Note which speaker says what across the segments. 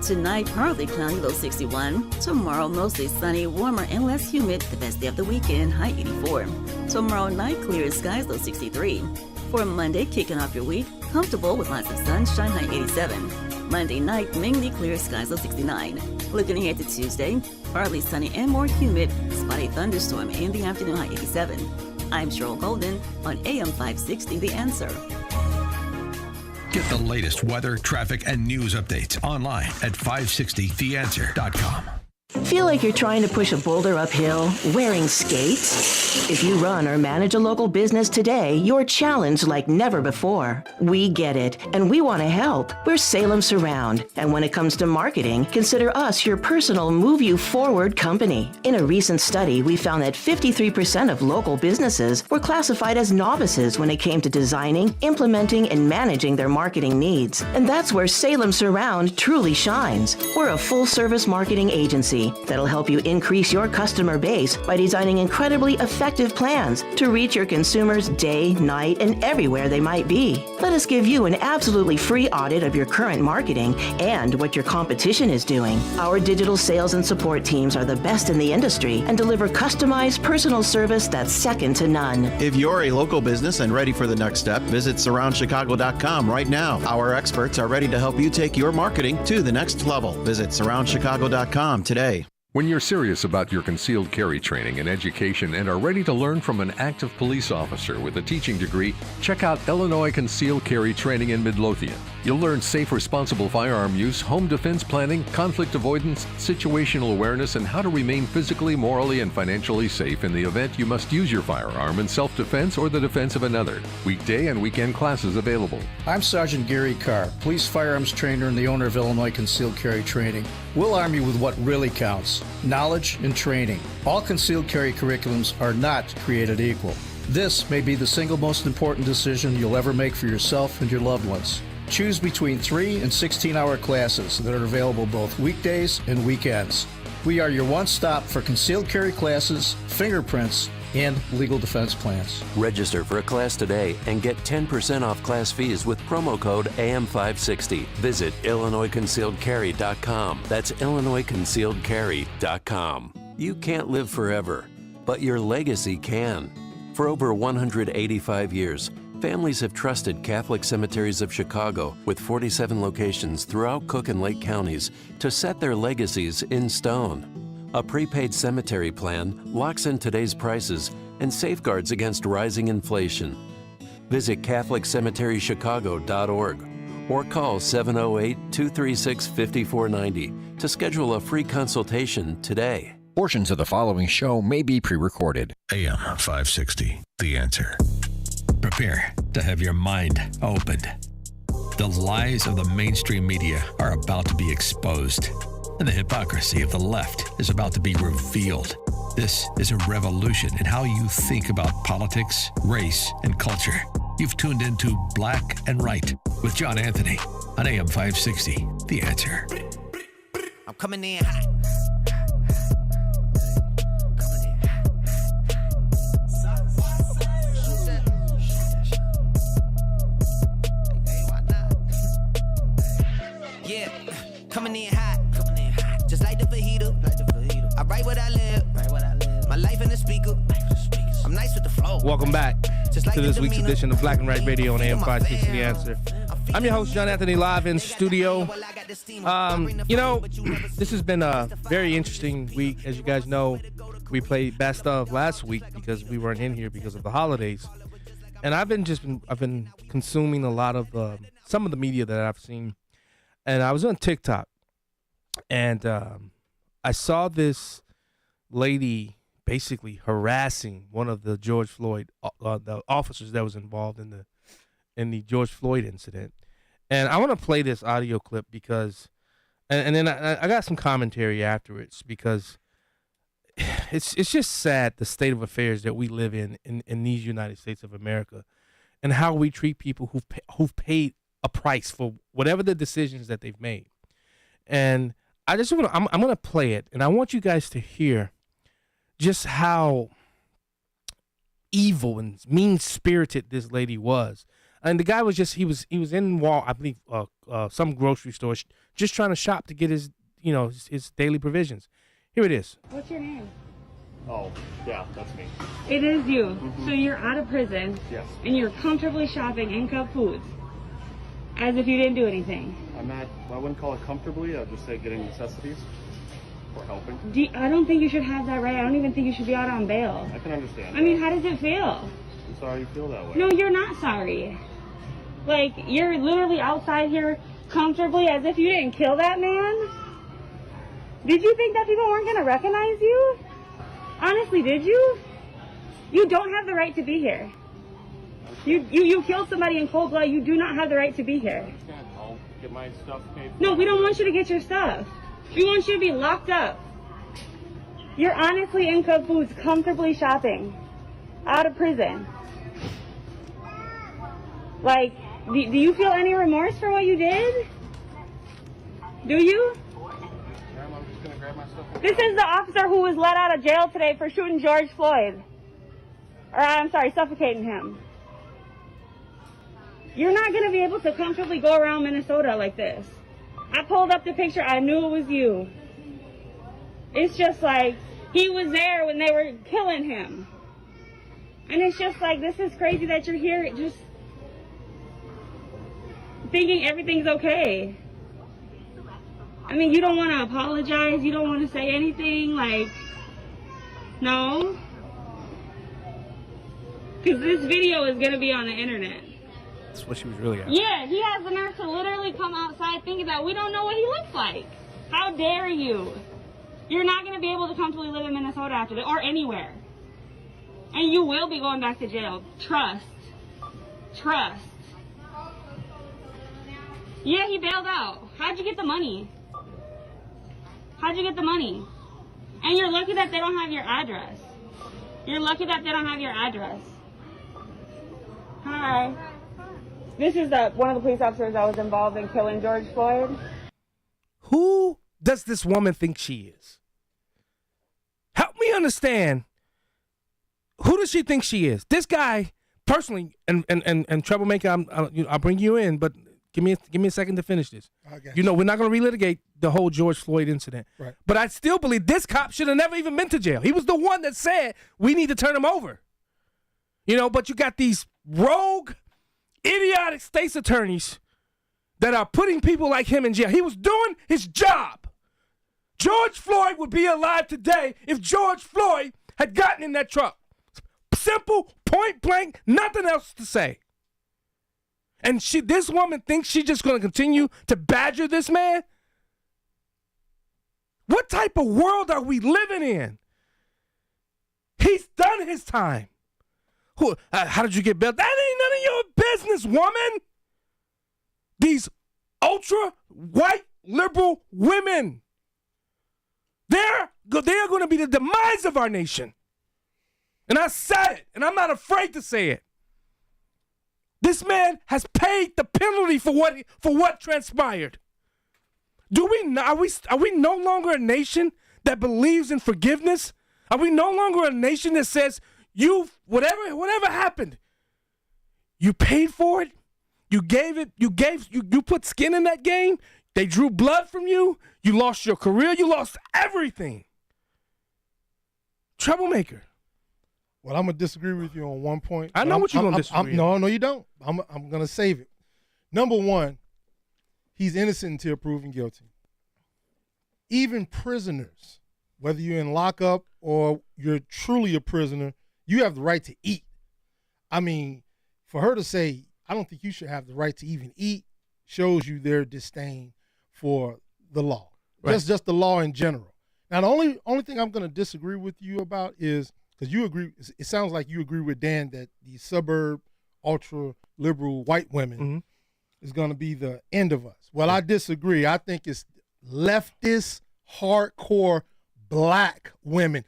Speaker 1: Tonight, partly cloudy, low 61. Tomorrow, mostly sunny, warmer and less humid. The best day of the weekend, high 84. Tomorrow night, clear skies, low 63. For Monday, kicking off your week, comfortable with lots of sunshine, high 87. Monday night, mainly clear skies, low 69. Looking ahead to Tuesday, partly sunny and more humid. Spotty thunderstorm in the afternoon, high 87. I'm Cheryl Golden on AM 560, The Answer.
Speaker 2: Get the latest weather, traffic, and news updates online at 560theanswer.com.
Speaker 3: Feel like you're trying to push a boulder uphill wearing skates? If you run or manage a local business today, you're challenged like never before. We get it, and we want to help. We're Salem Surround, and when it comes to marketing, consider us your personal Move You Forward company. In a recent study, we found that 53% of local businesses were classified as novices when it came to designing, implementing, and managing their marketing needs. And that's where Salem Surround truly shines. We're a full-service marketing agency that'll help you increase your customer base by designing incredibly effective plans to reach your consumers day, night, and everywhere they might be. Let us give you an absolutely free audit of your current marketing and what your competition is doing. Our digital sales and support teams are the best in the industry and deliver customized personal service that's second to none.
Speaker 4: If you're a local business and ready for the next step, visit surroundchicago.com right now. Our experts are ready to help you take your marketing to the next level. Visit surroundchicago.com today.
Speaker 5: When you're serious about your concealed carry training and education and are ready to learn from an active police officer with a teaching degree, check out Illinois Concealed Carry Training in Midlothian. You'll learn safe, responsible firearm use, home defense planning, conflict avoidance, situational awareness, and how to remain physically, morally, and financially safe in the event you must use your firearm in self-defense or the defense of another. Weekday and weekend classes available.
Speaker 6: I'm Sergeant Gary Carr, police firearms trainer and the owner of Illinois Concealed Carry Training. We'll arm you with what really counts: knowledge and training. All concealed carry curriculums are not created equal. This may be the single most important decision you'll ever make for yourself and your loved ones. Choose between 3 and 16-hour classes that are available both weekdays and weekends. We are your one-stop for concealed carry classes, fingerprints, and legal defense plans.
Speaker 7: Register for a class today and get 10% off class fees with promo code AM560. Visit IllinoisConcealedCarry.com. That's IllinoisConcealedCarry.com. You can't live forever, but your legacy can. For over 185 years, families have trusted Catholic Cemeteries of Chicago with 47 locations throughout Cook and Lake counties to set their legacies in stone. A prepaid cemetery plan locks in today's prices and safeguards against rising inflation. Visit CatholicCemeteryChicago.org or call 708-236-5490 to schedule a free consultation today.
Speaker 8: Portions of the following show may be pre-recorded.
Speaker 2: AM 560, The Answer. Prepare to have your mind opened. The lies of the mainstream media are about to be exposed, and the hypocrisy of the left is about to be revealed. This is a revolution in how you think about politics, race, and culture. You've tuned into Black and Right with John Anthony on AM 560, The Answer.
Speaker 9: I'm coming in hot. Yeah, coming in hot. Just like the fajita. I write what I live. My life in the speaker. I'm nice with the flow.
Speaker 10: Welcome back to this week's edition of Black and Right Radio on AM 560 The Answer. I'm your host, John Anthony, live in studio. This has been a very interesting week. As you guys know, we played Best Of last week because we weren't in here because of the holidays. And I've been consuming a lot of some of the media that I've seen. And I was on TikTok, and I saw this lady basically harassing one of the George Floyd, the officers that was involved in the George Floyd incident. And I want to play this audio clip because, and then I got some commentary afterwards because it's just sad the state of affairs that we live in these United States of America, and how we treat people who've paid a price for whatever the decisions that they've made. And I'm going to play it, and I want you guys to hear just how evil and mean-spirited this lady was. And the guy was just he was in I believe some grocery store just trying to shop to get his his daily provisions. Here it is.
Speaker 11: What's your name?
Speaker 12: Oh, yeah, that's me.
Speaker 11: It is you. So you're out of prison.
Speaker 12: Yes.
Speaker 11: And you're comfortably shopping in Cub Foods as if you didn't do anything.
Speaker 12: I wouldn't call it comfortably. I'd just say getting necessities or helping.
Speaker 11: I don't think you should have that right. I don't even think you should be out on bail.
Speaker 12: I can understand.
Speaker 11: I mean, how does it feel?
Speaker 12: I'm sorry you feel that way.
Speaker 11: No, you're not sorry. Like, you're literally outside here comfortably as if you didn't kill that man. Did you think that people weren't going to recognize you? Honestly, did you? You don't have the right to be here. You killed somebody in cold blood. You do not have the right to be here.
Speaker 12: I'll get my stuff paid for.
Speaker 11: No, we don't want you to get your stuff. We want you to be locked up. You're honestly in Cub Foods comfortably shopping out of prison. Like, do you feel any remorse for what you did? Do you?
Speaker 12: I'm just gonna grab my stuff.
Speaker 11: This is the officer who was let out of jail today for shooting George Floyd. Or, I'm sorry, suffocating him. You're not going to be able to comfortably go around Minnesota like this. I pulled up the picture. I knew it was you. It's just like, he was there when they were killing him. And it's just like, this is crazy that you're here just thinking everything's okay. I mean, you don't want to apologize. You don't want to say anything. Like, no. Because this video is going to be on the internet.
Speaker 10: That's what she was really at.
Speaker 11: Yeah, he has the nerve to literally come outside thinking that we don't know what he looks like. How dare you? You're not going to be able to comfortably live in Minnesota after this, or anywhere. And you will be going back to jail. Trust. Trust. Yeah, he bailed out. How'd you get the money? How'd you get the money? And you're lucky that they don't have your address. You're lucky that they don't have your address. Hi. This is one of the police officers that was involved in killing George Floyd.
Speaker 10: Who does this woman think she is? Help me understand. Who does she think she is? This guy, personally, and Troublemaker, I'll bring you in, but give me a second to finish this. We're not going to relitigate the whole George Floyd incident.
Speaker 13: Right.
Speaker 10: But I still believe this cop should have never even been to jail. He was the one that said we need to turn him over. But you got these rogue, idiotic state's attorneys that are putting people like him in jail. He was doing his job. George Floyd would be alive today if George Floyd had gotten in that truck. Simple, point blank, nothing else to say. And this woman thinks she's just going to continue to badger this man? What type of world are we living in? He's done his time. How did you get bailed? That ain't none of your business, woman. These ultra-white liberal women, they're going to be the demise of our nation. And I said it, and I'm not afraid to say it. This man has paid the penalty for what transpired. Are we no longer a nation that believes in forgiveness? Are we no longer a nation that says whatever happened, you paid for it, you put skin in that game, they drew blood from you, you lost your career, you lost everything. Troublemaker.
Speaker 13: Well, I'm going to disagree with you on one point.
Speaker 10: I know what you're going to disagree with.
Speaker 13: No, you don't. I'm going to save it. Number one, he's innocent until proven guilty. Even prisoners, whether you're in lockup or you're truly a prisoner, you have the right to eat. I mean, for her to say, I don't think you should have the right to even eat, shows you their disdain for the law. Right. Just the law in general. Now, the only thing I'm going to disagree with you about is, because you agree, it sounds like you agree with Dan that the suburb, ultra-liberal white women is going to be the end of us. Well, I disagree. I think it's leftist, hardcore black women.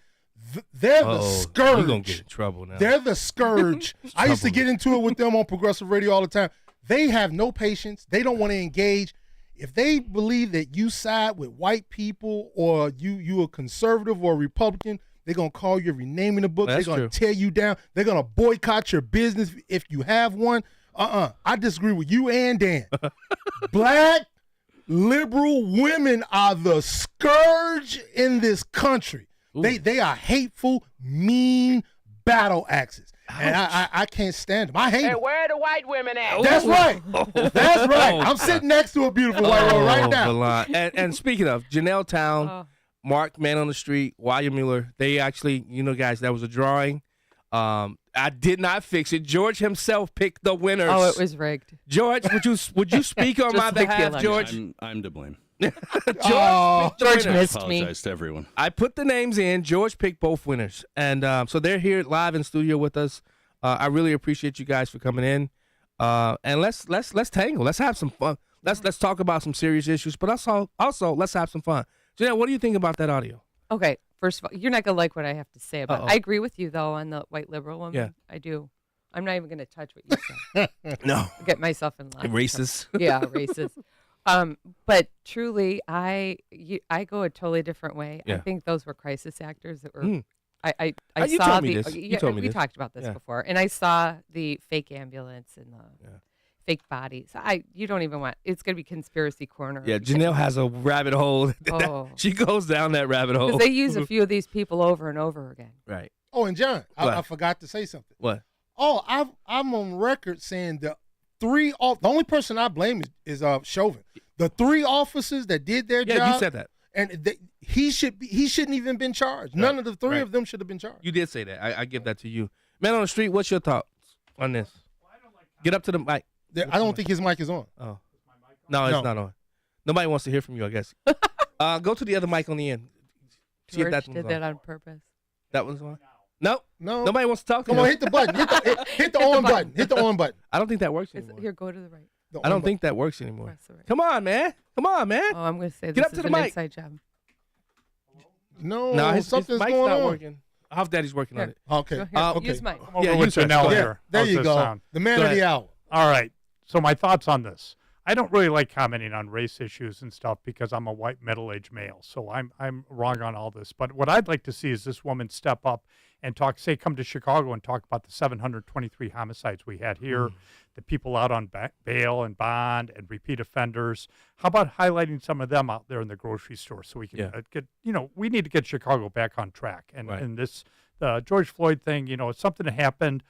Speaker 13: They're the scourge.
Speaker 10: You're going to get in trouble now.
Speaker 13: They're the scourge. I used to get into it with them on Progressive Radio all the time. They have no patience. They don't want to engage. If they believe that you side with white people or you a conservative or a Republican, they're going to call you every name in the book. They're going to tear you down. They're going to boycott your business if you have one. I disagree with you and Dan. Black liberal women are the scourge in this country. They are hateful, mean battle axes. And I can't stand them. I hate them.
Speaker 14: Where are the white women at?
Speaker 13: That's right. That's right. I'm sitting next to a beautiful white woman right now.
Speaker 10: Valon. And speaking of, Janelle Town, Mark, Man on the Street, Wyatt Mueller, they actually, guys, that was a drawing. I did not fix it. George himself picked the winners.
Speaker 15: Oh, it was rigged.
Speaker 10: George, would you speak on my behalf, George?
Speaker 16: I'm to blame.
Speaker 15: George missed me.
Speaker 16: I apologize to everyone.
Speaker 10: I put the names in. George picked both winners, and so they're here live in studio with us. I really appreciate you guys for coming in, and let's tangle. Let's have some fun. Let's talk about some serious issues, but also let's have some fun. Janelle, what do you think about that audio?
Speaker 15: Okay, first of all, you're not gonna like what I have to say about it. I agree with you though on the white liberal woman.
Speaker 10: Yeah,
Speaker 15: I do. I'm not even gonna touch what you said.
Speaker 10: No,
Speaker 15: I'll get myself in line.
Speaker 10: Racist.
Speaker 15: Yeah, racist. But truly, I go a totally different way.
Speaker 10: Yeah.
Speaker 15: I think those were crisis actors that were. I
Speaker 10: you
Speaker 15: saw
Speaker 10: told me this. You told me
Speaker 15: we
Speaker 10: this.
Speaker 15: talked about this
Speaker 10: Yeah.
Speaker 15: before, and I saw the fake ambulance and the fake bodies. You don't even want. It's gonna be conspiracy corner.
Speaker 10: Yeah, Janelle has a rabbit hole.
Speaker 15: Oh.
Speaker 10: She goes down that rabbit hole.
Speaker 15: Because they use a few of these people over and over again.
Speaker 10: Right.
Speaker 13: Oh, and John,
Speaker 10: What?
Speaker 13: I forgot to say something.
Speaker 10: What?
Speaker 13: Oh, I'm on record saying the only person I blame is Chauvin. The 3 officers that did their job.
Speaker 10: Yeah, you said that.
Speaker 13: And he shouldn't even been charged.
Speaker 10: Right.
Speaker 13: None of the 3
Speaker 10: Right.
Speaker 13: of them should have been charged.
Speaker 10: You did say that. I give that to you. Man on the Street, what's your thoughts on this? Get up to the mic.
Speaker 13: I don't think his mic is on.
Speaker 10: Oh. No, it's not on. Nobody wants to hear from you, I guess. Go to the other mic on the end. See
Speaker 15: George
Speaker 10: if that
Speaker 15: did
Speaker 10: one's
Speaker 15: that
Speaker 10: on.
Speaker 15: on purpose.
Speaker 10: That one's on? No.
Speaker 13: No.
Speaker 10: Nobody wants to talk to
Speaker 13: Come
Speaker 10: you.
Speaker 13: on, hit the button. Hit the on button. Hit the on button.
Speaker 10: I don't think that works anymore.
Speaker 15: Here, go to the right.
Speaker 10: I don't think that works anymore.
Speaker 15: Press the right.
Speaker 10: Come on, man. Come on, man.
Speaker 15: Oh, I'm going to say
Speaker 10: Get
Speaker 15: this
Speaker 10: up to
Speaker 15: is
Speaker 10: the
Speaker 15: an
Speaker 10: mic.
Speaker 15: inside job.
Speaker 13: No,
Speaker 10: his
Speaker 13: something's
Speaker 10: mic's
Speaker 13: going
Speaker 10: not
Speaker 13: on.
Speaker 10: working. Half Daddy's working on
Speaker 15: Here.
Speaker 10: it.
Speaker 13: Okay.
Speaker 15: Go here.
Speaker 13: Okay.
Speaker 15: Use mine.
Speaker 12: I'm over
Speaker 10: Yeah,
Speaker 12: with
Speaker 10: use that.
Speaker 12: Janelle
Speaker 10: Go
Speaker 12: here.
Speaker 10: ahead.
Speaker 13: There
Speaker 12: How's
Speaker 13: you
Speaker 12: this
Speaker 13: go.
Speaker 12: sound?
Speaker 13: The man
Speaker 10: Go
Speaker 13: of the
Speaker 10: ahead.
Speaker 13: hour.
Speaker 12: All right. So my thoughts on this. I don't really like commenting on race issues and stuff because I'm a white middle-aged male. So I'm wrong on all this. But what I'd like to see is this woman step up and come to Chicago and talk about the 723 homicides we had here, the people out on bail and bond and repeat offenders. How about highlighting some of them out there in the grocery store so we can get, we need to get Chicago back on track. And this George Floyd thing, it's something that happened.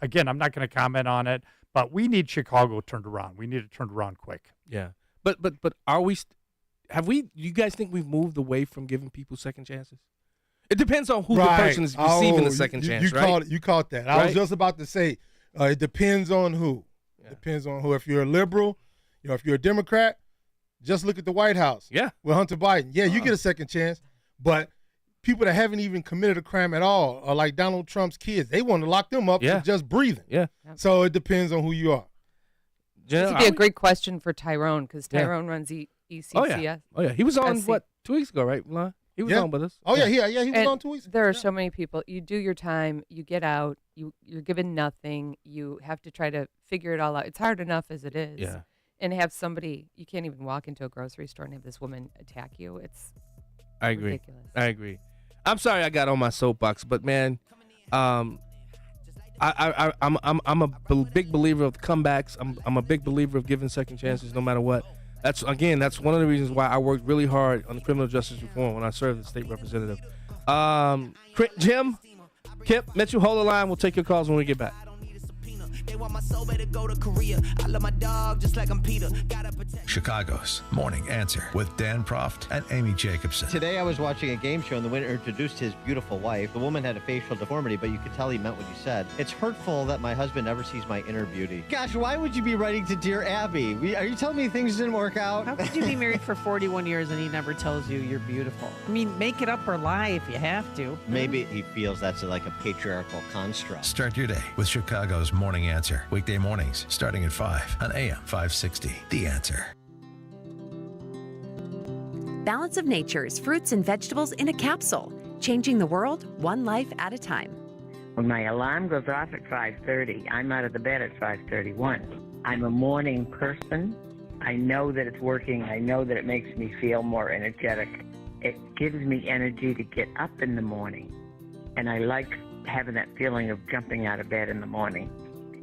Speaker 12: Again, I'm not going to comment on it. But we need Chicago turned around. We need it turned around quick.
Speaker 10: Yeah. But are we you guys think we've moved away from giving people second chances? It depends on who the person is receiving the second chance, right?
Speaker 13: You caught that. I was just about to say, it depends on who.
Speaker 10: Yeah.
Speaker 13: Depends on who. If you're a liberal, if you're a Democrat, just look at the White House.
Speaker 10: Yeah.
Speaker 13: With Hunter Biden. Yeah, you get a second chance. But people that haven't even committed a crime at all, or like Donald Trump's kids, they want to lock them up for just breathing.
Speaker 10: Yeah.
Speaker 13: So it depends on who you are.
Speaker 15: This would be a great question for Tyrone because Tyrone runs ECCS.
Speaker 10: Oh, yeah. He was on, 2 weeks ago, right, Lon? He was on with us.
Speaker 13: Oh, yeah. He was on 2 weeks ago.
Speaker 15: There are so many people. You do your time. You get out. You're given nothing. You have to try to figure it all out. It's hard enough as it is.
Speaker 10: Yeah.
Speaker 15: And have somebody, you can't even walk into a grocery store and have this woman attack you. It's ridiculous.
Speaker 10: I agree. I'm sorry I got on my soapbox, but man, I'm a big believer of comebacks. I'm a big believer of giving second chances no matter what. That's one of the reasons why I worked really hard on the criminal justice reform when I served as state representative. Jim, Kip, Mitchell, hold the line. We'll take your calls when we get back.
Speaker 9: They want my soul, better go to Korea. I love my dog just like I'm Peter. Gotta protect.
Speaker 2: Chicago's Morning Answer with Dan Proft and Amy Jacobson.
Speaker 17: Today I was watching a game show and the winner introduced his beautiful wife. The woman had a facial deformity, but you could tell he meant what he said. It's hurtful that my husband never sees my inner beauty. Gosh, why would you be writing to Dear Abby? Are you telling me things didn't work out?
Speaker 18: How could you be married for 41 years and he never tells you you're beautiful? I mean, make it up or lie if you have to.
Speaker 17: Maybe he feels that's like a patriarchal construct.
Speaker 2: Start your day with Chicago's Morning Answer. Weekday mornings starting at 5 on AM 560. The Answer.
Speaker 19: Balance of Nature's fruits and vegetables in a capsule, changing the world one life at a time.
Speaker 20: When my alarm goes off at 5:30, I'm out of the bed at 5:31. I'm a morning person. I know that it's working. I know that it makes me feel more energetic. It gives me energy to get up in the morning. And I like having that feeling of jumping out of bed in the morning.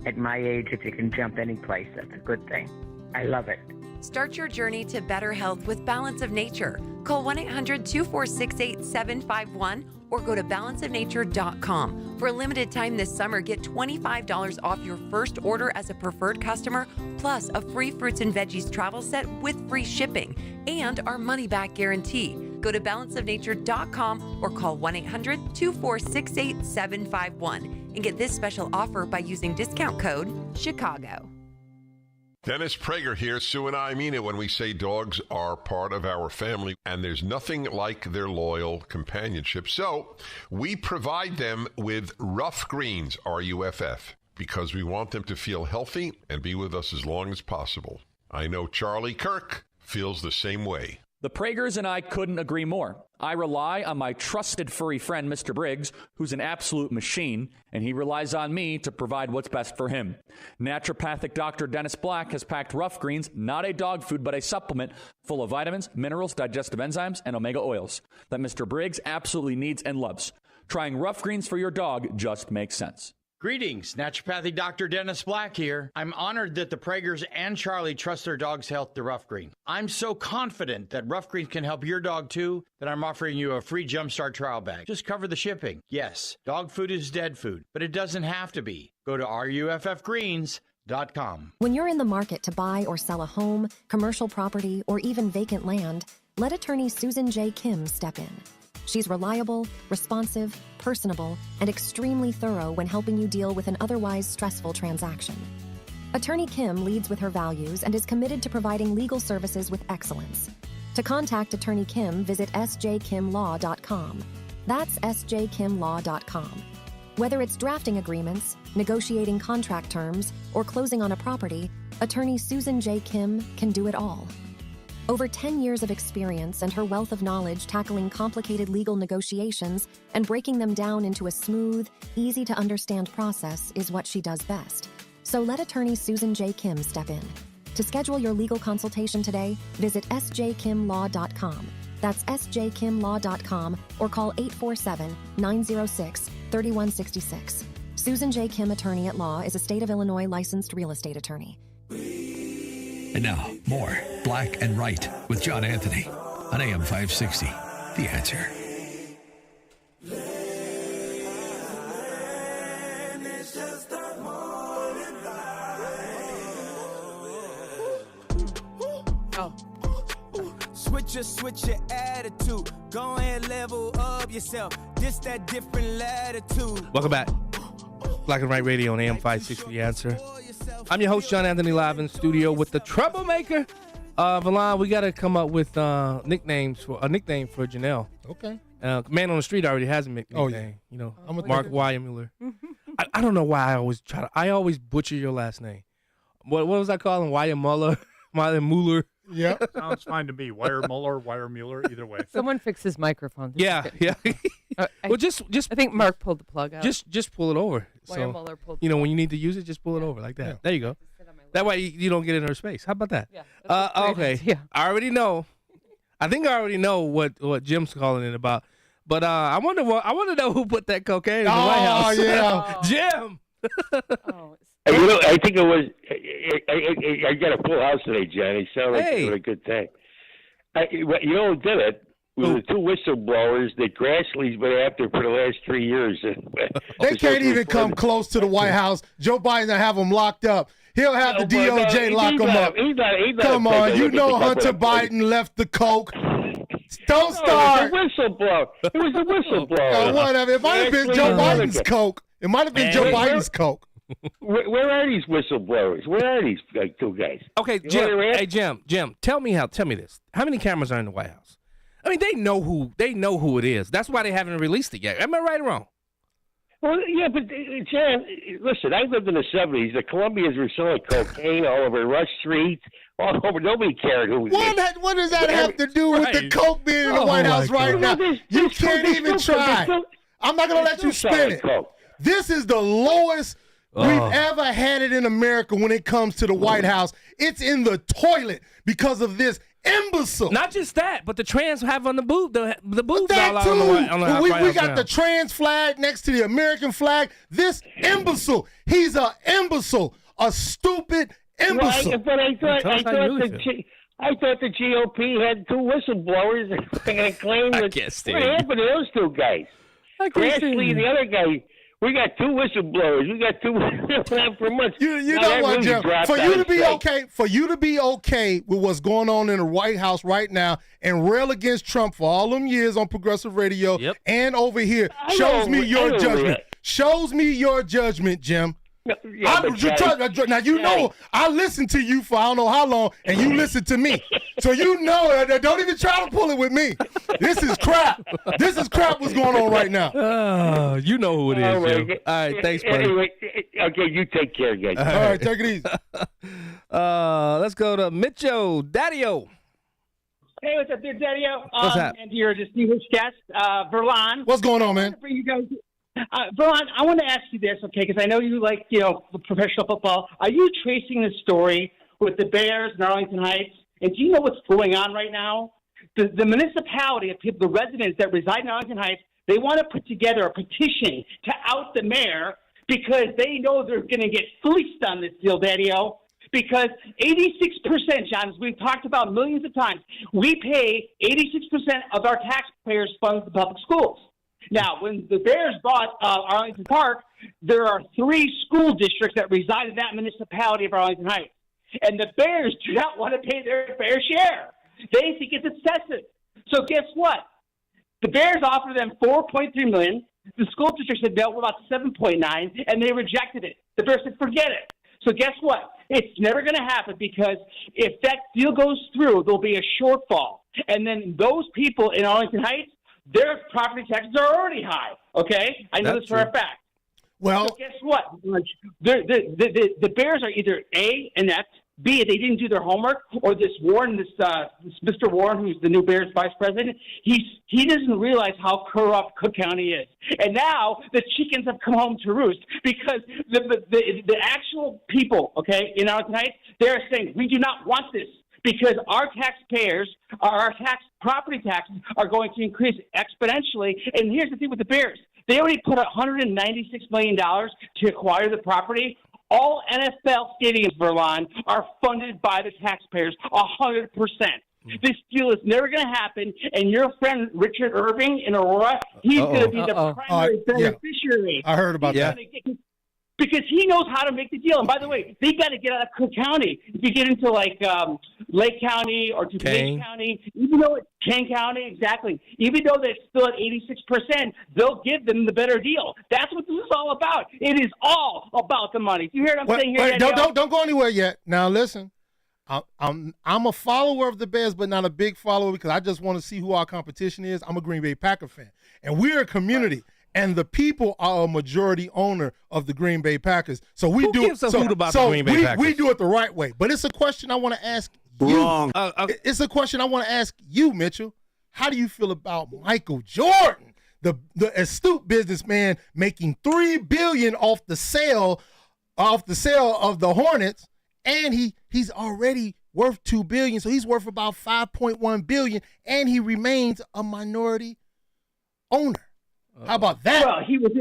Speaker 20: At my age, if you can jump any place, that's a good thing. I love it.
Speaker 19: Start your journey to better health with Balance of Nature. Call 1-800-246-8751 or go to balanceofnature.com. For a limited time this summer, get $25 off your first order as a preferred customer, plus a free fruits and veggies travel set with free shipping and our money-back guarantee. Go to balanceofnature.com or call 1-800-246-8751 and get this special offer by using discount code CHICAGO.
Speaker 14: Dennis Prager here. Sue and I mean it when we say dogs are part of our family, and there's nothing like their loyal companionship. So we provide them with Rough Greens, R-U-F-F, because we want them to feel healthy and be with us as long as possible. I know Charlie Kirk feels the same way.
Speaker 16: The Pragers and I couldn't agree more. I rely on my trusted furry friend, Mr. Briggs, who's an absolute machine, and he relies on me to provide what's best for him. Naturopathic Dr. Dennis Black has packed Rough Greens, not a dog food, but a supplement full of vitamins, minerals, digestive enzymes, and omega oils that Mr. Briggs absolutely needs and loves. Trying Rough Greens for your dog just makes sense.
Speaker 21: Greetings, Naturopathic Dr. Dennis Black here. I'm honored that the Pragers and Charlie trust their dog's health to Rough Green. I'm so confident that Rough Greens can help your dog too that I'm offering you a free Jumpstart trial bag. Just cover the shipping. Yes, dog food is dead food, but it doesn't have to be. Go to ruffgreens.com.
Speaker 22: When you're in the market to buy or sell a home, commercial property, or even vacant land, let attorney Susan J. Kim step in. She's reliable, responsive, personable, and extremely thorough when helping you deal with an otherwise stressful transaction. Attorney Kim leads with her values and is committed to providing legal services with excellence. To contact Attorney Kim, visit sjkimlaw.com. That's sjkimlaw.com. Whether it's drafting agreements, negotiating contract terms, or closing on a property, Attorney Susan J. Kim can do it all. Over 10 years of experience and her wealth of knowledge tackling complicated legal negotiations and breaking them down into a smooth, easy-to-understand process is what she does best. So let attorney Susan J. Kim step in. To schedule your legal consultation today, visit sjkimlaw.com. That's sjkimlaw.com or call 847-906-3166. Susan J. Kim, attorney at law, is a state of Illinois licensed real estate attorney.
Speaker 2: And now, more Black and Right with John Anthony on AM 560. The Answer.
Speaker 23: Switch your attitude. Go ahead, level up yourself. This that different latitude.
Speaker 10: Welcome back. Black and Right Radio on AM 560, The Answer. I'm your host, John Anthony, live in studio with the troublemaker. Valon, we got to come up with nickname for Janelle.
Speaker 13: Okay.
Speaker 10: Man on the Street already has a nickname.
Speaker 13: Oh, yeah.
Speaker 10: You know, Mark Weiermuller. I don't know why I always butcher your last name. What was I calling? Weiermuller? Weiermuller?
Speaker 13: Yeah.
Speaker 12: Sounds fine to me. Weiermuller, either way.
Speaker 15: Someone fix his microphone.
Speaker 10: Yeah. Well, just
Speaker 15: I think Mark pulled the plug out.
Speaker 10: Just pull it over.
Speaker 15: Weiermuller pulled.
Speaker 10: You know, when you need to use it, just pull it over like that. Yeah. There you go. That way you don't get in her space. How about that?
Speaker 15: Yeah.
Speaker 10: Okay.
Speaker 15: Yeah.
Speaker 10: I already know. I think I already know what Jim's calling it about. But I want to know who put that cocaine in the White House.
Speaker 13: Oh yeah,
Speaker 10: Jim.
Speaker 24: I think it was. I got a full house today, Johnny. Sounded like it was a good thing. You know who did it? It was the two whistleblowers that Grassley's been after for the last 3 years.
Speaker 13: They can't even come close to the White House. Joe Biden will have them locked up. He'll have the DOJ lock them up. Come on, you know Hunter Biden left the coke. Don't start.
Speaker 24: It was a whistleblower.
Speaker 13: Whatever. It might have been Joe Biden's coke. It might have been Joe Biden's coke.
Speaker 24: Where are these whistleblowers? Where are these two guys?
Speaker 10: Okay, Jim. Hey, Jim. Tell me this. How many cameras are in the White House? I mean, they know who it is. That's why they haven't released it yet. Am I right or wrong?
Speaker 24: Well, yeah, but John, listen, I lived in the 70s. The Colombians were selling cocaine all over Rush Street, all over. Nobody cared who was it.
Speaker 13: What does that have to do with the coke being in the White House right now? You can't even try. I'm not going to let you spin it. This is the lowest we've ever had it in America when it comes to the White House. It's in the toilet because of this imbecile.
Speaker 10: Not just that, but the trans have on the boob, the boobs
Speaker 13: That
Speaker 10: all out
Speaker 13: too.
Speaker 10: on the right. On the
Speaker 13: we
Speaker 10: right
Speaker 13: got
Speaker 10: now.
Speaker 13: the trans flag next to the American flag. This imbecile, he's an imbecile, a stupid imbecile.
Speaker 24: Well, but I thought the GOP had two whistleblowers that claimed that. What happened to those two guys? Grassley and the other guy. We got two whistleblowers. We got two for months.
Speaker 13: You know what, Jeff? For you to be okay with what's going on in the White House right now and rail against Trump for all them years on Progressive Radio and over here shows me your judgment. Shows me your judgment, Jim. Now you know I listened to you for I don't know how long, and you listened to me, so you know that. Don't even try to pull it with me. This is crap. This is crap. What's going on right now?
Speaker 10: You know who it is, Jim. All right, thanks, buddy.
Speaker 24: Anyway, okay, you take care, guys.
Speaker 13: All right, take it easy.
Speaker 10: Let's go to Mitchell, Daddy-O.
Speaker 1: Hey, what's up, dude, Daddy-O?
Speaker 10: What's up?
Speaker 1: And to your distinguished guest, Verlon.
Speaker 13: What's going on, man?
Speaker 1: For you guys. Verlon, I want to ask you this, okay, because I know you like, professional football. Are you tracing the story with the Bears in Arlington Heights? And do you know what's going on right now? The municipality of people, the residents that reside in Arlington Heights, they want to put together a petition to out the mayor because they know they're going to get fleeced on this deal, Daddy-O. Because 86%, John, as we've talked about millions of times, we pay 86% of our taxpayers' funds to public schools. Now, when the Bears bought Arlington Park, there are 3 school districts that reside in that municipality of Arlington Heights. And the Bears do not want to pay their fair share. They think it's excessive. So guess what? The Bears offered them $4.3 million. The school district said, no, we're about $7.9, and they rejected it. The Bears said, forget it. So guess what? It's never going to happen because if that deal goes through, there'll be a shortfall. And then those people in Arlington Heights, their property taxes are already high, okay? I know this for a fact.
Speaker 13: Well,
Speaker 1: so guess what? The Bears are either A, inept, B, they didn't do their homework, or this Warren, this Mr. Warren, who's the new Bears vice president, he doesn't realize how corrupt Cook County is. And now the chickens have come home to roost because the actual people, okay, in Arlington Heights, they're saying, we do not want this. Because our taxpayers, our property taxes are going to increase exponentially. And here's the thing with the Bears. They already put $196 million to acquire the property. All NFL stadiums, Verlon, are funded by the taxpayers 100%. This deal is never going to happen. And your friend Richard Irving in Aurora, he's going to be the primary beneficiary.
Speaker 13: I heard about that.
Speaker 1: Because he knows how to make the deal. And by the way, they got to get out of Cook County. If you get into like Lake County or Dubuque County, even though it's Kane County, exactly. Even though they're still at 86%, they'll give them the better deal. That's what this is all about. It is all about the money. You hear what I'm saying here?
Speaker 13: Don't go anywhere yet. Now listen, I'm a follower of the Bears, but not a big follower because I just want to see who our competition is. I'm a Green Bay Packer fan, and we're a community. Right. And the people are a majority owner of the Green Bay Packers. So we do it. We do it the right way. But it's a question I want to ask you.
Speaker 3: Wrong.
Speaker 13: It's a question I want to ask you, Mitchell. How do you feel about Michael Jordan, the astute businessman making $3 billion off the sale of the Hornets, and he's already worth $2 billion, so he's worth about $5.1 billion, and he remains a minority owner. How about that?
Speaker 1: Well, he was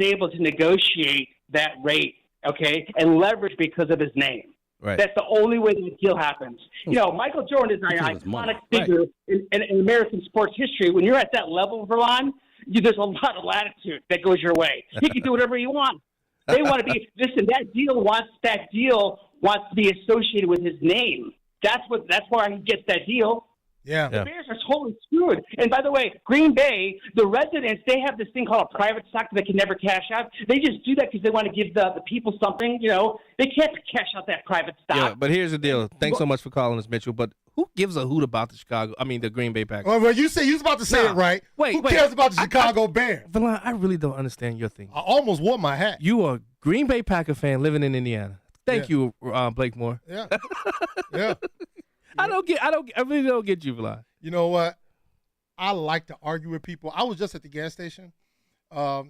Speaker 1: able to negotiate that rate, okay, and leverage because of his name.
Speaker 10: Right.
Speaker 1: That's the only way the deal happens. You know, Michael Jordan is an iconic figure in American sports history. When you're at that level, Verlon, there's a lot of latitude that goes your way. He can do whatever you want. They want to be – listen, that deal wants to be associated with his name. That's why he gets that deal.
Speaker 13: Yeah.
Speaker 1: The Bears are totally screwed. And by the way, Green Bay, the residents, they have this thing called a private stock that they can never cash out. They just do that because they want to give the people something, you know. They can't cash out that private stock.
Speaker 10: Yeah, but here's the deal. Thanks so much for calling us, Mitchell. But who gives a hoot about the Green Bay Packers?
Speaker 13: Well, you was about to say it right.
Speaker 10: Who
Speaker 13: cares about the Chicago Bears?
Speaker 10: Valon, I really don't understand your thing.
Speaker 13: I almost wore my hat.
Speaker 10: You are a Green Bay Packer fan living in Indiana. Thank you, Blake Moore.
Speaker 13: Yeah. Yeah.
Speaker 10: I really don't get you, Valon.
Speaker 13: You know what? I like to argue with people. I was just at the gas station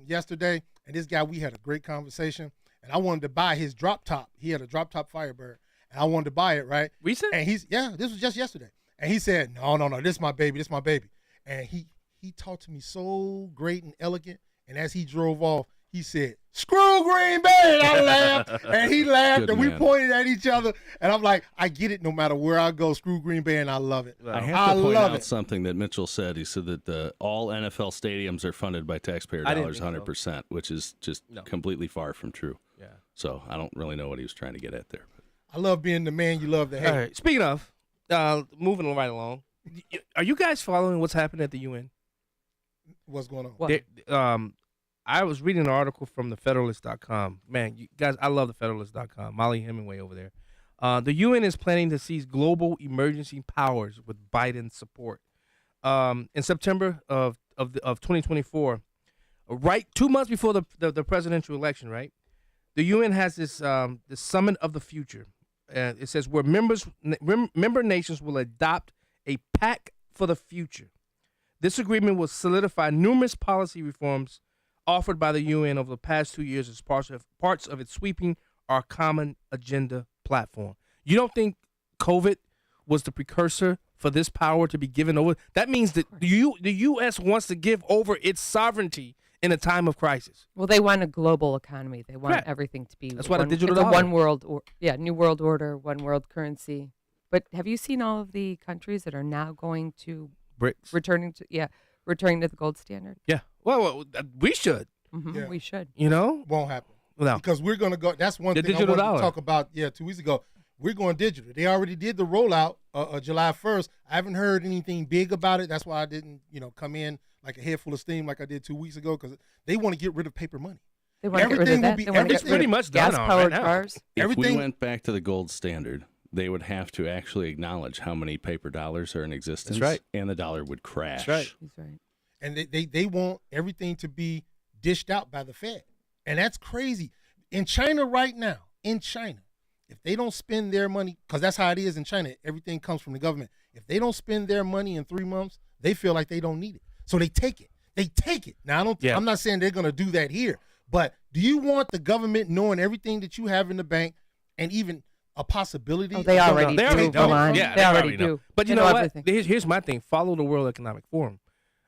Speaker 13: yesterday, and this guy, we had a great conversation, and I wanted to buy his drop top. He had a drop top Firebird, and I wanted to buy it, right?
Speaker 10: Recent?
Speaker 13: And this was just yesterday. And he said, no, this is my baby, And he talked to me so great and elegant, and as he drove off, he said, "Screw Green Bay," and I laughed, and he laughed,
Speaker 3: Good
Speaker 13: and we
Speaker 3: man.
Speaker 13: pointed at each other, and I'm like, I get it no matter where I go, screw Green Bay, and I love it.
Speaker 3: I have to point
Speaker 13: love
Speaker 3: out
Speaker 13: it.
Speaker 3: something that Mitchell said. He said that all NFL stadiums are funded by taxpayer
Speaker 10: I didn't
Speaker 3: dollars
Speaker 10: think so.
Speaker 3: 100%, which is just completely far from true.
Speaker 10: Yeah.
Speaker 3: So I don't really know what he was trying to get at there.
Speaker 13: I love being the man you love to hate.
Speaker 10: All right. Speaking of, moving right along, are you guys following what's happening at the UN?
Speaker 13: What's going on?
Speaker 10: I was reading an article from thefederalist.com. Man, you guys, I love thefederalist.com. Molly Hemingway over there. The UN is planning to seize global emergency powers with Biden's support. In September of 2024, right 2 months before the presidential election, right? The UN has this Summit of the Future. It says where member nations will adopt a pact for the future. This agreement will solidify numerous policy reforms offered by the UN over the past 2 years as parts of its sweeping Our Common Agenda platform. You don't think COVID was the precursor for this power to be given over? That means that the U.S. wants to give over its sovereignty in a time of crisis.
Speaker 15: Well, they want a global economy. They want
Speaker 10: Correct.
Speaker 15: everything to be.
Speaker 10: That's why the digital
Speaker 15: it's a
Speaker 10: dollar.
Speaker 15: one world, new world order, one world currency. But have you seen all of the countries that are now going to
Speaker 10: BRICS
Speaker 15: returning to the gold standard?
Speaker 10: Yeah. Well, we should.
Speaker 15: Mm-hmm.
Speaker 13: Yeah.
Speaker 15: We should.
Speaker 10: You know,
Speaker 13: Won't happen.
Speaker 10: No.
Speaker 13: Because we're going to go. That's one
Speaker 10: The
Speaker 13: thing I
Speaker 10: digital
Speaker 13: wanted
Speaker 10: dollar.
Speaker 13: to talk about. 2 weeks ago. We're going digital. They already did the rollout July 1st. I haven't heard anything big about it. That's why I didn't, come in like a head full of steam like I did 2 weeks ago, because they want to get rid of paper money.
Speaker 15: They want to get rid of that. They want to get rid
Speaker 10: pretty
Speaker 15: of
Speaker 10: much done on
Speaker 15: gas-powered
Speaker 10: right now.
Speaker 15: cars.
Speaker 3: If we went back to the gold standard, they would have to actually acknowledge how many paper dollars are in existence.
Speaker 10: That's right.
Speaker 3: And the dollar would crash.
Speaker 10: That's right.
Speaker 15: He's right.
Speaker 13: And they want everything to be dished out by the Fed. And that's crazy. In China right now, if they don't spend their money, because that's how it is in China, everything comes from the government. If they don't spend their money in 3 months, they feel like they don't need it. So they take it. Now, I'm not saying they're going to do that here, but do you want the government knowing everything that you have in the bank and even a possibility?
Speaker 15: Oh, they already do. Come on.
Speaker 10: Yeah,
Speaker 15: they already do.
Speaker 10: But you
Speaker 15: They
Speaker 10: know what?
Speaker 15: everything.
Speaker 10: Here's my thing. Follow the World Economic Forum.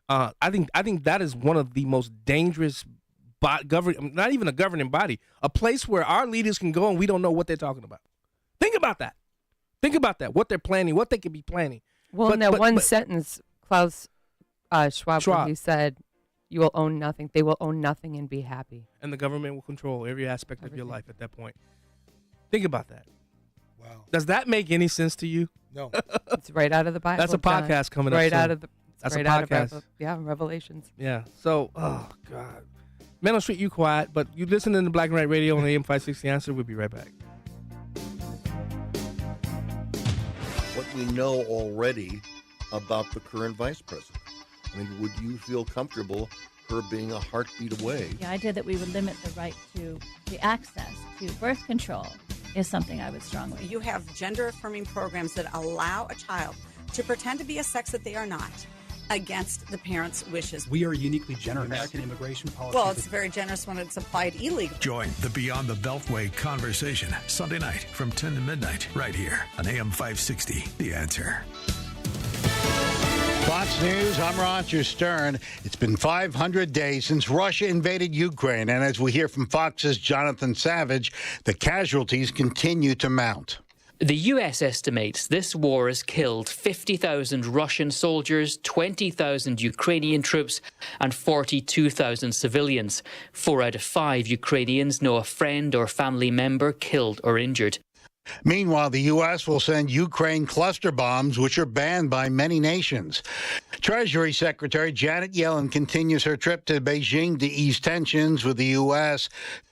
Speaker 10: I think that is one of the most dangerous not even a governing body, a place where our leaders can go and we don't know what they're talking about. Think about that. What they're planning, what they could be planning.
Speaker 15: Well, in that one sentence, Klaus Schwab, where he said, "You will own nothing. They will own nothing and be happy."
Speaker 10: And the government will control every aspect of your life at that point. Think about that.
Speaker 13: Wow.
Speaker 10: Does that make any sense to you?
Speaker 13: No.
Speaker 15: It's right out of the Bible.
Speaker 10: That's a
Speaker 15: John.
Speaker 10: podcast coming
Speaker 15: Right
Speaker 10: up
Speaker 15: out
Speaker 10: soon.
Speaker 15: of the.
Speaker 10: That's
Speaker 15: right
Speaker 10: a
Speaker 15: out of
Speaker 10: podcast.
Speaker 15: Revelations.
Speaker 10: Yeah. So, oh God, Man on Street, you quiet, but you listen to the Black and White Radio on AM 560 Answer. We'll be right back.
Speaker 4: What we know already about the current vice president. I mean, would you feel comfortable her being a heartbeat away?
Speaker 5: The idea that we would limit the right to the access to birth control is something I would strongly.
Speaker 6: You have gender-affirming programs that allow a child to pretend to be a sex that they are not against the parents' wishes.
Speaker 25: We are uniquely generous. American immigration policy.
Speaker 6: Well, it's very generous when it's applied illegally.
Speaker 2: Join the Beyond the Beltway conversation Sunday night from 10 to midnight right here on AM 560. The Answer.
Speaker 26: Fox News, I'm Roger Stern. It's been 500 days since Russia invaded Ukraine, and as we hear from Fox's Jonathan Savage, the casualties continue to mount.
Speaker 27: The US estimates this war has killed 50,000 Russian soldiers, 20,000 Ukrainian troops, and 42,000 civilians. 4 out of 5 Ukrainians know a friend or family member killed or injured.
Speaker 26: Meanwhile, the U.S. will send Ukraine cluster bombs, which are banned by many nations. Treasury Secretary Janet Yellen continues her trip to Beijing to ease tensions with the U.S.,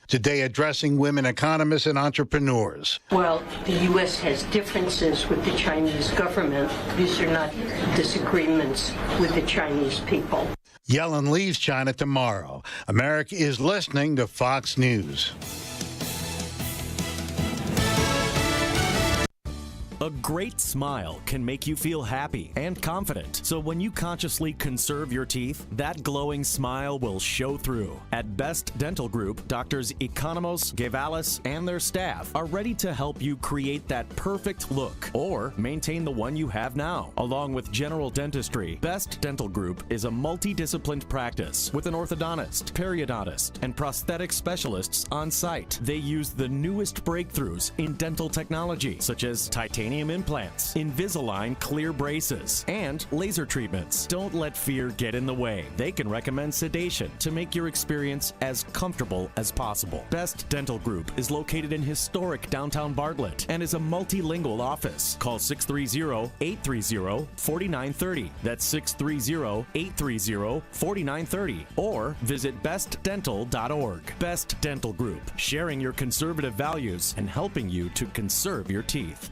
Speaker 26: today addressing women economists and entrepreneurs.
Speaker 28: While the U.S. has differences with the Chinese government, these are not disagreements with the Chinese people.
Speaker 26: Yellen leaves China tomorrow. America is listening to Fox News.
Speaker 7: A great smile can make you feel happy and confident. So when you consciously conserve your teeth, that glowing smile will show through. At Best Dental Group, Doctors Economos, Gavalis, and their staff are ready to help you create that perfect look or maintain the one you have now. Along with general dentistry, Best Dental Group is a multidisciplined practice with an orthodontist, periodontist, and prosthetic specialists on site. They use the newest breakthroughs in dental technology, such as titanium implants, Invisalign clear braces, and laser treatments. Don't let fear get in the way. They can recommend sedation to make your experience as comfortable as possible. Best Dental Group is located in historic downtown Bartlett and is a multilingual office. Call 630-830-4930. That's 630-830-4930. Or visit bestdental.org. Best Dental Group, sharing your conservative values and helping you to conserve your teeth.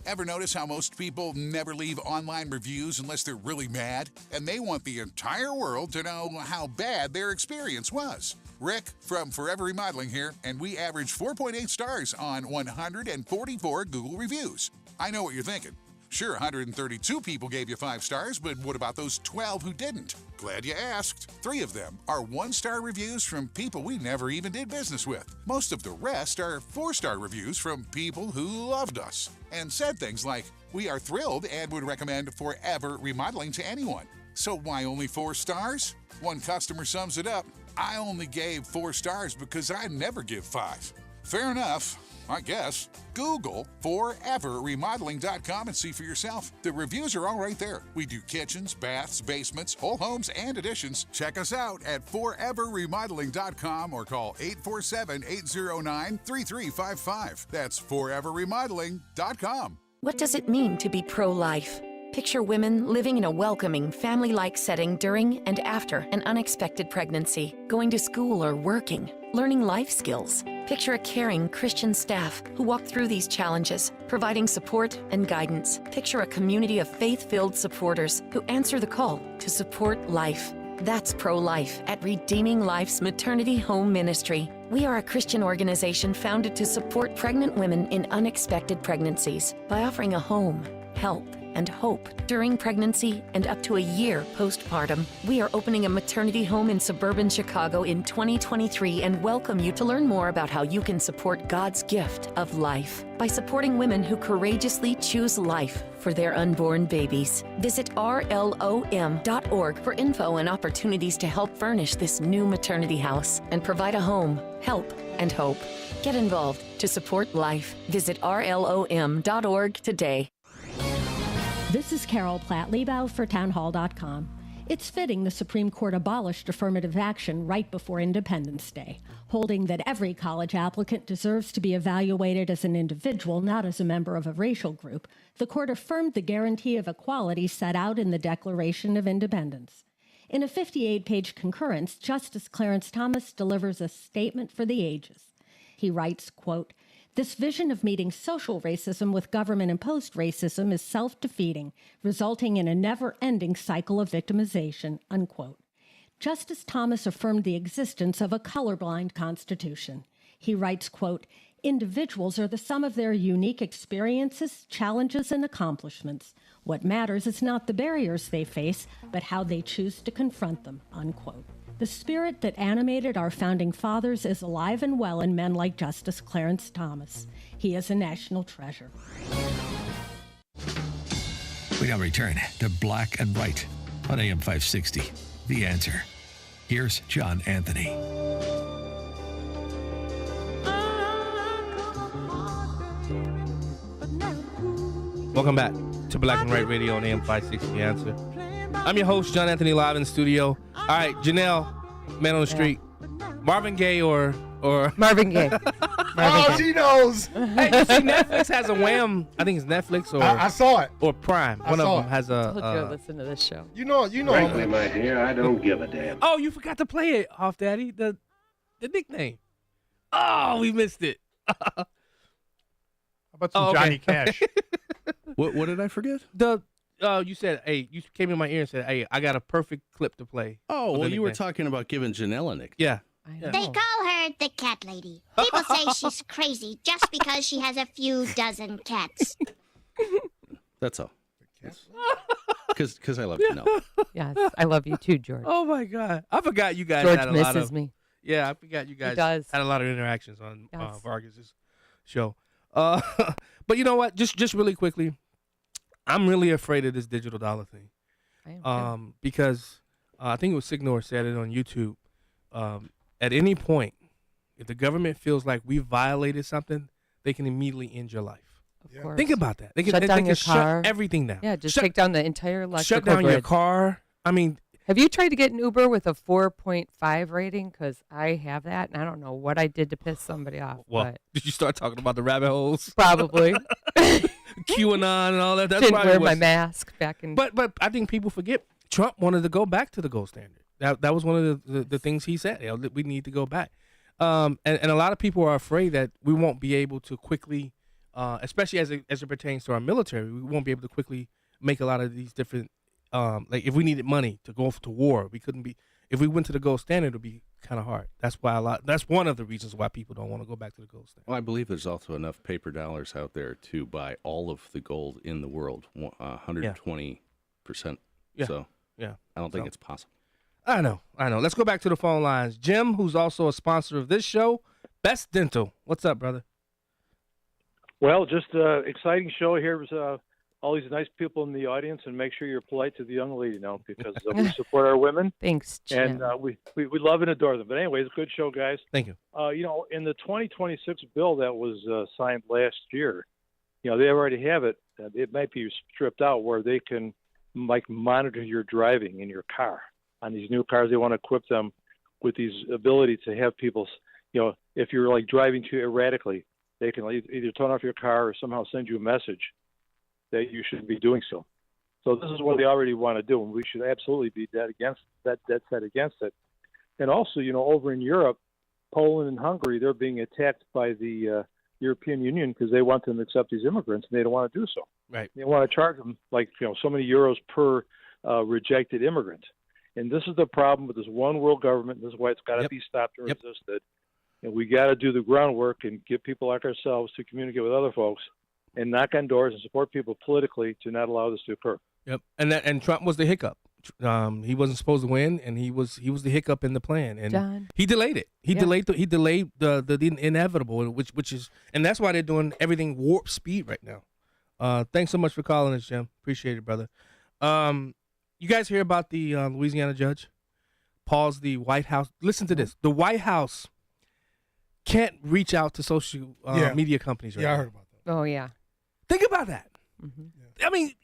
Speaker 8: Ever notice how most people never leave online reviews unless they're really mad? And they want the entire world to know how bad their experience was. Rick from Forever Remodeling here, and we average 4.8 stars on 144 Google reviews. I know what you're thinking. Sure, 132 people gave you 5 stars, but what about those 12 who didn't? Glad you asked. 3 of them are 1-star reviews from people we never even did business with. Most of the rest are 4-star reviews from people who loved us and said things like, "We are thrilled and would recommend Forever Remodeling to anyone." So why only 4 stars? One customer sums it up: "I only gave 4 stars because I never give 5. Fair enough, I guess. Google foreverremodeling.com and see for yourself. The reviews are all right there. We do kitchens, baths, basements, whole homes, and additions. Check us out at foreverremodeling.com or call 847-809-3355. That's foreverremodeling.com.
Speaker 9: What does it mean to be pro-life? Picture women living in a welcoming, family-like setting during and after an unexpected pregnancy, going to school or working, learning life skills. Picture a caring Christian staff who walk through these challenges, providing support and guidance. Picture a community of faith-filled supporters who answer the call to support life. That's pro-life at Redeeming Life's Maternity Home Ministry. We are a Christian organization founded to support pregnant women in unexpected pregnancies by offering a home, help, and hope during pregnancy and up to a year postpartum. We are opening a maternity home in suburban Chicago in 2023 and welcome you to learn more about how you can support God's gift of life by supporting women who courageously choose life for their unborn babies. Visit rlom.org for info and opportunities to help furnish this new maternity house and provide a home, help, and hope. Get involved to support life. Visit rlom.org today.
Speaker 11: This is Carol Platt-Liebau for townhall.com. It's fitting the Supreme Court abolished affirmative action right before Independence Day, holding that every college applicant deserves to be evaluated as an individual, not as a member of a racial group. The court affirmed the guarantee of equality set out in the Declaration of Independence. In a 58-page concurrence, Justice Clarence Thomas delivers a statement for the ages. He writes, quote, "This vision of meeting social racism with government-imposed racism is self-defeating, resulting in a never-ending cycle of victimization," unquote. Justice Thomas affirmed the existence of a colorblind Constitution. He writes, quote, "Individuals are the sum of their unique experiences, challenges, and accomplishments. What matters is not the barriers they face, but how they choose to confront them," unquote. The spirit that animated our founding fathers is alive and well in men like Justice Clarence Thomas. He is a national treasure.
Speaker 2: We now return to Black and White on AM 560. The Answer. Here's John Anthony.
Speaker 10: Welcome back to Black and White Radio on AM 560 The Answer. I'm your host, John Anthony, live in the studio. All right, Janelle, man on the street. Marvin Gaye or
Speaker 15: Marvin Gaye.
Speaker 13: Oh, she knows.
Speaker 10: Hey, you see, Netflix has a Wham. I think it's Netflix or
Speaker 13: I saw it.
Speaker 10: Or Prime. One of them has a.
Speaker 15: I told you to listen to this show.
Speaker 13: You know.
Speaker 24: Frankly, my dear, I don't give a damn.
Speaker 10: Oh, you forgot to play it, Off Daddy. The nickname. Oh, we missed it.
Speaker 12: How about some Johnny Cash?
Speaker 3: What did I forget?
Speaker 10: You said, hey, you came in my ear and said, hey, I got a perfect clip to play.
Speaker 3: Oh, well, you were talking about giving Janelle a nickname.
Speaker 10: Yeah.
Speaker 17: They call her the cat lady. People say she's crazy just because she has a few dozen cats.
Speaker 3: That's all. Because I love you. No.
Speaker 15: Yes, I love you too, George.
Speaker 10: Oh my God, I forgot you guys
Speaker 15: George
Speaker 10: had a lot
Speaker 15: misses
Speaker 10: of.
Speaker 15: me.
Speaker 10: Yeah, I forgot you guys
Speaker 15: does.
Speaker 10: had a lot of interactions on
Speaker 15: Yes.
Speaker 10: Vargas's show. But you know what? Just really quickly, I'm really afraid of this digital dollar thing.
Speaker 15: I am too.
Speaker 10: Because I think it was Signor said it on YouTube. At any point, if the government feels like we violated something, they can immediately end your life.
Speaker 15: Of course.
Speaker 10: Think about that. They can,
Speaker 15: shut
Speaker 10: they
Speaker 15: down
Speaker 10: can
Speaker 15: your
Speaker 10: shut
Speaker 15: car.
Speaker 10: everything down.
Speaker 15: Yeah, just take down the entire electrical
Speaker 10: Shut down
Speaker 15: grid.
Speaker 10: your car. I mean,
Speaker 15: have you tried to get an Uber with a 4.5 rating? Because I have that, and I don't know what I did to piss somebody off.
Speaker 10: well,
Speaker 15: but
Speaker 10: did you start talking about the rabbit holes?
Speaker 15: probably.
Speaker 10: QAnon and all that. That's
Speaker 15: Didn't
Speaker 10: probably
Speaker 15: wear my
Speaker 10: what's-
Speaker 15: mask back in.
Speaker 10: But I think people forget Trump wanted to go back to the gold standard. That was one of the things he said. That we need to go back. And a lot of people are afraid that we won't be able to quickly, especially as it pertains to our military, we won't be able to quickly make a lot of these different. Like if we needed money to go to war, we couldn't be. If we went to the gold standard, it would be kind of hard. That's why that's one of the reasons why people don't want to go back to the gold standard.
Speaker 3: Well, I believe there's also enough paper dollars out there to buy all of the gold in the world, 120%.
Speaker 10: Yeah.
Speaker 3: So
Speaker 10: yeah,
Speaker 3: I don't think it's possible.
Speaker 10: I know. Let's go back to the phone lines. Jim, who's also a sponsor of this show, Best Dental. What's up, brother?
Speaker 14: Well, just exciting show here. Was all these nice people in the audience, and make sure you're polite to the young lady now, because we support our women.
Speaker 15: Thanks, Jim.
Speaker 14: And we love and adore them. But anyways, good show, guys.
Speaker 10: Thank you.
Speaker 14: In the 2026 bill that was signed last year, they already have it. It might be stripped out where they can monitor your driving in your car. On these new cars, they want to equip them with these ability to have people, if you're driving too erratically, they can either turn off your car or somehow send you a message that you should be doing so. So this is what they already want to do, and we should absolutely be dead set against it. And also, over in Europe, Poland and Hungary, they're being attacked by the European Union because they want them to accept these immigrants, and they don't want to do so.
Speaker 10: Right.
Speaker 14: They want to charge them so many euros per rejected immigrant. And this is the problem with this one world government. This is why it's got to be stopped and resisted. And we got to do the groundwork and get people like ourselves to communicate with other folks and knock on doors and support people politically to not allow this to occur.
Speaker 10: Yep. And Trump was the hiccup. He wasn't supposed to win, and he was the hiccup in the plan, and
Speaker 15: John.
Speaker 10: he delayed it. He delayed the inevitable, which is, and that's why they're doing everything warp speed right now. Thanks so much for calling us, Jim. Appreciate it, brother. You guys hear about the Louisiana judge? Paused the White House. Listen to this. The White House can't reach out to social media companies right now.
Speaker 13: I heard about that.
Speaker 15: Oh, yeah.
Speaker 10: Think about that. I mean,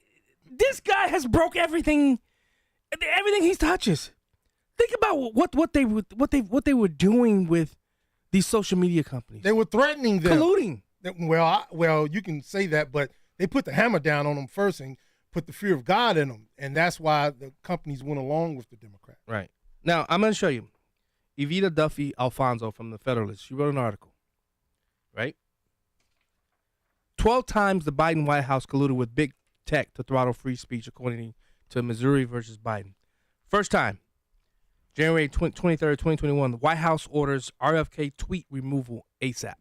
Speaker 10: this guy has broke everything he touches. Think about what they were doing with these social media companies.
Speaker 13: They were threatening them.
Speaker 10: Colluding.
Speaker 13: Well, you can say that, but they put the hammer down on them first and put the fear of God in them, and that's why the companies went along with the Democrats.
Speaker 10: Right. Now, I'm going to show you. Evita Duffy Alfonso from the Federalist. She wrote an article. Right? 12 times the Biden White House colluded with big tech to throttle free speech, according to Missouri versus Biden. First time, January 23rd, 2021, the White House orders RFK tweet removal ASAP.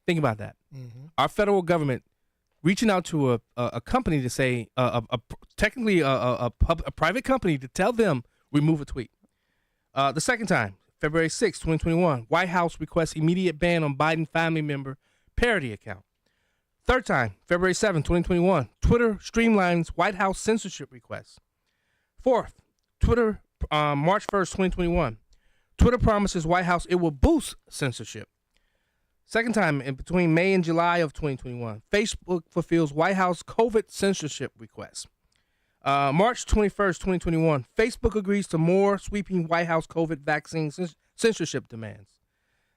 Speaker 10: Think about that.
Speaker 13: Mm-hmm.
Speaker 10: Our federal government reaching out to a company to say, technically a private company to tell them remove a tweet. The second time, February 6, 2021, White House requests immediate ban on Biden family member parody account. Third time, February 7, 2021, Twitter streamlines White House censorship requests. Fourth, Twitter, March 1st, 2021, Twitter promises White House it will boost censorship. Second time, in between May and July of 2021, Facebook fulfills White House COVID censorship requests. March 21st, 2021, Facebook agrees to more sweeping White House COVID vaccine censorship demands.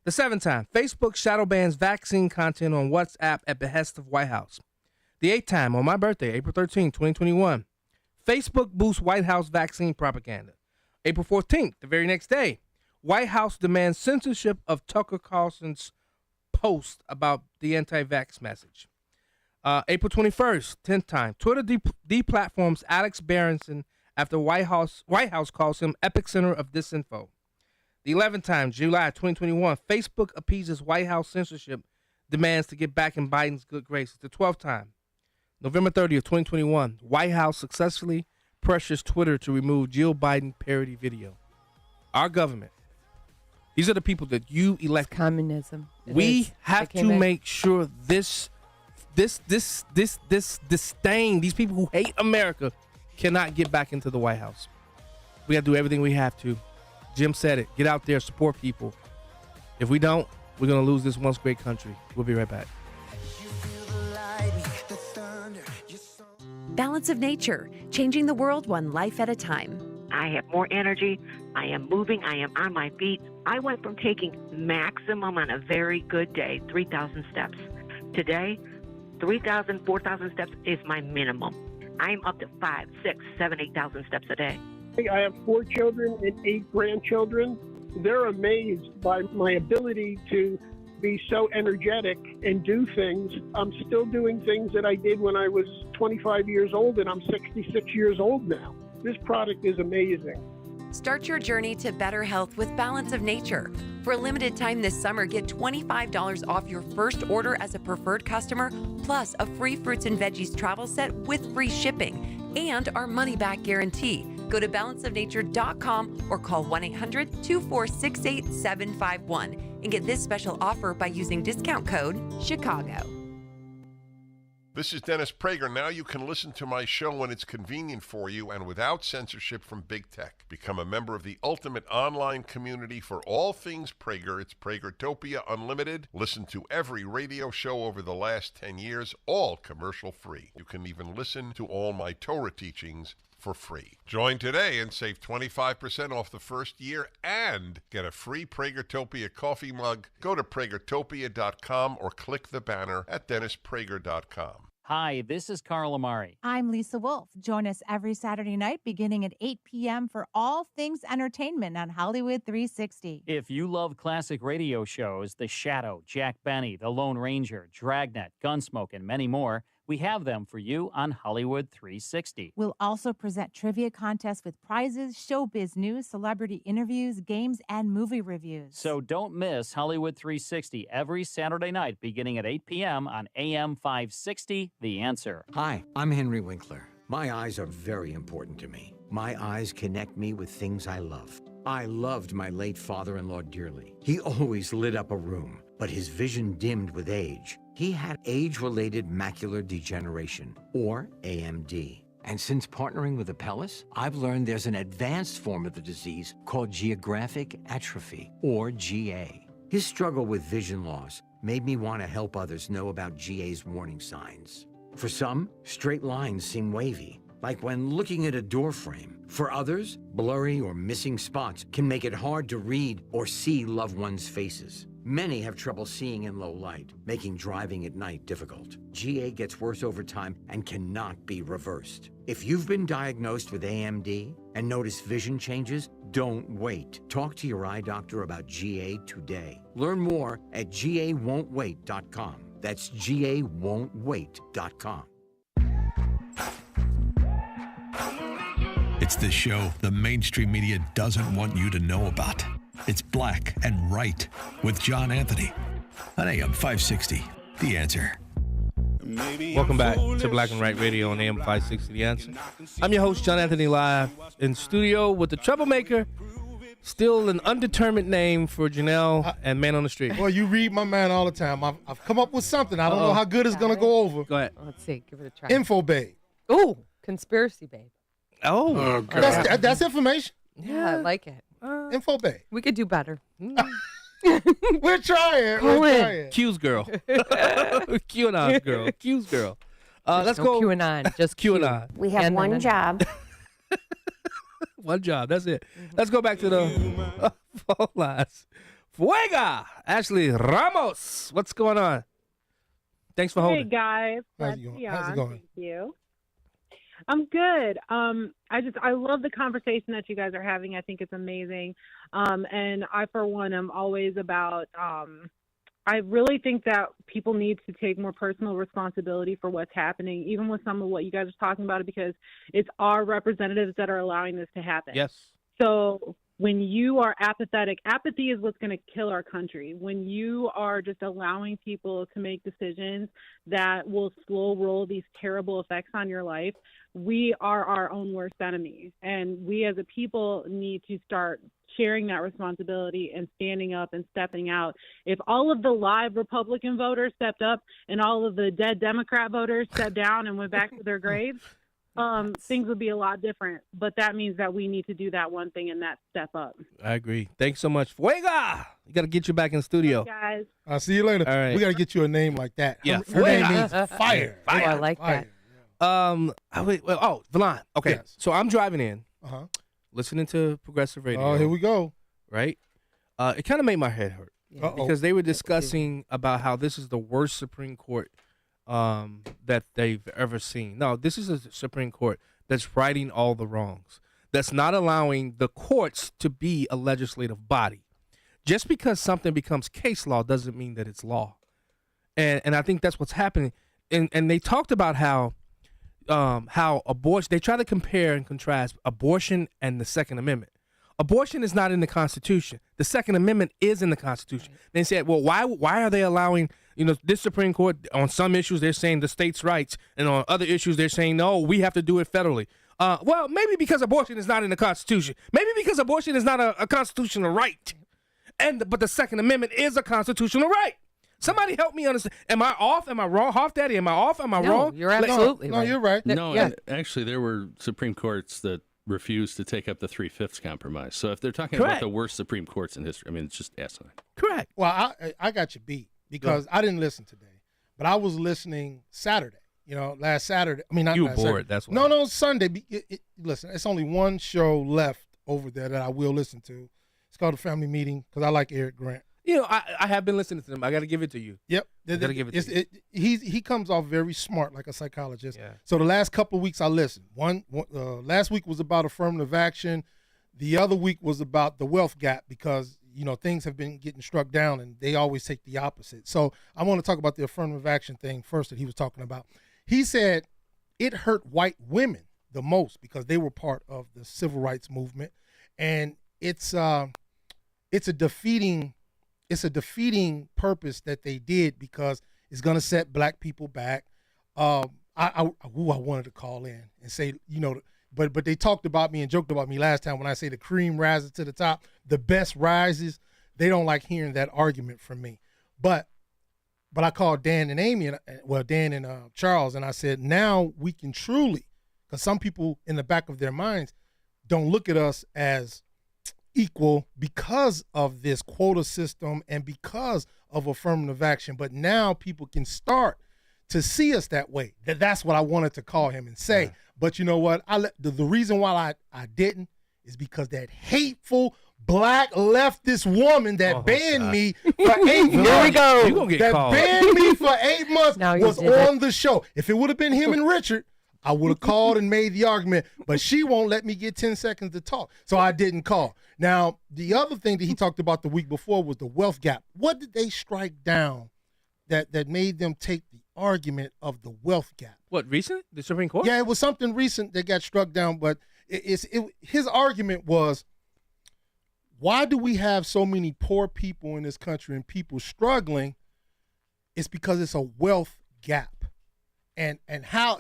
Speaker 10: The seventh time, Facebook shadow bans vaccine content on WhatsApp at behest of White House. The eighth time, on my birthday, April 13, 2021, Facebook boosts White House vaccine propaganda. April 14th, the very next day, White House demands censorship of Tucker Carlson's post about the anti-vax message. April 21st, 10th time, Twitter deplatforms Alex Berenson after White House calls him epicenter of disinfo. The 11th time, July 2021, Facebook appeases White House censorship demands to get back in Biden's good graces. The 12th time, November 30th, 2021. White House successfully pressures Twitter to remove Jill Biden parody video. Our government. These are the people that you elect.
Speaker 15: It's communism.
Speaker 10: We have to make sure this disdain, these people who hate America, cannot get back into the White House. We got to do everything we have to. Jim said it. Get out there, support people. If we don't, we're going to lose this once great country. We'll be right back.
Speaker 16: Balance of Nature, changing the world one life at a time.
Speaker 17: I have more energy. I am moving. I am on my feet. I went from taking maximum on a very good day, 3,000 steps. Today, 3,000, 4,000 steps is my minimum. I'm up to 5, 6, 7, 8,000 steps a day.
Speaker 18: I have 4 children and 8 grandchildren. They're amazed by my ability to be so energetic and do things. I'm still doing things that I did when I was 25 years old, and I'm 66 years old now. This product is amazing.
Speaker 16: Start your journey to better health with Balance of Nature. For a limited time this summer, get $25 off your first order as a preferred customer, plus a free fruits and veggies travel set with free shipping and our money-back guarantee. Go to balanceofnature.com or call 1-800-246-8751 and get this special offer by using discount code CHICAGO.
Speaker 19: This is Dennis Prager. Now you can listen to my show when it's convenient for you and without censorship from Big Tech. Become a member of the ultimate online community for all things Prager. It's Pragertopia Unlimited. Listen to every radio show over the last 10 years, all commercial free. You can even listen to all my Torah teachings for free. Join today and save 25% off the first year and get a free Pragertopia coffee mug. Go to Pragertopia.com or click the banner at DennisPrager.com.
Speaker 20: Hi, this is Carl Amari.
Speaker 21: I'm Lisa Wolf. Join us every Saturday night beginning at 8 p.m. for all things entertainment on Hollywood 360.
Speaker 20: If you love classic radio shows, The Shadow, Jack Benny, The Lone Ranger, Dragnet, Gunsmoke, and many more, we have them for you on Hollywood 360.
Speaker 21: We'll also present trivia contests with prizes, showbiz news, celebrity interviews, games, and movie reviews.
Speaker 20: So don't miss Hollywood 360 every Saturday night beginning at 8 p.m. on AM 560, The Answer.
Speaker 22: Hi, I'm Henry Winkler. My eyes are very important to me. My eyes connect me with things I love. I loved my late father-in-law dearly. He always lit up a room, but his vision dimmed with age. He had age-related macular degeneration, or AMD. And since partnering with Apellis, I've learned there's an advanced form of the disease called geographic atrophy, or GA. His struggle with vision loss made me want to help others know about GA's warning signs. For some, straight lines seem wavy, like when looking at a door frame. For others, blurry or missing spots can make it hard to read or see loved ones' faces. Many have trouble seeing in low light, making driving at night difficult. GA gets worse over time and cannot be reversed. If you've been diagnosed with AMD and notice vision changes, don't wait. Talk to your eye doctor about GA today. Learn more at GAWon'tWait.com. That's GAWon'tWait.com.
Speaker 2: It's the show the mainstream media doesn't want you to know about. It's Black and Right with John Anthony on AM 560, The Answer.
Speaker 10: Welcome back to Black and Right Radio on AM 560, The Answer. I'm your host, John Anthony, live in studio with the troublemaker. Still an undetermined name for Janelle and Man on the Street.
Speaker 13: Well, you read my man all the time. I've come up with something. I don't know how good it's going to go over.
Speaker 10: Go ahead.
Speaker 15: Let's see. Give it a try.
Speaker 13: Info Babe.
Speaker 15: Ooh, conspiracy babe.
Speaker 10: Oh,
Speaker 13: that's information.
Speaker 15: Yeah, I like it.
Speaker 13: Info Babe.
Speaker 15: We could do better.
Speaker 13: We're trying.
Speaker 15: Call
Speaker 13: We're
Speaker 15: in.
Speaker 13: trying.
Speaker 10: Q's girl. QAnon girl. Q's girl. Let's
Speaker 15: No
Speaker 10: go.
Speaker 15: QAnon, just Q.
Speaker 10: QAnon.
Speaker 23: We have one job.
Speaker 10: One job. That's it. Let's go back to the phone lines. Fuega. Ashley Ramos. What's going on? Thanks for holding.
Speaker 29: Hey, guys.
Speaker 13: How's it going? How's it going?
Speaker 29: Thank you. I'm good. I love the conversation that you guys are having. I think it's amazing. And I, for one, am always about, I really think that people need to take more personal responsibility for what's happening, even with some of what you guys are talking about, because it's our representatives that are allowing this to happen.
Speaker 10: Yes.
Speaker 29: So when you are apathetic, apathy is what's going to kill our country. When you are just allowing people to make decisions that will slow roll these terrible effects on your life, we are our own worst enemy. And we as a people need to start sharing that responsibility and standing up and stepping out. If all of the live Republican voters stepped up and all of the dead Democrat voters stepped down and went back to their graves, things would be a lot different. But that means that we need to do that one thing, and that's step up.
Speaker 10: I agree. Thanks so much. Fuega! We got to get you back in the studio.
Speaker 29: Hey, guys.
Speaker 13: I'll see you later.
Speaker 10: All right.
Speaker 13: We got to get you a name like that.
Speaker 10: Yeah.
Speaker 13: Her name
Speaker 10: Fuega.
Speaker 13: means fire.
Speaker 15: Oh, I like
Speaker 13: Fire.
Speaker 15: that.
Speaker 10: Valon. Okay.
Speaker 13: Yes.
Speaker 10: So I'm driving in,
Speaker 13: Uh-huh.
Speaker 10: listening to Progressive Radio.
Speaker 13: Oh, here we go.
Speaker 10: Right? It kind of made my head hurt.
Speaker 13: Uh-oh.
Speaker 10: Because they were discussing about how this is the worst Supreme Court that they've ever seen. No, this is a Supreme Court that's righting all the wrongs, that's not allowing the courts to be a legislative body. Just because something becomes case law doesn't mean that it's law. And I think that's what's happening. And they talked about how abortion, they try to compare and contrast abortion and the Second Amendment. Abortion is not in the Constitution. The Second Amendment is in the Constitution. They said, well, why are they allowing, this Supreme Court, on some issues they're saying the states' rights, and on other issues they're saying, no, we have to do it federally. Well, maybe because abortion is not in the Constitution. Maybe because abortion is not a constitutional right. But the Second Amendment is a constitutional right. Somebody help me understand. Am I off? Am I wrong? Hoff Daddy, am I off? Am I wrong?
Speaker 15: You're absolutely
Speaker 13: No,
Speaker 15: right.
Speaker 13: you're right.
Speaker 3: No,
Speaker 15: Yeah.
Speaker 3: actually, there were Supreme Courts that refused to take up the 3/5 compromise. So if they're talking
Speaker 10: Correct.
Speaker 3: about the worst Supreme Courts in history, I mean, it's just asinine.
Speaker 10: Correct.
Speaker 13: Well, I got you beat because I didn't listen today, but I was listening Saturday. Last Saturday. I mean, not
Speaker 10: You were
Speaker 13: last
Speaker 10: bored,
Speaker 13: Saturday.
Speaker 10: that's why.
Speaker 13: No, Sunday. Listen, it's only one show left over there that I will listen to. It's called The Family Meeting because I like Eric Grant.
Speaker 10: I have been listening to them. I got to give it to you.
Speaker 13: Yep.
Speaker 10: I gotta give it to you.
Speaker 13: He comes off very smart, like a psychologist.
Speaker 10: Yeah.
Speaker 13: So the last couple of weeks I listened. Last week was about affirmative action. The other week was about the wealth gap because things have been getting struck down and they always take the opposite. So I want to talk about the affirmative action thing first that he was talking about. He said it hurt white women the most because they were part of the civil rights movement, and it's a defeating purpose that they did because it's going to set black people back. I wanted to call in and say, but they talked about me and joked about me last time when I say the cream rises to the top, the best rises. They don't like hearing that argument from me. But I called Dan and Amy, Dan and Charles, and I said, now we can truly, because some people in the back of their minds don't look at us as equal because of this quota system and because of affirmative action. But now people can start to see us that way. That's what I wanted to call him and say. Yeah. But you know what? The reason why I didn't is because that hateful black leftist woman that banned me for 8 months.
Speaker 15: Here we go.
Speaker 10: Get
Speaker 13: that
Speaker 10: called.
Speaker 13: banned me for 8 months
Speaker 15: Now you
Speaker 13: was
Speaker 15: did it.
Speaker 13: on the show. If it would have been him and Richard, I would have called and made the argument, but she won't let me get 10 seconds to talk, so I didn't call. Now, the other thing that he talked about the week before was the wealth gap. What did they strike down that made them take the argument of the wealth gap?
Speaker 10: What, recent? The Supreme Court?
Speaker 13: Yeah, it was something recent that got struck down, but his argument was, why do we have so many poor people in this country and people struggling? It's because it's a wealth gap. And how,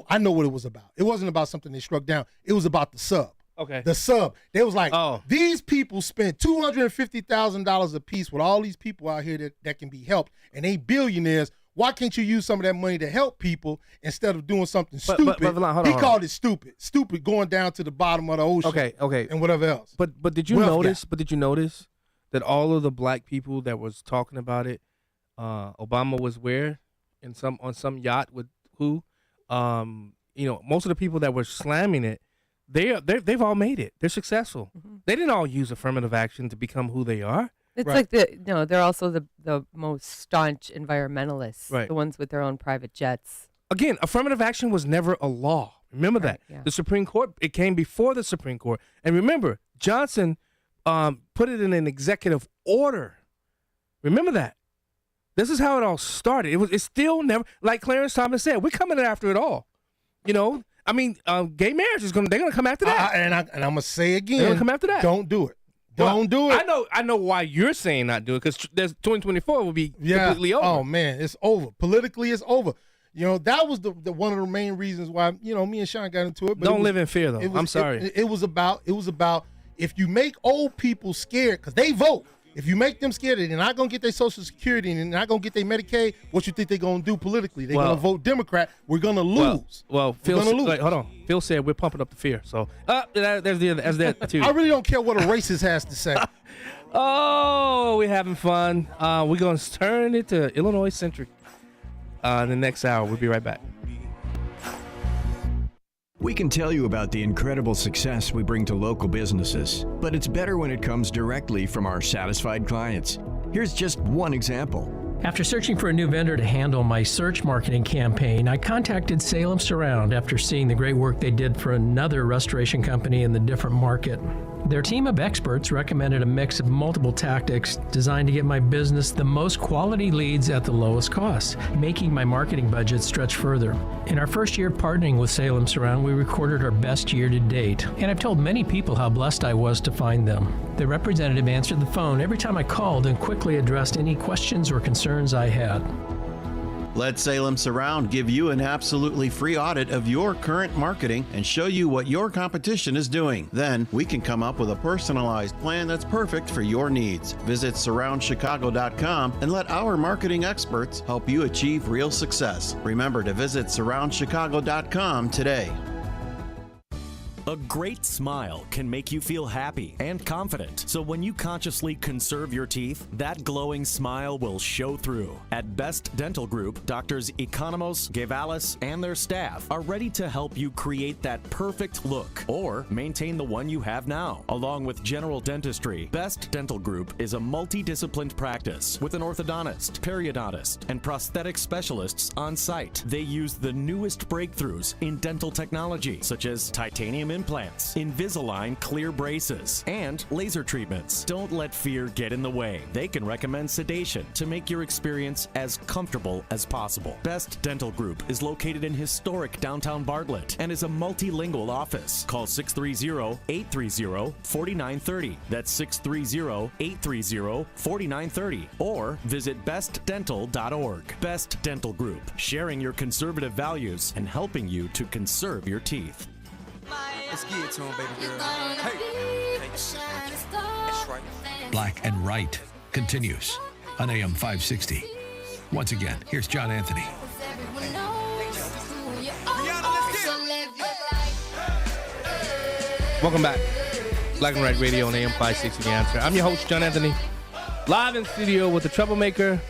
Speaker 13: I know what it was about. It wasn't about something they struck down. It was about the sub.
Speaker 10: Okay.
Speaker 13: The sub. They was like, these people spent $250,000 a piece with all these people out here that can be helped, and they billionaires. Why can't you use some of that money to help people instead of doing something stupid?
Speaker 10: But Valon, hold
Speaker 13: he
Speaker 10: on.
Speaker 13: called it stupid. Stupid going down to the bottom of the ocean.
Speaker 10: Okay.
Speaker 13: And whatever else.
Speaker 10: But did you
Speaker 13: Wealth
Speaker 10: notice?
Speaker 13: gap.
Speaker 10: But did you notice that all of the black people that was talking about it, Obama was where, on some yacht with who? Most of the people that were slamming it, they've all made it. They're successful.
Speaker 15: Mm-hmm.
Speaker 10: They didn't all use affirmative action to become who they are.
Speaker 15: It's
Speaker 13: Right.
Speaker 15: like they're also the most staunch environmentalists,
Speaker 10: Right.
Speaker 15: the ones with their own private jets.
Speaker 10: Again, affirmative action was never a law. Remember
Speaker 15: Right,
Speaker 10: that.
Speaker 15: yeah.
Speaker 10: The Supreme Court, it came before the Supreme Court. And remember, Johnson put it in an executive order. Remember that. This is how it all started. It's still never, like Clarence Thomas said, we're coming after it all. Gay marriage they're gonna come after that.
Speaker 13: And I'm gonna say again,
Speaker 10: They're gonna come after that.
Speaker 13: Don't do it. Don't do it.
Speaker 10: I know why you're saying not do it, because there's 2024 will be completely over.
Speaker 13: Oh man, it's over. Politically, it's over. That was the one of the main reasons why me and Sean got into it. But
Speaker 10: Don't live in fear, though. I'm sorry.
Speaker 13: It was about if you make old people scared because they vote. If you make them scared, they're not going to get their Social Security and they're not going to get their Medicaid, what you think they're going to do politically? They're going to vote Democrat. We're going to lose.
Speaker 10: Well, Phil, hold on. Phil said we're pumping up the fear. So there's that too.
Speaker 13: I really don't care what a racist has to say.
Speaker 10: Oh, we're having fun. We're going to turn it to Illinois-centric in the next hour. We'll be right back.
Speaker 1: We can tell you about the incredible success we bring to local businesses, but it's better when it comes directly from our satisfied clients. Here's just one example.
Speaker 4: After searching for a new vendor to handle my search marketing campaign, I contacted Salem Surround after seeing the great work they did for another restoration company in the different market. Their team of experts recommended a mix of multiple tactics designed to get my business the most quality leads at the lowest cost, making my marketing budget stretch further. In our first year partnering with Salem Surround, we recorded our best year to date, and I've told many people how blessed I was to find them. The representative answered the phone every time I called and quickly addressed any questions or concerns I had.
Speaker 5: Let Salem Surround give you an absolutely free audit of your current marketing and show you what your competition is doing. Then we can come up with a personalized plan that's perfect for your needs. Visit surroundchicago.com and let our marketing experts help you achieve real success. Remember to visit surroundchicago.com today.
Speaker 7: A great smile can make you feel happy and confident. So when you consciously conserve your teeth, that glowing smile will show through. At Best Dental Group, Doctors Economos, Gavalis, and their staff are ready to help you create that perfect look or maintain the one you have now. Along with general dentistry, Best Dental Group is a multidisciplined practice with an orthodontist, periodontist, and prosthetic specialists on site. They use the newest breakthroughs in dental technology, such as titanium implants, Invisalign clear braces, and laser treatments. Don't let fear get in the way. They can recommend sedation to make your experience as comfortable as possible. Best Dental Group is located in historic downtown Bartlett and is a multilingual office. Call 630-830-4930. That's 630-830-4930. Or visit bestdental.org. Best Dental Group, sharing your conservative values and helping you to conserve your teeth.
Speaker 6: Let's get it to him, baby girl. Hey. That's right.
Speaker 2: Black and Right continues on AM 560. Once again, here's John Anthony.
Speaker 10: Welcome back. Black and Right Radio on AM 560 The Answer. I'm your host, John Anthony. Live in studio with the troublemaker.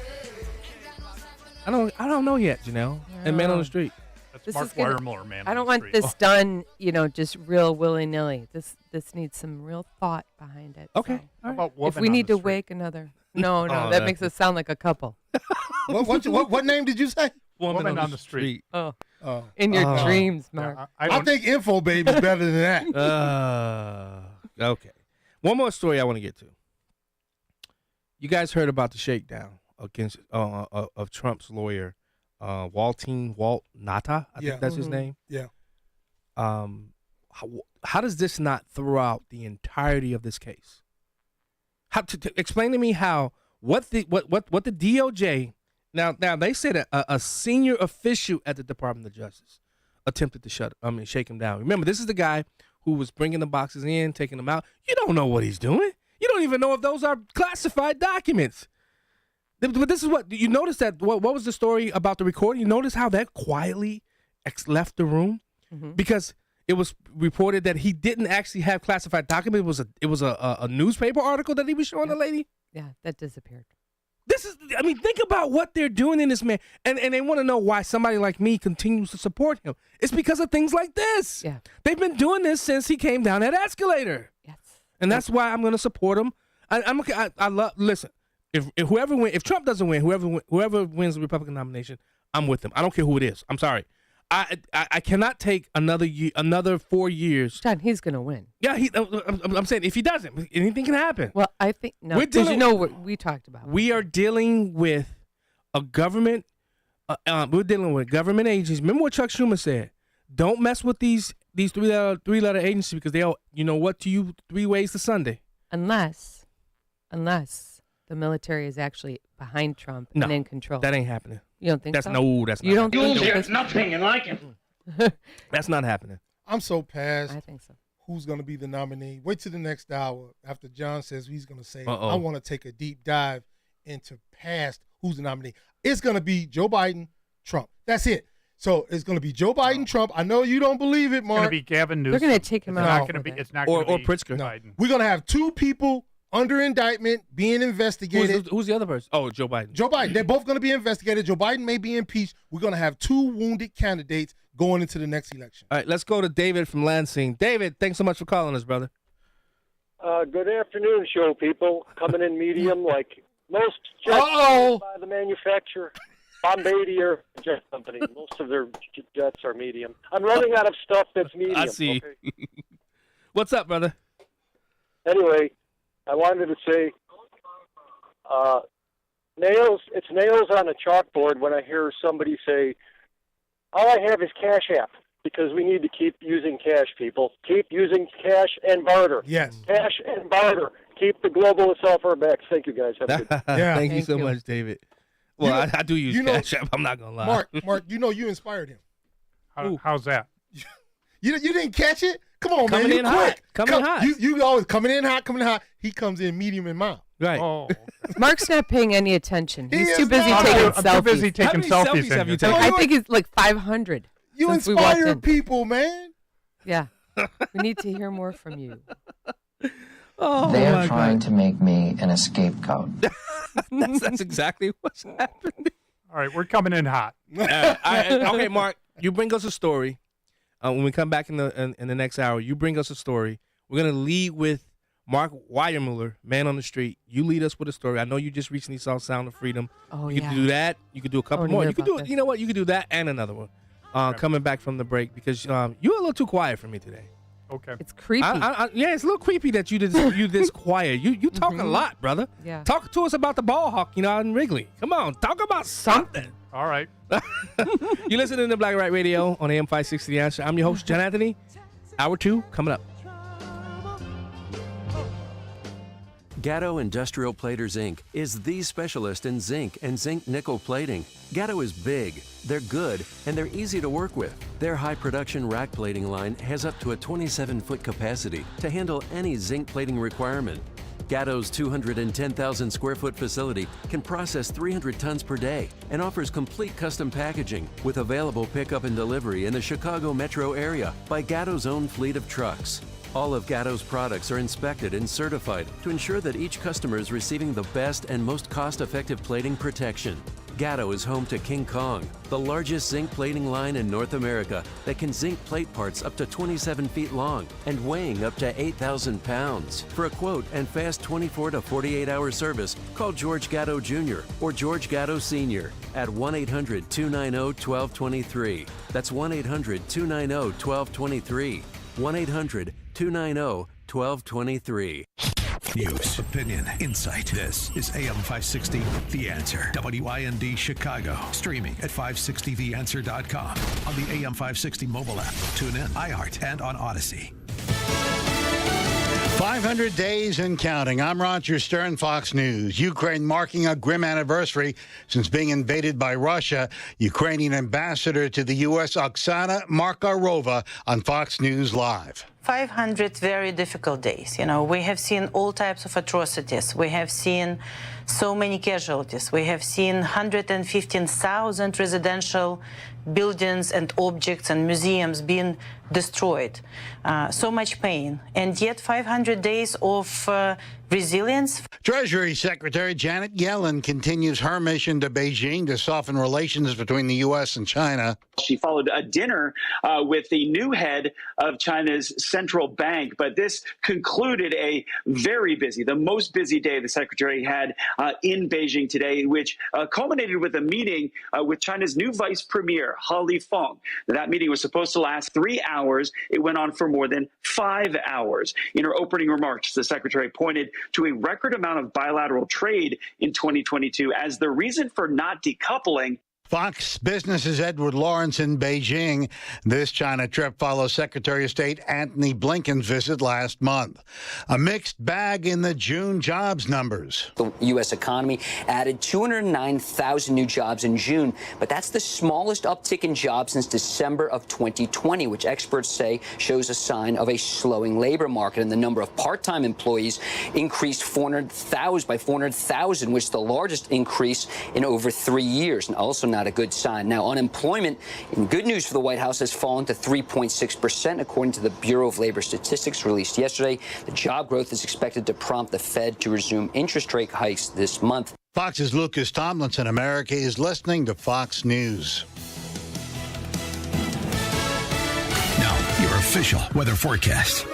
Speaker 10: I don't know yet, Janelle. And Man on the Street.
Speaker 12: That's Mark Wiremiller, Man.
Speaker 15: I don't want this done, just real willy-nilly. This needs some real thought behind it.
Speaker 10: Okay.
Speaker 15: So.
Speaker 12: How about
Speaker 15: if we need to wake another. No, that makes us sound like a couple.
Speaker 13: What name did you say?
Speaker 12: Woman on the street.
Speaker 15: Oh. In your dreams, Mark.
Speaker 12: Yeah,
Speaker 13: I think Info Baby's better than that.
Speaker 10: Okay. One more story I want to get to. You guys heard about the shakedown against of Trump's lawyer, Walt Nauta. I think that's his name.
Speaker 13: Yeah.
Speaker 10: How does this not throw out the entirety of this case? How to explain to me what the DOJ now they said a senior official at the Department of Justice attempted to shake him down. Remember, this is the guy who was bringing the boxes in, taking them out. You don't know what he's doing. You don't even know if those are classified documents. But this is what you notice that what was the story about the recording? You notice how that quietly left the room because it was reported that he didn't actually have classified documents. It was a newspaper article that he was showing the lady.
Speaker 15: Yeah, that disappeared.
Speaker 10: Think about what they're doing in this man, and they want to know why somebody like me continues to support him. It's because of things like this.
Speaker 15: Yeah,
Speaker 10: they've been doing this since he came down that escalator.
Speaker 15: Yes,
Speaker 10: and that's why I'm going to support him. Listen. If Trump doesn't win, whoever wins the Republican nomination, I'm with him. I don't care who it is. I'm sorry. I cannot take another 4 years.
Speaker 15: John, he's going to win.
Speaker 10: Yeah, I'm saying if he doesn't, anything can happen.
Speaker 15: Well, I think no. Because what we talked about.
Speaker 10: We are dealing with a government. We're dealing with government agencies. Remember what Chuck Schumer said? Don't mess with these three-letter agencies because they'll, to you 3 ways to Sunday.
Speaker 15: Unless the military is actually behind Trump
Speaker 10: No,
Speaker 15: and in control.
Speaker 10: that ain't happening.
Speaker 15: You don't think
Speaker 10: That's
Speaker 15: so?
Speaker 10: no, that's
Speaker 15: You
Speaker 10: not
Speaker 15: don't
Speaker 10: happening.
Speaker 15: think so?
Speaker 13: nothing and like it.
Speaker 10: That's not happening.
Speaker 13: I'm so past.
Speaker 15: I think so.
Speaker 13: Who's going to be the nominee? Wait till the next hour after John says he's going to say,
Speaker 10: Uh-oh.
Speaker 13: I want to take a deep dive into past who's the nominee. It's going to be Joe Biden, Trump. That's it. So it's going to be Joe Biden, Trump. I know you don't believe it, Mark.
Speaker 12: It's going to be Gavin Newsom.
Speaker 15: They're going to take him
Speaker 12: It's
Speaker 15: out.
Speaker 12: not going to be. It's not
Speaker 10: Or
Speaker 12: going to be
Speaker 10: Pritzker.
Speaker 12: Biden.
Speaker 13: We're going to have two people under indictment being investigated.
Speaker 10: Who's the other person? Oh, Joe Biden.
Speaker 13: Joe Biden. They're both going to be investigated. Joe Biden may be impeached. We're going to have two wounded candidates going into the next election.
Speaker 10: All right, let's go to David from Lansing. David, thanks so much for calling us, brother.
Speaker 8: Good afternoon, show people. Coming in medium like most jets by the manufacturer. Bombardier Jet Company. Most of their jets are medium. I'm running out of stuff that's medium.
Speaker 10: I see.
Speaker 8: Okay?
Speaker 10: What's up, brother?
Speaker 8: Anyway, I wanted to say nails. It's nails on a chalkboard when I hear somebody say, all I have is Cash App, because we need to keep using cash, people. Keep using cash and barter.
Speaker 13: Yes.
Speaker 8: Cash and barter. Keep the globalists off our backs. Thank you, guys. Have a good day.
Speaker 10: Thank you so much, David. Well, I do use Cash App. I'm not going to lie.
Speaker 13: Mark, you know you inspired him.
Speaker 12: How's that?
Speaker 13: You didn't catch it? Come on,
Speaker 10: Coming
Speaker 13: man. You
Speaker 10: in
Speaker 13: quick.
Speaker 10: hot. Coming in hot.
Speaker 13: You always coming in hot. He comes in medium and mild.
Speaker 10: Right.
Speaker 12: Oh.
Speaker 15: Mark's not paying any attention. He's
Speaker 13: He
Speaker 15: too
Speaker 13: is
Speaker 15: busy
Speaker 13: not.
Speaker 15: taking
Speaker 12: I'm
Speaker 15: selfies.
Speaker 12: too busy taking
Speaker 10: How many
Speaker 12: selfies.
Speaker 10: selfies have you
Speaker 12: in
Speaker 10: taken?
Speaker 12: here.
Speaker 15: I think it's like 500.
Speaker 13: You
Speaker 15: since we walked
Speaker 13: inspire
Speaker 15: in.
Speaker 13: people, man.
Speaker 15: Yeah. We need to hear more from you.
Speaker 10: Oh,
Speaker 9: They
Speaker 10: my
Speaker 9: are trying to make me an scapegoat.
Speaker 10: that's exactly what's happening.
Speaker 12: All right, we're coming in hot.
Speaker 10: Okay, Mark, you bring us a story. When we come back in the next hour, you bring us a story. We're going to lead with Mark Weiermuller, Man on the Street. You lead us with a story. I know you just recently saw Sound of Freedom.
Speaker 15: Oh,
Speaker 10: you
Speaker 15: yeah.
Speaker 10: can do that. You could do a couple
Speaker 15: I
Speaker 10: more.
Speaker 15: wanna
Speaker 10: You
Speaker 15: hear
Speaker 10: could do
Speaker 15: about
Speaker 10: it. You know what? You could do that and another one. Coming back from the break because you're a little too quiet for me today.
Speaker 12: Okay.
Speaker 15: It's creepy.
Speaker 10: Yeah, it's a little creepy that you this quiet. You talk a lot, brother.
Speaker 15: Yeah.
Speaker 10: Talk to us about the ball hawk, out in Wrigley. Come on, talk about something.
Speaker 12: All right.
Speaker 10: You're listening to Black Right Radio on AM 560 The Answer. I'm your host, John Anthony. Hour 2 coming up.
Speaker 11: Gatto Industrial Platers, Inc. is the specialist in zinc and zinc nickel plating. Gatto is big, they're good, and they're easy to work with. Their high production rack plating line has up to a 27-foot capacity to handle any zinc plating requirement. Gatto's 210,000 square foot facility can process 300 tons per day and offers complete custom packaging with available pickup and delivery in the Chicago metro area by Gatto's own fleet of trucks. All of Gatto's products are inspected and certified to ensure that each customer is receiving the best and most cost-effective plating protection. Gatto is home to King Kong, the largest zinc plating line in North America that can zinc plate parts up to 27 feet long and weighing up to 8,000 pounds. For a quote and fast 24 to 48-hour service, call George Gatto Jr. or George Gatto Sr. at 1-800-290-1223. That's 1-800-290-1223. 1-800-290-1223.
Speaker 2: News, opinion, insight. This is AM 560, The Answer. WIND Chicago. Streaming at 560theanswer.com. On the AM 560 mobile app. Tune in, iHeart, and on Odyssey.
Speaker 23: 500 days and counting. I'm Roger Stern, Fox News. Ukraine marking a grim anniversary since being invaded by Russia. Ukrainian ambassador to the U.S., Oksana Markarova, on Fox News Live.
Speaker 24: 500 very difficult days. We have seen all types of atrocities. We have seen so many casualties. We have seen 115,000 residential buildings and objects and museums being destroyed. So much pain. And yet 500 days of resilience.
Speaker 23: Treasury Secretary Janet Yellen continues her mission to Beijing to soften relations between the U.S. and China.
Speaker 25: She followed a dinner with the new head of China's central bank, but this concluded a very busy, the most busy day the secretary had in Beijing today, which culminated with a meeting with China's new vice premier, Ha Lifeng. That meeting was supposed to last 3 hours. It went on for more than 5 hours. In her opening remarks, the secretary pointed to a record amount of bilateral trade in 2022 as the reason for not decoupling.
Speaker 23: Fox Business's Edward Lawrence in Beijing. This China trip follows Secretary of State Antony Blinken's visit last month. A mixed bag in the June jobs numbers.
Speaker 14: The U.S. economy added 209,000 new jobs in June, but that's the smallest uptick in jobs since December of 2020, which experts say shows a sign of a slowing labor market. And the number of part-time employees increased by 400,000, which is the largest increase in over 3 years, and also not a good sign. Now, unemployment, in good news for the White House, has fallen to 3.6%, according to the Bureau of Labor Statistics released yesterday. The job growth is expected to prompt the Fed to resume interest rate hikes this month.
Speaker 23: Fox's Lucas Tomlinson. America is listening to Fox News.
Speaker 2: Now, your official weather forecast.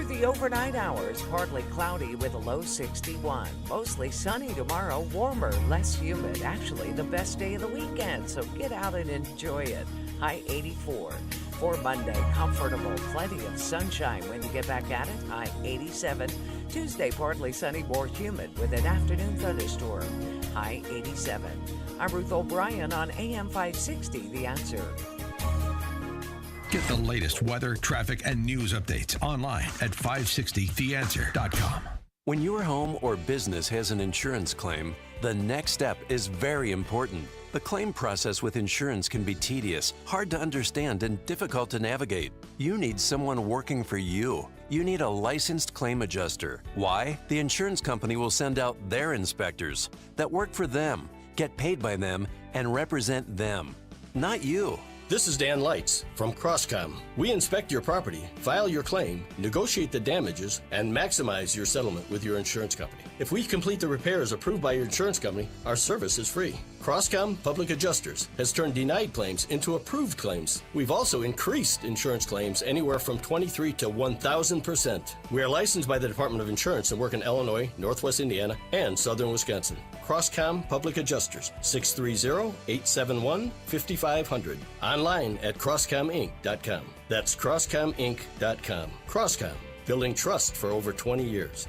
Speaker 16: The overnight hours, partly cloudy with a low 61. Mostly sunny tomorrow, warmer, less humid. Actually, the best day of the weekend, so get out and enjoy it. High 84. For Monday, comfortable, plenty of sunshine when you get back at it. High 87. Tuesday, partly sunny, more humid with an afternoon thunderstorm. High 87. I'm Ruth O'Brien on AM 560, The Answer.
Speaker 2: Get the latest weather, traffic, and news updates online at 560theanswer.com.
Speaker 11: When your home or business has an insurance claim, the next step is very important. The claim process with insurance can be tedious, hard to understand, and difficult to navigate. You need someone working for you. You need a licensed claim adjuster. Why? The insurance company will send out their inspectors that work for them, get paid by them, and represent them, not you.
Speaker 17: This is Dan Lights from Crosscom. We inspect your property, file your claim, negotiate the damages, and maximize your settlement with your insurance company. If we complete the repairs approved by your insurance company, our service is free. Crosscom Public Adjusters has turned denied claims into approved claims. We've also increased insurance claims anywhere from 23 to 1,000%. We are licensed by the Department of Insurance and work in Illinois, Northwest Indiana, and Southern Wisconsin. Crosscom Public Adjusters, 630-871-5500. Online at crosscominc.com. That's crosscominc.com. Crosscom, building trust for over 20 years.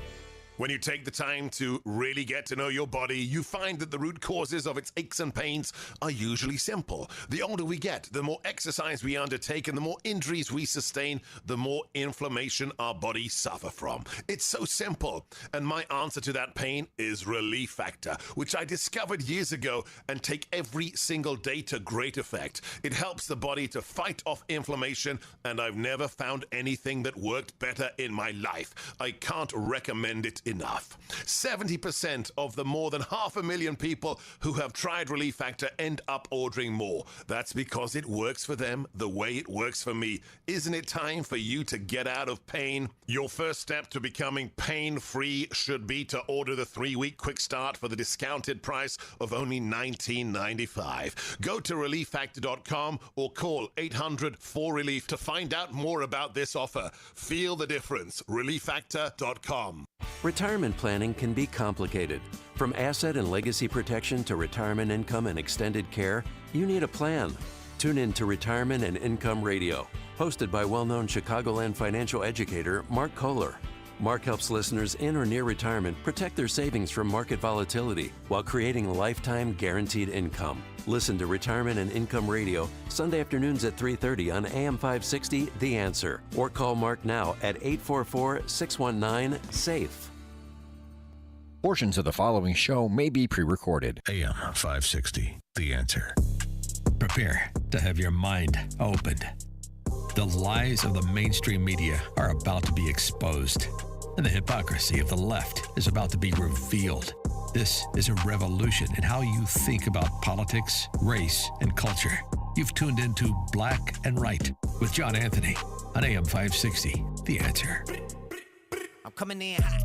Speaker 18: When you take the time to really get to know your body, you find that the root causes of its aches and pains are usually simple. The older we get, the more exercise we undertake, and the more injuries we sustain, the more inflammation our bodies suffer from. It's so simple. And my answer to that pain is Relief Factor, which I discovered years ago and take every single day to great effect. It helps the body to fight off inflammation, and I've never found anything that worked better in my life. I can't recommend it enough. 70% of the more than 500,000 people who have tried Relief Factor end up ordering more. That's because it works for them the way it works for me. Isn't it time for you to get out of pain? Your first step to becoming pain-free should be to order the 3-week quick start for the discounted price of only $19.95. Go to ReliefFactor.com or call 800-4RELIEF to find out more about this offer. Feel the difference. ReliefFactor.com.
Speaker 11: Retirement planning can be complicated. From asset and legacy protection to retirement income and extended care, you need a plan. Tune in to Retirement and Income Radio, hosted by well-known Chicagoland financial educator Mark Kohler. Mark helps listeners in or near retirement protect their savings from market volatility while creating lifetime guaranteed income. Listen to Retirement and Income Radio Sunday afternoons at 3:30 on AM 560 The Answer, or call Mark now at 844-619-SAFE.
Speaker 19: Portions of the following show may be pre-recorded.
Speaker 2: AM 560 The Answer. Prepare to have your mind opened. The lies of the mainstream media are about to be exposed, and the hypocrisy of the left is about to be revealed. This is a revolution in how you think about politics, race, and culture. You've tuned into Black and Right with John Anthony on AM 560, The Answer.
Speaker 6: I'm coming in hot.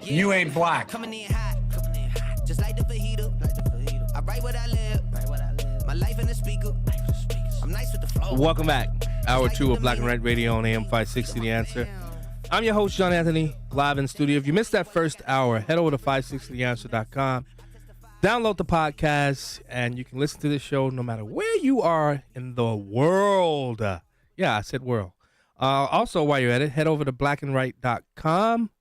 Speaker 23: You ain't black.
Speaker 6: Coming in hot. Just like the fajita. I write what I live. My life in the speaker. I'm nice with the flow.
Speaker 10: Welcome back. Hour 2 of Black and Red Radio on AM 560 The Answer. I'm your host, John Anthony, live in studio. If you missed that first hour, head over to 560theanswer.com. Download the podcast, and you can listen to this show no matter where you are in the world. Yeah, I said world. Also, while you're at it, head over to blackandright.com.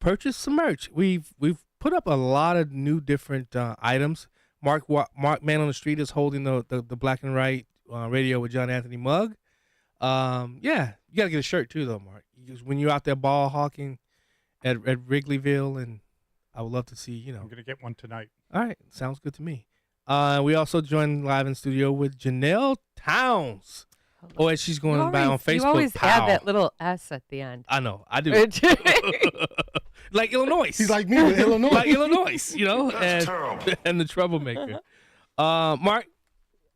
Speaker 10: Purchase some merch. We've put up a lot of new different items. Mark Man on the Street is holding the Black and Right Radio with John Anthony mug. Yeah, you gotta get a shirt too, though, Mark. When you're out there ball hawking at Wrigleyville, and I would love to see,
Speaker 12: I'm gonna get one tonight.
Speaker 10: All right, sounds good to me. We also joined live in studio with Janelle Towns. Oh, and she's going by on Facebook.
Speaker 15: You always add that little S at the end.
Speaker 10: I know, I do. Like Illinois.
Speaker 13: He's like me with Illinois.
Speaker 10: Like Illinois,
Speaker 18: That's terrible.
Speaker 10: And the troublemaker. Mark,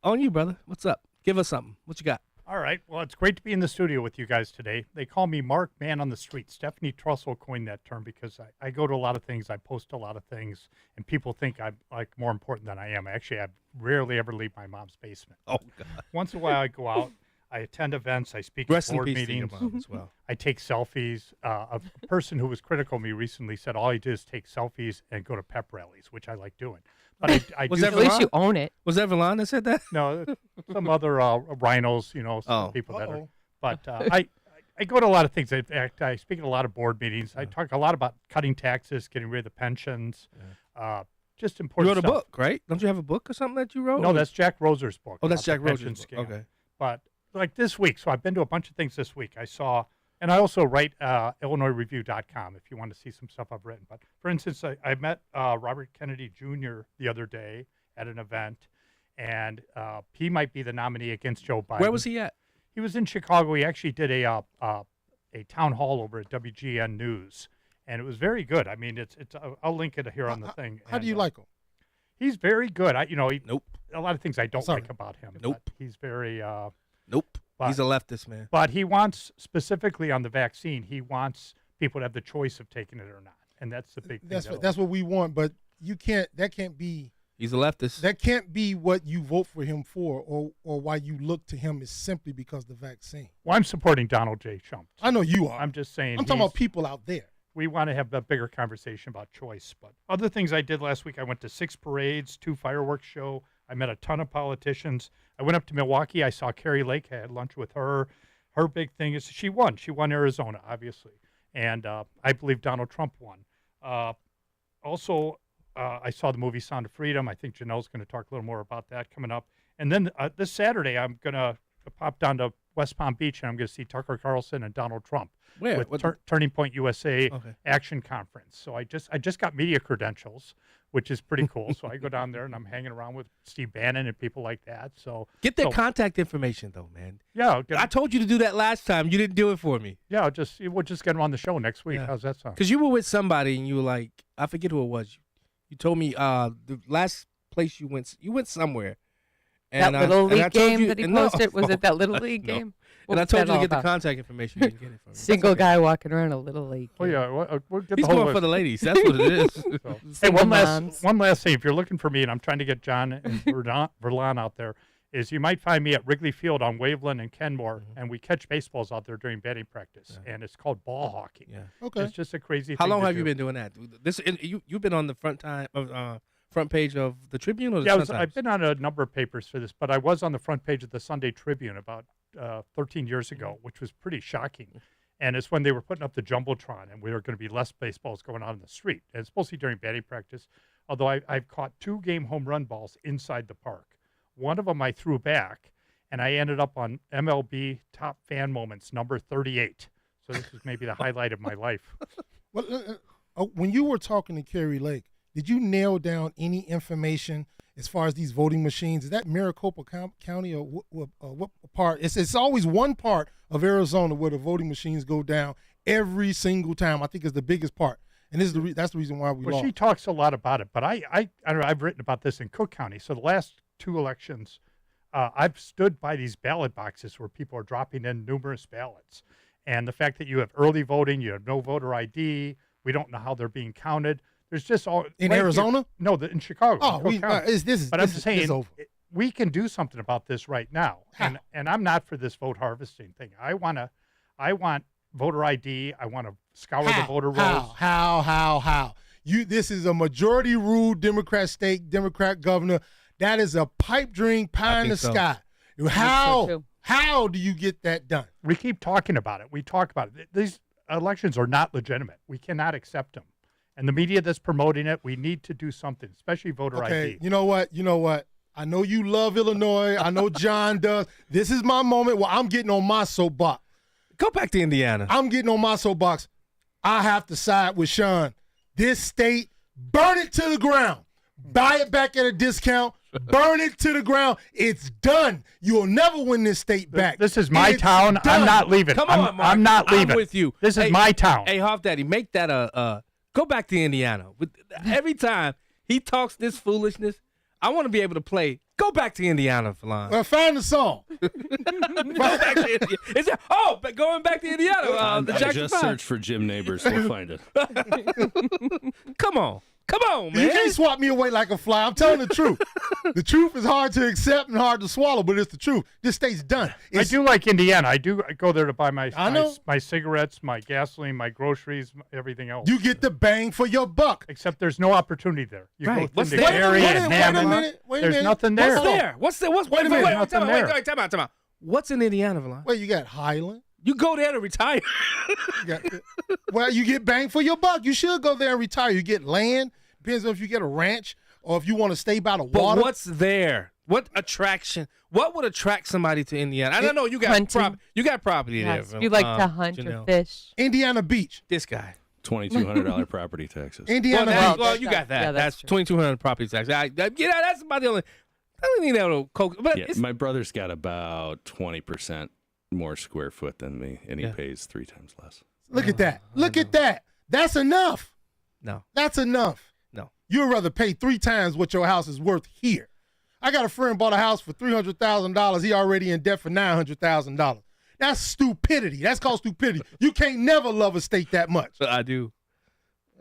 Speaker 10: on you, brother. What's up? Give us something. What you got?
Speaker 12: All right. Well, it's great to be in the studio with you guys today. They call me Mark Man on the Street. Stephanie Trussell coined that term because I go to a lot of things, I post a lot of things, and people think I'm like more important than I am. Actually, I rarely ever leave my mom's basement.
Speaker 10: Oh, God.
Speaker 12: Once in a while, I go out. I attend events. I speak
Speaker 10: Rest
Speaker 12: at board
Speaker 10: in peace
Speaker 12: meetings.
Speaker 10: to your mom as well.
Speaker 12: I take selfies. A person who was critical of me recently said all I do is take selfies and go to pep rallies, which I like doing. But I
Speaker 10: Was
Speaker 12: do.
Speaker 10: that
Speaker 15: At least you own it.
Speaker 10: Was that Valon that said that?
Speaker 12: No, some other rhinos, some people that are. But I go to a lot of things. In fact, I speak at a lot of board meetings. I talk a lot about cutting taxes, getting rid of the pensions, just
Speaker 10: You
Speaker 12: important
Speaker 10: wrote a
Speaker 12: stuff.
Speaker 10: book, right? Don't you have a book or something that you wrote?
Speaker 12: No, that's Jack Roser's book.
Speaker 10: Oh, that's
Speaker 12: about
Speaker 10: Jack
Speaker 12: the
Speaker 10: Roser's
Speaker 12: pension
Speaker 10: book.
Speaker 12: scam.
Speaker 10: Okay.
Speaker 12: But like this week, so I've been to a bunch of things this week. I saw, and I also write IllinoisReview.com if you want to see some stuff I've written. But for instance, I met Robert Kennedy Jr. the other day at an event, and he might be the nominee against Joe Biden.
Speaker 10: Where was he at?
Speaker 12: He was in Chicago. He actually did a town hall over at WGN News, and it was very good. I mean, it's I'll link it here on the thing.
Speaker 13: How do you like him?
Speaker 12: He's very good.
Speaker 10: Nope.
Speaker 12: A lot of things I don't like about him.
Speaker 10: Nope.
Speaker 12: But he's very.
Speaker 10: Nope.
Speaker 12: But,
Speaker 10: He's a leftist, man.
Speaker 12: But he wants, specifically on the vaccine, he wants people to have the choice of taking it or not, and that's the big thing.
Speaker 13: That's what we want. But you can't. That can't be.
Speaker 10: He's a leftist.
Speaker 13: That can't be what you vote for him for, or why you look to him is simply because of the vaccine.
Speaker 12: Well, I'm supporting Donald J. Trump.
Speaker 13: I know you are.
Speaker 12: I'm just saying.
Speaker 13: I'm talking about people out there.
Speaker 12: We want to have a bigger conversation about choice. But other things I did last week, I went to 6 parades, 2 fireworks show. I met a ton of politicians. I went up to Milwaukee. I saw Carrie Lake. I had lunch with her. Her big thing is she won. She won Arizona, obviously. And I believe Donald Trump won. Also, I saw the movie Sound of Freedom. I think Janelle's going to talk a little more about that coming up. And then this Saturday, I'm going to pop down to West Palm Beach, and I'm going to see Tucker Carlson and Donald Trump.
Speaker 10: Where?
Speaker 12: With Turning Point USA
Speaker 10: Okay.
Speaker 12: Action Conference. So I just got media credentials, which is pretty cool. So I go down there and I'm hanging around with Steve Bannon and people like that. So
Speaker 10: Get their contact information, though, man.
Speaker 12: Yeah,
Speaker 10: I told you to do that last time. You didn't do it for me.
Speaker 12: Yeah, we'll just get him on the show next week.
Speaker 10: Yeah.
Speaker 12: How's that sound?
Speaker 10: Because you were with somebody and you were like, I forget who it was. You told me the last place you went somewhere.
Speaker 15: That Little League game that he posted, was it that Little League
Speaker 10: No.
Speaker 15: game?
Speaker 10: And I
Speaker 15: What's
Speaker 10: told
Speaker 15: that
Speaker 10: you to
Speaker 15: all
Speaker 10: get the
Speaker 15: about?
Speaker 10: contact information. You didn't get it from me.
Speaker 15: Single guy walking around a Little League.
Speaker 12: Oh yeah, we'll get
Speaker 10: He's
Speaker 12: the whole
Speaker 10: going for
Speaker 12: list.
Speaker 10: the ladies. That's what it is.
Speaker 12: So, hey,
Speaker 15: Single
Speaker 12: one
Speaker 15: moms.
Speaker 12: last thing. If you're looking for me, and I'm trying to get John and Verlon out there, is you might find me at Wrigley Field on Waveland and Kenmore, and we catch baseballs out there during batting practice, and it's called ball hawking.
Speaker 10: Yeah.
Speaker 13: Okay.
Speaker 12: It's just a crazy.
Speaker 10: How
Speaker 12: thing
Speaker 10: long
Speaker 12: to
Speaker 10: have you
Speaker 12: do.
Speaker 10: been doing that? You've been on the front page of the Tribune or the
Speaker 12: Yeah,
Speaker 10: Sun-Times?
Speaker 12: I've been on a number of papers for this, but I was on the front page of the Sunday Tribune about 13 years ago, which was pretty shocking. And it's when they were putting up the Jumbotron, and we were going to be less baseballs going on in the street. And it's mostly during batting practice, although I've caught 2 game home run balls inside the park. One of them I threw back, and I ended up on MLB Top Fan Moments, number 38. So this is maybe the highlight of my life.
Speaker 13: Well, when you were talking to Carrie Lake, did you nail down any information as far as these voting machines? Is that Maricopa County or what part? It's always one part of Arizona where the voting machines go down every single time. I think it's the biggest part, and this is that's the reason why we
Speaker 12: Well,
Speaker 13: lost.
Speaker 12: she talks a lot about it, but I don't know, I've written about this in Cook County. So the last 2 elections, I've stood by these ballot boxes where people are dropping in numerous ballots. And the fact that you have early voting, you have no voter ID, we don't know how they're being counted. There's just all
Speaker 13: In
Speaker 12: right
Speaker 13: Arizona?
Speaker 12: Here, no, in Chicago.
Speaker 13: Oh,
Speaker 12: in Cook County. But I'm just saying,
Speaker 13: over.
Speaker 12: we can do something about this right now. And I'm not for this vote harvesting thing. I want voter ID. I want to scour the voter rolls.
Speaker 13: How? This is a majority rule Democrat state, Democrat governor. That is a pipe dream, pie in the sky. How do you get that done?
Speaker 12: We keep talking about it. We talk about it. These elections are not legitimate. We cannot accept them. And the media that's promoting it, we need to do something, especially voter ID.
Speaker 13: You know what? I know you love Illinois. I know John does. This is my moment where I'm getting on my soapbox.
Speaker 10: Go back to Indiana.
Speaker 13: I'm getting on my soapbox. I have to side with Sean. This state, burn it to the ground. Buy it back at a discount. Burn it to the ground. It's done. You'll never win this state back.
Speaker 12: This is my town.
Speaker 13: Done.
Speaker 12: I'm not leaving.
Speaker 10: Come on, Mark.
Speaker 12: I'm not leaving.
Speaker 10: I'm with you.
Speaker 12: This is my town.
Speaker 10: Hey, Hoff Daddy, make that go back to Indiana. Every time he talks this foolishness, I want to be able to play. Go back to Indiana, Falon.
Speaker 13: Well, find the song.
Speaker 10: Go back to Indiana. But going back to Indiana. The Jackson
Speaker 1: just
Speaker 10: 5.
Speaker 1: search for Jim Neighbors. We'll find it.
Speaker 10: Come on, man.
Speaker 13: You can't swat me away like a fly. I'm telling the truth. The truth is hard to accept and hard to swallow, but it's the truth. This state's done.
Speaker 12: I do like Indiana. I do go there to buy my cigarettes, my gasoline, my groceries, everything else.
Speaker 13: You get the bang for your buck.
Speaker 12: Except there's no opportunity there. You
Speaker 10: Right.
Speaker 12: go
Speaker 10: What's
Speaker 12: into
Speaker 10: there?
Speaker 12: Gary
Speaker 10: Wait
Speaker 12: and
Speaker 10: a
Speaker 12: Hammond.
Speaker 10: minute.
Speaker 12: There's nothing there.
Speaker 10: What's there? What's there?
Speaker 13: Wait a minute.
Speaker 10: Time out. What's in Indiana, Falon?
Speaker 13: Well, you got Highland.
Speaker 10: You go there to retire.
Speaker 13: You get bang for your buck. You should go there and retire. You get land. Depends on if you get a ranch or if you want to stay by the water.
Speaker 10: But what's there? What attraction? What would attract somebody to Indiana? I don't know. You got property
Speaker 15: Yes,
Speaker 10: there.
Speaker 15: you like to hunt or
Speaker 10: Janelle.
Speaker 15: fish.
Speaker 13: Indiana Beach.
Speaker 10: This guy.
Speaker 1: $2,200 property taxes.
Speaker 13: Indiana.
Speaker 10: Well, you got that.
Speaker 15: Yeah,
Speaker 10: that's
Speaker 15: that's true.
Speaker 10: $2,200 property tax. That's about the only. I don't think that'll coke. But
Speaker 1: Yeah, my brother's got about 20% more square foot than me, and he pays 3 times less.
Speaker 13: Look at that. Look at that. That's enough.
Speaker 10: No.
Speaker 13: That's enough.
Speaker 10: No.
Speaker 13: You'd rather pay 3 times what your house is worth here. I got a friend bought a house for $300,000. He already in debt for $900,000. That's stupidity. That's called stupidity. You can't never love a state that much.
Speaker 10: I do.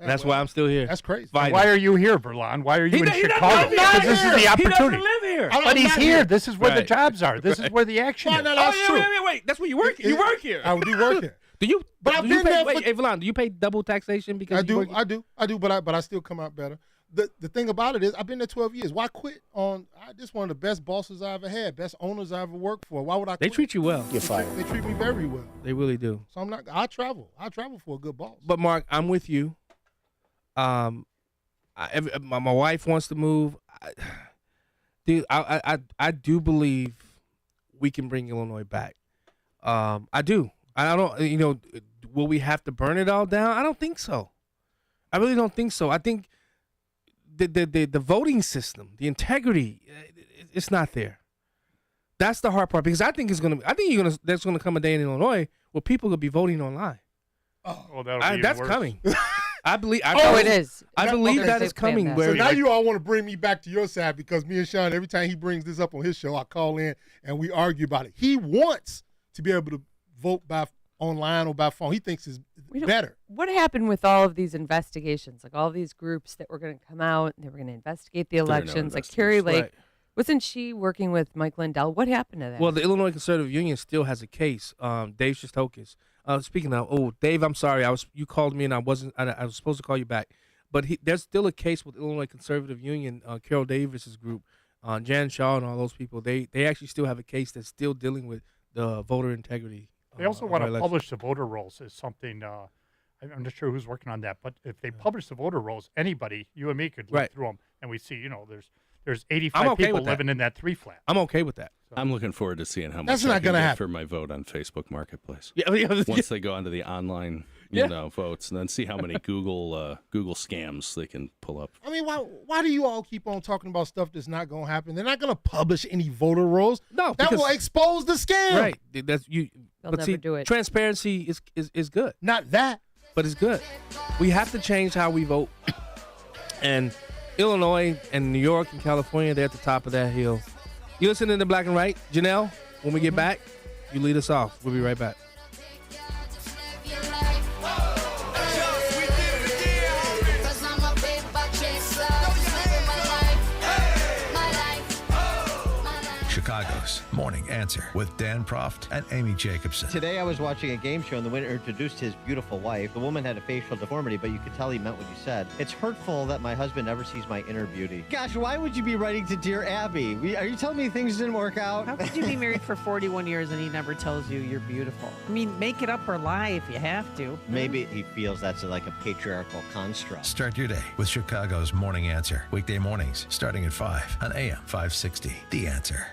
Speaker 10: That's why I'm still here.
Speaker 13: That's crazy.
Speaker 12: Why are you here, Verlon? Why are you in Chicago?
Speaker 10: He doesn't
Speaker 12: Because this is the opportunity.
Speaker 10: He doesn't live here.
Speaker 12: But he's here. This is where the
Speaker 10: Right.
Speaker 12: jobs are. This is where the action is.
Speaker 13: No, that's true.
Speaker 10: Wait. That's where you work. You work here.
Speaker 13: I do work here.
Speaker 10: Do you?
Speaker 13: But I've
Speaker 10: do you
Speaker 13: been
Speaker 10: pay,
Speaker 13: there
Speaker 10: Wait,
Speaker 13: for-
Speaker 10: Avalon, do you pay double taxation because
Speaker 13: I
Speaker 10: you
Speaker 13: do,
Speaker 10: work here?
Speaker 13: but I still come out better. The thing about it is I've been there 12 years. Why quit this one of the best bosses I ever had, best owners I ever worked for. Why would I quit?
Speaker 10: They treat you well.
Speaker 13: You're fired. They treat me very well.
Speaker 10: They really do.
Speaker 13: So I'm not I travel for a good boss.
Speaker 10: But Mark, I'm with you. My wife wants to move. I do believe we can bring Illinois back. I do. I don't. Will we have to burn it all down? I don't think so. I really don't think so. I think the voting system, the integrity, it's not there. That's the hard part because I think there's gonna come a day in Illinois where people will be voting online.
Speaker 12: Oh, that'll be even
Speaker 10: that's
Speaker 12: worse.
Speaker 10: coming. I believe.
Speaker 15: it is.
Speaker 10: I believe that is
Speaker 15: They've planned
Speaker 10: coming.
Speaker 15: that.
Speaker 10: Where
Speaker 13: So now you all want to bring me back to your side because me and Sean, every time he brings this up on his show, I call in and we argue about it. He wants to be able to vote by online or by phone. He thinks it's better.
Speaker 15: What happened with all of these investigations? Like all these groups that were going to come out and they were going to investigate the
Speaker 1: are no
Speaker 15: elections. Like Carrie Lake,
Speaker 10: Right.
Speaker 15: wasn't she working with Mike Lindell? What happened to that?
Speaker 10: Well, the Illinois Conservative Union still has a case. Dave Shostokis. Speaking of, Dave, I'm sorry. You called me and I was supposed to call you back, but there's still a case with Illinois Conservative Union. Carol Davis's group, Jan Shaw and all those people. They actually still have a case that's still dealing with the voter integrity.
Speaker 12: They also want to
Speaker 10: election.
Speaker 12: publish the voter rolls as something. I'm not sure who's working on that, but if they publish the voter rolls, anybody, you and me, could look through them, and we see, there's 85
Speaker 10: I'm okay
Speaker 12: people
Speaker 10: with that.
Speaker 12: living in that 3-flat.
Speaker 10: I'm okay with that.
Speaker 1: I'm looking forward to seeing how much
Speaker 13: That's
Speaker 1: I
Speaker 13: not
Speaker 1: can
Speaker 13: gonna
Speaker 1: get
Speaker 13: happen.
Speaker 1: for my vote on Facebook Marketplace.
Speaker 10: Yeah.
Speaker 1: Once they go onto the online, votes, and then see how many Google scams they can pull up.
Speaker 13: I mean, why do you all keep on talking about stuff that's not going to happen? They're not going to publish any voter rolls.
Speaker 10: No,
Speaker 13: that
Speaker 10: because-
Speaker 13: will expose the scam.
Speaker 10: Right. That's you.
Speaker 15: They'll
Speaker 10: but
Speaker 15: never
Speaker 10: see,
Speaker 15: do it.
Speaker 10: transparency is good.
Speaker 13: Not that.
Speaker 10: But it's good. We have to change how we vote. And Illinois and New York and California, they're at the top of that hill. You listening to Black and Right? Janelle, when we get back, you lead us off. We'll be right back.
Speaker 2: Chicago, Chicago's Morning Answer with Dan Proft and Amy Jacobson.
Speaker 3: Today I was watching a game show and the winner introduced his beautiful wife. The woman had a facial deformity, but you could tell he meant what he said. It's hurtful that my husband never sees my inner beauty. Gosh, why would you be writing to Dear Abby? Are you telling me things didn't work out?
Speaker 4: How could you be married for 41 years and he never tells you you're beautiful? I mean, make it up or lie if you have to.
Speaker 3: Maybe he feels that's like a patriarchal construct.
Speaker 2: Start your day with Chicago's Morning Answer. Weekday mornings starting at 5 on AM 560. The Answer.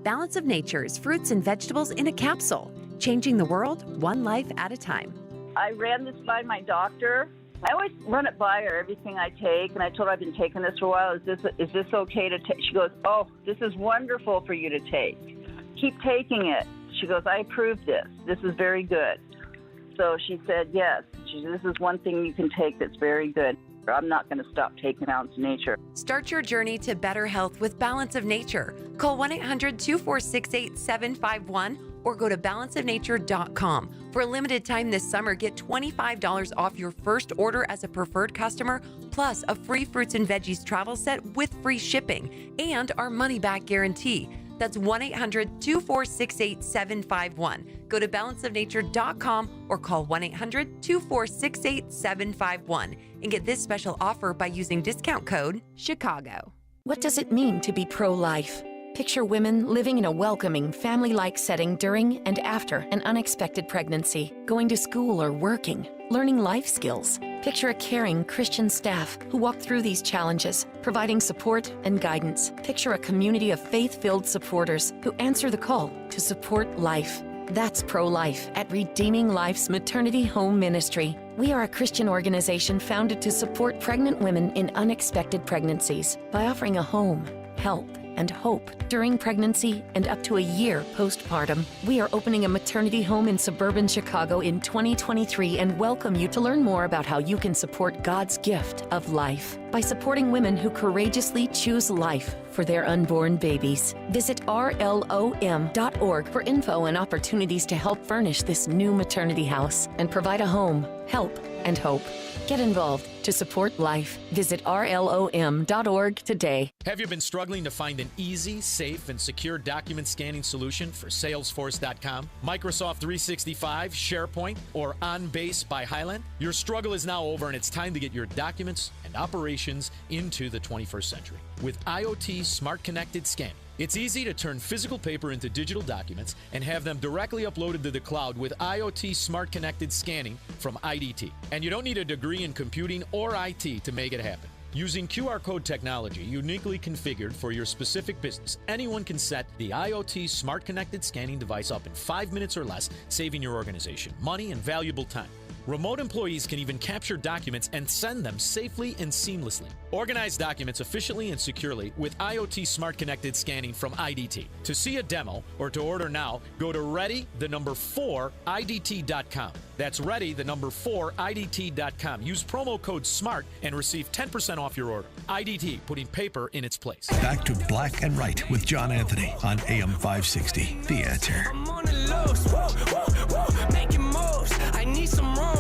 Speaker 20: Balance of Nature's fruits and vegetables in a capsule, changing the world one life at a time.
Speaker 21: I ran this by my doctor. I always run it by her, everything I take, and I told her I've been taking this for a while. Is this okay to take? She goes, oh, this is wonderful for you to take. Keep taking it. She goes, I approve this. This is very good. So she said, yes. This is one thing you can take that's very good. I'm not going to stop taking Balance of Nature.
Speaker 20: Start your journey to better health with Balance of Nature. Call 1-800-246-8751 or go to balanceofnature.com. For a limited time this summer, get $25 off your first order as a preferred customer, plus a free fruits and veggies travel set with free shipping and our money-back guarantee. That's 1-800-246-8751. Go to balanceofnature.com or call 1-800-246-8751 and get this special offer by using discount code CHICAGO. What does it mean to be pro-life? Picture women living in a welcoming, family-like setting during and after an unexpected pregnancy, going to school or working, learning life skills. Picture a caring Christian staff who walk through these challenges, providing support and guidance. Picture a community of faith-filled supporters who answer the call to support life. That's pro-life at Redeeming Life's Maternity Home Ministry. We are a Christian organization founded to support pregnant women in unexpected pregnancies by offering a home, help, and hope during pregnancy and up to a year postpartum. We are opening a maternity home in suburban Chicago in 2023 and welcome you to learn more about how you can support God's gift of life by supporting women who courageously choose life for their unborn babies. Visit rlom.org for info and opportunities to help furnish this new maternity house and provide a home, help, and hope. Get involved to support life. Visit rlom.org today.
Speaker 22: Have you been struggling to find an easy, safe, and secure document scanning solution for Salesforce.com, Microsoft 365, SharePoint, or OnBase by Highland? Your struggle is now over and it's time to get your documents and operations into the 21st century. With IoT Smart Connected Scanning, it's easy to turn physical paper into digital documents and have them directly uploaded to the cloud with IoT Smart Connected Scanning from IDT. And you don't need a degree in computing or IT to make it happen. Using QR code technology uniquely configured for your specific business, anyone can set the IoT Smart Connected Scanning device up in 5 minutes or less, saving your organization money and valuable time. Remote employees can even capture documents and send them safely and seamlessly. Organize documents efficiently and securely with IoT Smart Connected Scanning from IDT. To see a demo or to order now, go to ready4idt.com. That's ready4idt.com. Use promo code SMART and receive 10% off your order. IDT, putting paper in its place.
Speaker 2: Back to Black and Right with John Anthony on AM 560. The Answer.
Speaker 6: I'm on the lows, making moves. I need some room.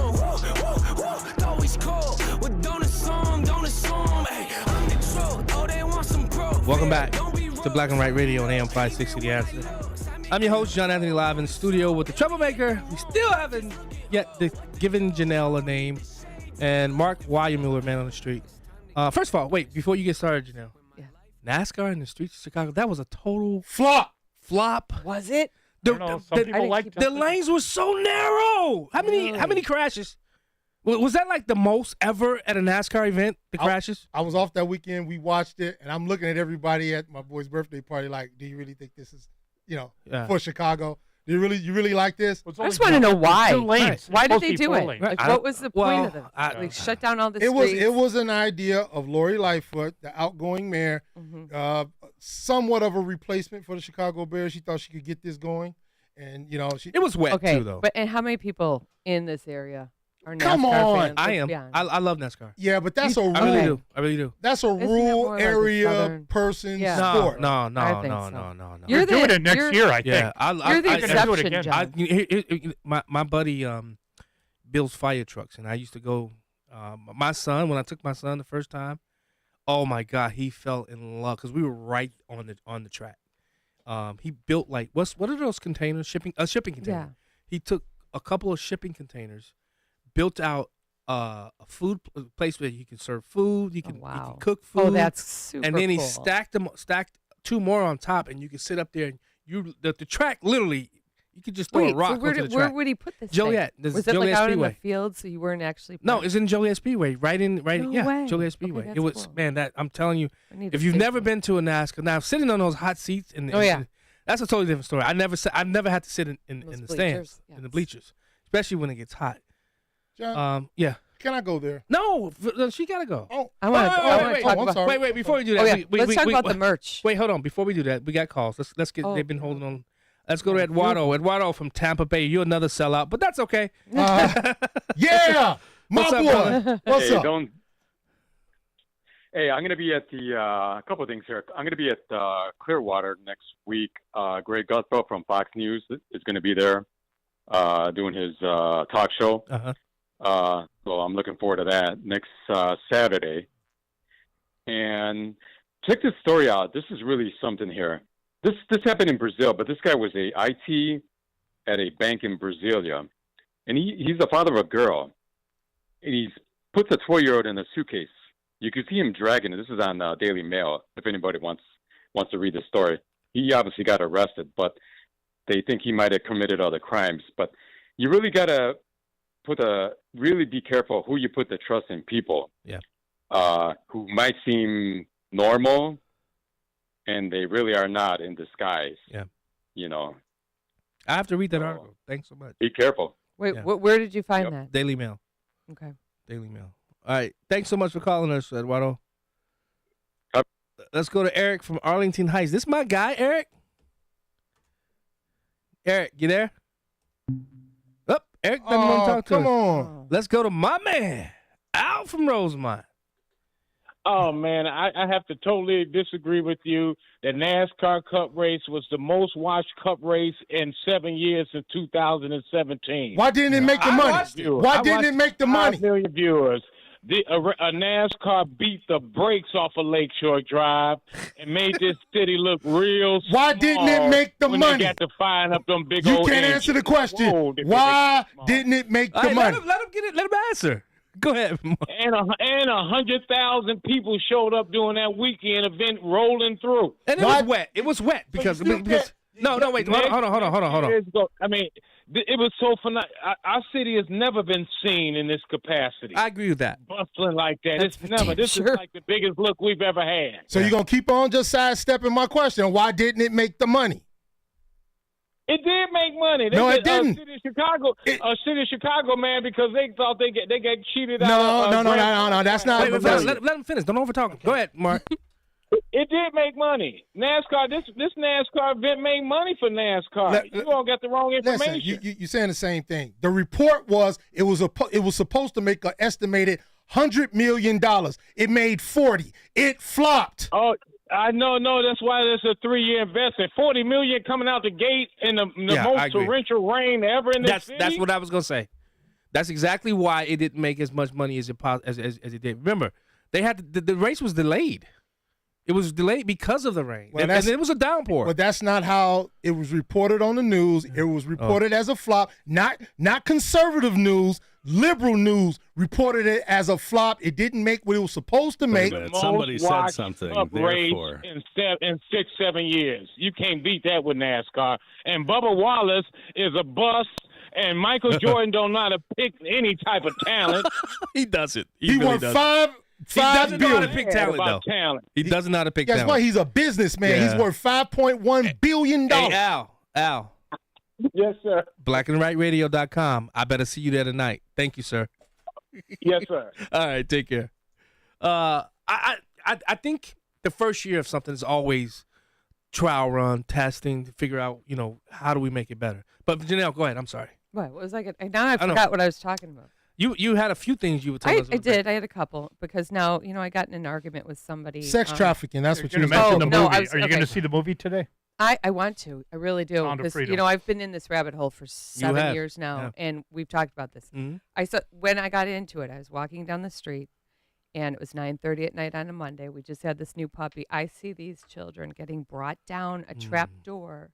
Speaker 6: Always cold. Well, don't assume. Hey, I'm the truth. Oh, they want some proof.
Speaker 10: Welcome back to Black and Right Radio on AM 560 The Answer. I'm your host, John Anthony, live in the studio with the Troublemaker. We still haven't yet given Janelle a name. And Mark Weiermuller, man on the street. First of all, wait, before you get started, Janelle.
Speaker 15: Yeah.
Speaker 10: NASCAR in the streets of Chicago, that was a total flop.
Speaker 15: Was it?
Speaker 10: The lanes were so narrow. How many crashes? Was that like the most ever at a NASCAR event, the crashes?
Speaker 13: I was off that weekend. We watched it, and I'm looking at everybody at my boy's birthday party like, do you really think this is, for Chicago? Do you really like this?
Speaker 15: I just want to know why.
Speaker 12: 2 lanes.
Speaker 15: Why did they do it?
Speaker 12: Lanes.
Speaker 15: Like, what was the point of them? They shut down all the streets.
Speaker 13: It was an idea of Lori Lightfoot, the outgoing mayor, somewhat of a replacement for the Chicago Bears. She thought she could get this going, and
Speaker 10: it was wet too, though.
Speaker 15: And how many people in this area are NASCAR
Speaker 13: Come on.
Speaker 15: fans?
Speaker 10: I am. I love NASCAR.
Speaker 13: Yeah, but that's a rural.
Speaker 10: I really do.
Speaker 13: That's a
Speaker 15: Isn't it
Speaker 13: rural
Speaker 15: more like a
Speaker 13: area
Speaker 15: southern-
Speaker 13: person
Speaker 15: Yeah.
Speaker 13: sport.
Speaker 10: No.
Speaker 15: I think so.
Speaker 12: You're doing it next year, I think.
Speaker 10: Yeah,
Speaker 15: You're the exception,
Speaker 12: again.
Speaker 15: John.
Speaker 10: My buddy builds fire trucks, and I used to go. My son, when I took my son the first time, oh my God, he fell in love because we were right on the track, He built like what are those containers? Shipping container.
Speaker 15: Yeah.
Speaker 10: He took a couple of shipping containers, built out a food place where you can serve food. You can cook food.
Speaker 15: Oh, that's super
Speaker 10: And then he
Speaker 15: cool.
Speaker 10: stacked 2 more on top, and you can sit up there and the track literally. You could just throw
Speaker 15: Wait,
Speaker 10: a rock
Speaker 15: so where,
Speaker 10: onto
Speaker 15: did,
Speaker 10: the
Speaker 15: where
Speaker 10: track.
Speaker 15: would he put this
Speaker 10: Joliet.
Speaker 15: thing?
Speaker 10: This
Speaker 15: Was
Speaker 10: is
Speaker 15: it like
Speaker 10: Joliet
Speaker 15: out in the
Speaker 10: Speedway.
Speaker 15: field, so you weren't actually?
Speaker 10: No, it's in Joliet Speedway, right
Speaker 15: No way.
Speaker 10: Joliet Speedway.
Speaker 15: Okay,
Speaker 10: It
Speaker 15: that's
Speaker 10: was
Speaker 15: cool.
Speaker 10: man, that I'm telling you,
Speaker 15: I need
Speaker 10: if
Speaker 15: to
Speaker 10: you've
Speaker 15: stay
Speaker 10: never been to a NASCAR, now sitting on those hot seats, that's a totally different story. I've never had to sit in the
Speaker 15: Those
Speaker 10: stands,
Speaker 15: bleachers,
Speaker 10: in the bleachers, especially when it gets hot.
Speaker 13: John,
Speaker 10: yeah.
Speaker 13: Can I go there?
Speaker 10: No, she gotta go.
Speaker 13: Oh,
Speaker 15: I want to talk
Speaker 13: I'm
Speaker 15: about.
Speaker 13: sorry.
Speaker 10: Wait, before we do that,
Speaker 15: Oh, yeah. Let's talk about the merch.
Speaker 10: Wait, hold on. Before we do that, we got calls. Let's get.
Speaker 15: Oh.
Speaker 10: They've been holding on. Let's go to Eduardo. Eduardo from Tampa Bay. You're another sellout, but that's okay.
Speaker 13: Yeah, my
Speaker 10: What's up,
Speaker 13: boy.
Speaker 10: brother?
Speaker 13: What's up?
Speaker 5: Hey, I'm going to be at a couple of things here. I'm going to be at Clearwater next week. Greg Gutfeld from Fox News is going to be there doing his talk show. So I'm looking forward to that next Saturday. And check this story out. This is really something here. This happened in Brazil, but this guy was a IT at a bank in Brasilia. And he's the father of a girl. And he puts a 12-year-old in a suitcase. You can see him dragging it. This is on Daily Mail, if anybody wants to read the story. He obviously got arrested, but they think he might have committed other crimes. But you really got to really be careful who you put the trust in people.
Speaker 10: Yeah.
Speaker 5: Who might seem normal, and they really are not in disguise.
Speaker 10: Yeah.
Speaker 5: You know.
Speaker 10: I have to read that article. Thanks so much.
Speaker 5: Be careful.
Speaker 15: Wait, where did you find that?
Speaker 10: Daily Mail.
Speaker 15: Okay.
Speaker 10: Daily Mail. All right. Thanks so much for calling us, Eduardo. Let's go to Eric from Arlington Heights. This my guy, Eric. Eric, you there? Eric doesn't want to talk to us.
Speaker 13: Come on.
Speaker 10: Let's go to my man, Al from Rosemont.
Speaker 7: Oh, man, I have to totally disagree with you. The NASCAR Cup race was the most watched Cup race in 7 years since 2017.
Speaker 13: Why didn't it make the money? Why didn't it make the money?
Speaker 7: 5 million viewers. A NASCAR beat the brakes off of Lakeshore Drive and made this city look real small.
Speaker 13: Why didn't it make the
Speaker 7: when
Speaker 13: money?
Speaker 7: They got to firing up them big
Speaker 13: You
Speaker 7: old
Speaker 13: can't
Speaker 7: engines.
Speaker 13: answer the question.
Speaker 7: Whoa,
Speaker 13: Why didn't it make the
Speaker 10: Hey,
Speaker 13: money?
Speaker 10: let him get it. Let him answer. Go ahead.
Speaker 7: And 100,000 people showed up during that weekend event rolling through.
Speaker 10: And it was wet. It was wet because no, wait. Hold on.
Speaker 7: I mean, it was so phenomenal. Our city has never been seen in this capacity.
Speaker 10: I agree with that.
Speaker 7: Bustling like that. It's never. This is like the biggest look we've ever had.
Speaker 13: So you're going to keep on just sidestepping my question. Why didn't it make the money?
Speaker 7: It did make money.
Speaker 13: No, it didn't.
Speaker 7: City of Chicago, man, because they thought they got cheated
Speaker 13: No,
Speaker 7: out.
Speaker 13: that's not.
Speaker 10: Wait, let him finish. Don't overtalk him. Go ahead, Mark.
Speaker 7: It did make money. NASCAR, this NASCAR event made money for NASCAR. You all got the wrong information.
Speaker 13: Listen, you're saying the same thing. The report was it was supposed to make an estimated $100 million. It made 40. It flopped.
Speaker 7: Oh, I know. That's why it's a 3-year investment. $40 million coming out the gate in the most torrential rain ever in the city.
Speaker 10: That's what I was gonna say. That's exactly why it didn't make as much money as it did. Remember, they had the race was delayed. It was delayed because of the rain, and it was a downpour.
Speaker 13: But that's not how it was reported on the news. It was reported as a flop. Not conservative news. Liberal news reported it as a flop. It didn't make what it was supposed to make.
Speaker 1: Somebody said something. Therefore,
Speaker 7: in 6-7 years, you can't beat that with NASCAR. And Bubba Wallace is a bust. And Michael Jordan don't know how to pick any type of talent.
Speaker 10: He doesn't.
Speaker 13: He
Speaker 10: really
Speaker 13: won
Speaker 10: doesn't.
Speaker 13: He
Speaker 10: doesn't know how to pick talent, though.
Speaker 7: Talent.
Speaker 10: He doesn't know how to pick talent.
Speaker 13: That's why he's a businessman.
Speaker 10: Yeah.
Speaker 13: He's worth $5.1 billion.
Speaker 10: Hey, Al.
Speaker 7: Yes, sir.
Speaker 10: blackandwhiteradio.com. I better see you there tonight. Thank you, sir.
Speaker 7: Yes, sir.
Speaker 10: All right, take care. I think the first year of something is always trial run, testing to figure out, how do we make it better. But Janelle, go ahead. I'm sorry.
Speaker 15: What was I going now I forgot what I was talking about.
Speaker 10: You had a few things you would tell us.
Speaker 15: I did. I had a couple because now, I got in an argument with somebody.
Speaker 13: Sex trafficking. That's what
Speaker 12: You're
Speaker 13: you
Speaker 12: going to mention the movie.
Speaker 15: Are
Speaker 12: you going to see the movie today?
Speaker 15: I want to. I really do.
Speaker 12: Sound of
Speaker 15: Because,
Speaker 12: Freedom.
Speaker 15: I've been in this rabbit hole for 7 years now,
Speaker 10: Yeah.
Speaker 15: and we've talked about this.
Speaker 10: Mm-hmm.
Speaker 15: When I got into it, I was walking down the street, And it was 9:30 at night on a Monday. We just had this new puppy. I see these children getting brought down a trap door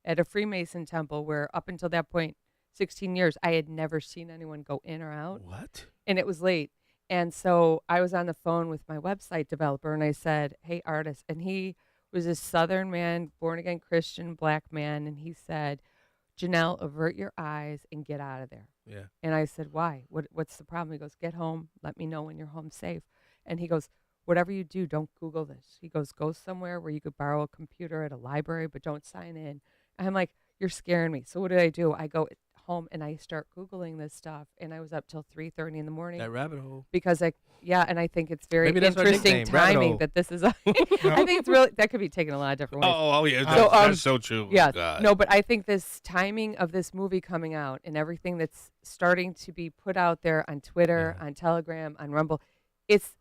Speaker 15: at a Freemason temple where up until that point, 16 years, I had never seen anyone go in or out.
Speaker 10: What?
Speaker 15: And it was late. And so I was on the phone with my website developer and I said, hey, artist. And he was a Southern man, born again Christian, black man. And he said, Janelle, avert your eyes and get out of there.
Speaker 10: Yeah.
Speaker 15: And I said, why? What's the problem? He goes, get home. Let me know when you're home safe. And he goes, whatever you do, don't Google this. He goes, go somewhere where you could borrow a computer at a library, but don't sign in. And I'm like, you're scaring me. So what did I do? I go home and I start Googling this stuff. And I was up till 3:30 in the morning.
Speaker 10: That rabbit hole.
Speaker 15: Because and I think it's very
Speaker 10: Maybe that's our
Speaker 15: interesting
Speaker 10: nickname, rabbit
Speaker 15: timing
Speaker 10: hole.
Speaker 15: that this is, I think it's really, that could be taken a lot of different ways.
Speaker 1: Oh, yeah.
Speaker 15: So,
Speaker 1: That's so true.
Speaker 15: Yeah.
Speaker 1: God.
Speaker 15: No, but I think this timing of this movie coming out and everything that's starting to be put out there on Twitter, on Telegram, on Rumble, it's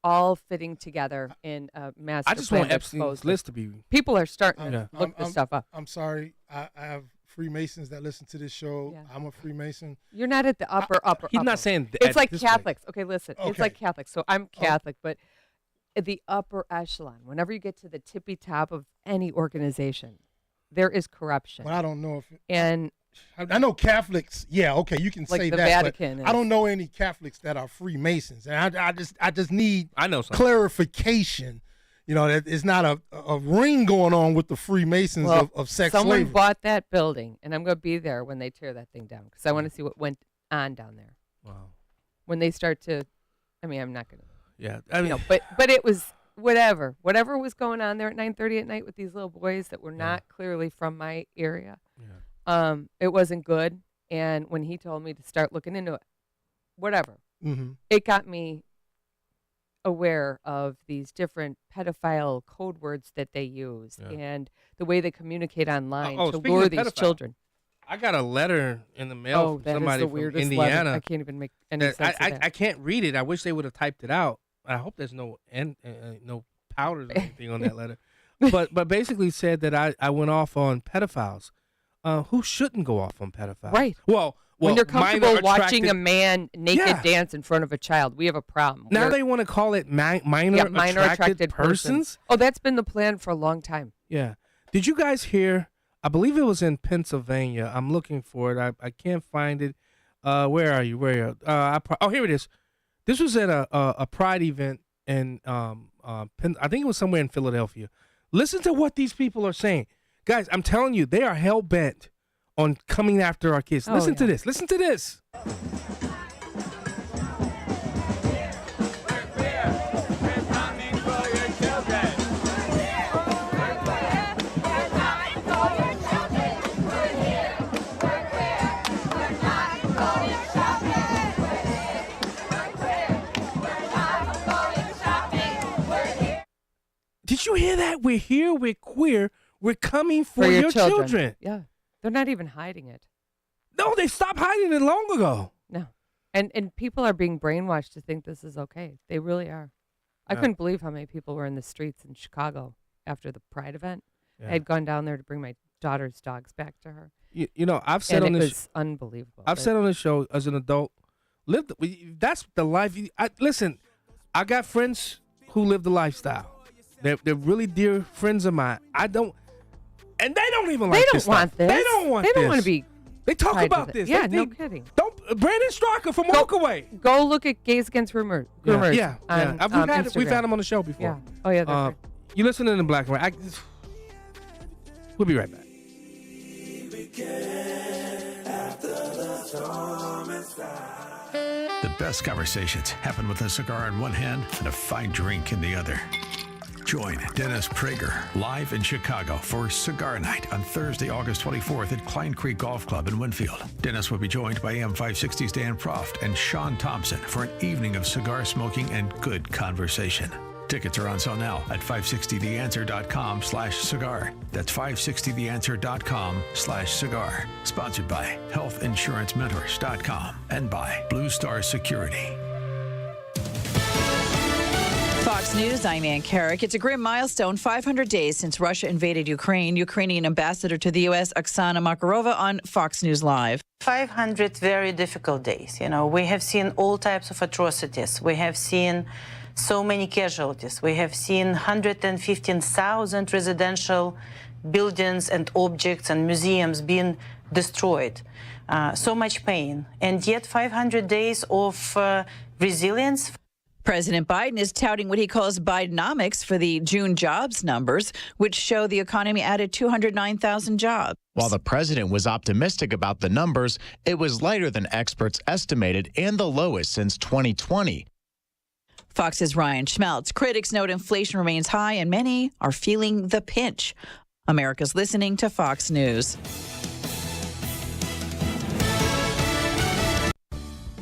Speaker 15: all fitting together in a master
Speaker 10: I just
Speaker 15: plan
Speaker 10: want
Speaker 15: to
Speaker 10: Epstein's
Speaker 15: expose
Speaker 10: list
Speaker 15: it.
Speaker 10: to be.
Speaker 15: People are starting to look this stuff up.
Speaker 13: I'm sorry. I have Freemasons that listen to this show.
Speaker 15: Yeah.
Speaker 13: I'm a Freemason.
Speaker 15: You're not at the upper.
Speaker 10: He's
Speaker 15: upper.
Speaker 10: not saying
Speaker 15: It's
Speaker 10: at
Speaker 15: like
Speaker 10: this
Speaker 15: Catholics. Okay, listen. It's
Speaker 13: Okay.
Speaker 15: like Catholics. So I'm Catholic, but at the upper echelon, whenever you get to the tippy top of any organization, there is corruption.
Speaker 13: Well, I don't know if.
Speaker 15: And
Speaker 13: I know Catholics. Yeah, okay, you can
Speaker 15: Like
Speaker 13: say
Speaker 15: the
Speaker 13: that.
Speaker 15: Vatican
Speaker 13: but I don't know any Catholics that are Freemasons, and I just need
Speaker 10: some.
Speaker 13: clarification. You know, that it's not a ring going on with the Freemasons
Speaker 15: well,
Speaker 13: of sex
Speaker 15: someone
Speaker 13: slavery.
Speaker 15: bought that building, and I'm going to be there when they tear that thing down because I want to see what went on down there.
Speaker 10: Wow.
Speaker 15: When they start to, I mean, I'm not going to.
Speaker 10: Yeah, I mean,
Speaker 15: but it was whatever was going on there at 9:30 at night with these little boys that were not clearly from my area.
Speaker 10: Yeah.
Speaker 15: It wasn't good, and when he told me to start looking into it, whatever, it got me aware of these different pedophile code words that they use and the way they communicate online to
Speaker 10: speaking
Speaker 15: lure
Speaker 10: of
Speaker 15: these
Speaker 10: pedophile,
Speaker 15: children.
Speaker 10: I got a letter in the mail from
Speaker 15: that is
Speaker 10: somebody
Speaker 15: the
Speaker 10: from
Speaker 15: weirdest
Speaker 10: Indiana.
Speaker 15: letter. I can't even make any sense of that.
Speaker 10: I can't read it. I wish they would have typed it out. I hope there's no no powders or anything on that letter. But basically said that I went off on pedophiles. Who shouldn't go off on pedophiles?
Speaker 15: Right.
Speaker 10: Well,
Speaker 15: when you're comfortable
Speaker 10: minor
Speaker 15: watching
Speaker 10: attracted-
Speaker 15: a man naked dance in front of a child, we have a problem.
Speaker 10: Now
Speaker 15: We're-
Speaker 10: they want to call it minor attracted persons.
Speaker 15: Oh, that's been the plan for a long time.
Speaker 10: Yeah. Did you guys hear? I believe it was in Pennsylvania. I'm looking for it. I can't find it. Where are you? Where are you? Here it is. This was at a Pride event in I think it was somewhere in Philadelphia. Listen to what these people are saying. Guys, I'm telling you, they are hell bent on coming after our kids.
Speaker 15: Oh,
Speaker 10: Listen to
Speaker 15: yeah.
Speaker 10: this. Listen to this. Did you hear that? We're here. We're queer. We're coming for your children.
Speaker 15: Yeah. They're not even hiding it.
Speaker 10: No, they stopped hiding it long ago.
Speaker 15: No. And people are being brainwashed to think this is okay. They really are. I
Speaker 10: Yeah.
Speaker 15: couldn't believe how many people were in the streets in Chicago after the Pride event.
Speaker 10: Yeah.
Speaker 15: I had gone down there to bring my daughter's dogs back to her.
Speaker 10: You know, I've said
Speaker 15: and
Speaker 10: on
Speaker 15: it
Speaker 10: this.
Speaker 15: was unbelievable.
Speaker 10: I've said on this show as an adult, that's the life. Listen, I got friends who live the lifestyle. They're really dear friends of mine. And they don't even like this stuff.
Speaker 15: want this.
Speaker 10: They don't want
Speaker 15: They
Speaker 10: this.
Speaker 15: don't want to be.
Speaker 10: They talk
Speaker 15: tied to
Speaker 10: about
Speaker 15: it.
Speaker 10: this.
Speaker 15: Yeah,
Speaker 10: They
Speaker 15: no
Speaker 10: think-
Speaker 15: kidding.
Speaker 10: Brandon Straka from Walkaway.
Speaker 15: Go look at Gays Against Rumors.
Speaker 10: Yeah.
Speaker 15: on,
Speaker 10: We've had
Speaker 15: Instagram.
Speaker 10: him on the show before.
Speaker 15: Yeah. Oh yeah. They're great.
Speaker 10: You listening to Black and White? We'll be right back.
Speaker 2: The best conversations happen with a cigar in one hand and a fine drink in the other. Join Dennis Prager live in Chicago for Cigar Night on Thursday, August 24th at Klein Creek Golf Club in Winfield. Dennis will be joined by AM560's Dan Proft and Sean Thompson for an evening of cigar smoking and good conversation. Tickets are on sale now at 560theanswer.com/cigar. That's 560theanswer.com/cigar. Sponsored by HealthInsuranceMentors.com and by Blue Star Security.
Speaker 10: Thought
Speaker 8: Fox News, I'm Ann Carrick. It's a grim milestone, 500 days since Russia invaded Ukraine. Ukrainian ambassador to the U.S., Oksana Markarova, on Fox News Live.
Speaker 9: 500 very difficult days. You know, we have seen all types of atrocities. We have seen so many casualties. We have seen 115,000 residential buildings and objects and museums being destroyed. So much pain. And yet 500 days of resilience.
Speaker 8: President Biden is touting what he calls Bidenomics for the June jobs numbers, which show the economy added 209,000 jobs.
Speaker 14: While the president was optimistic about the numbers, it was lighter than experts estimated and the lowest since 2020.
Speaker 8: Fox's Ryan Schmeltz. Critics note inflation remains high and many are feeling the pinch. America's listening to Fox News.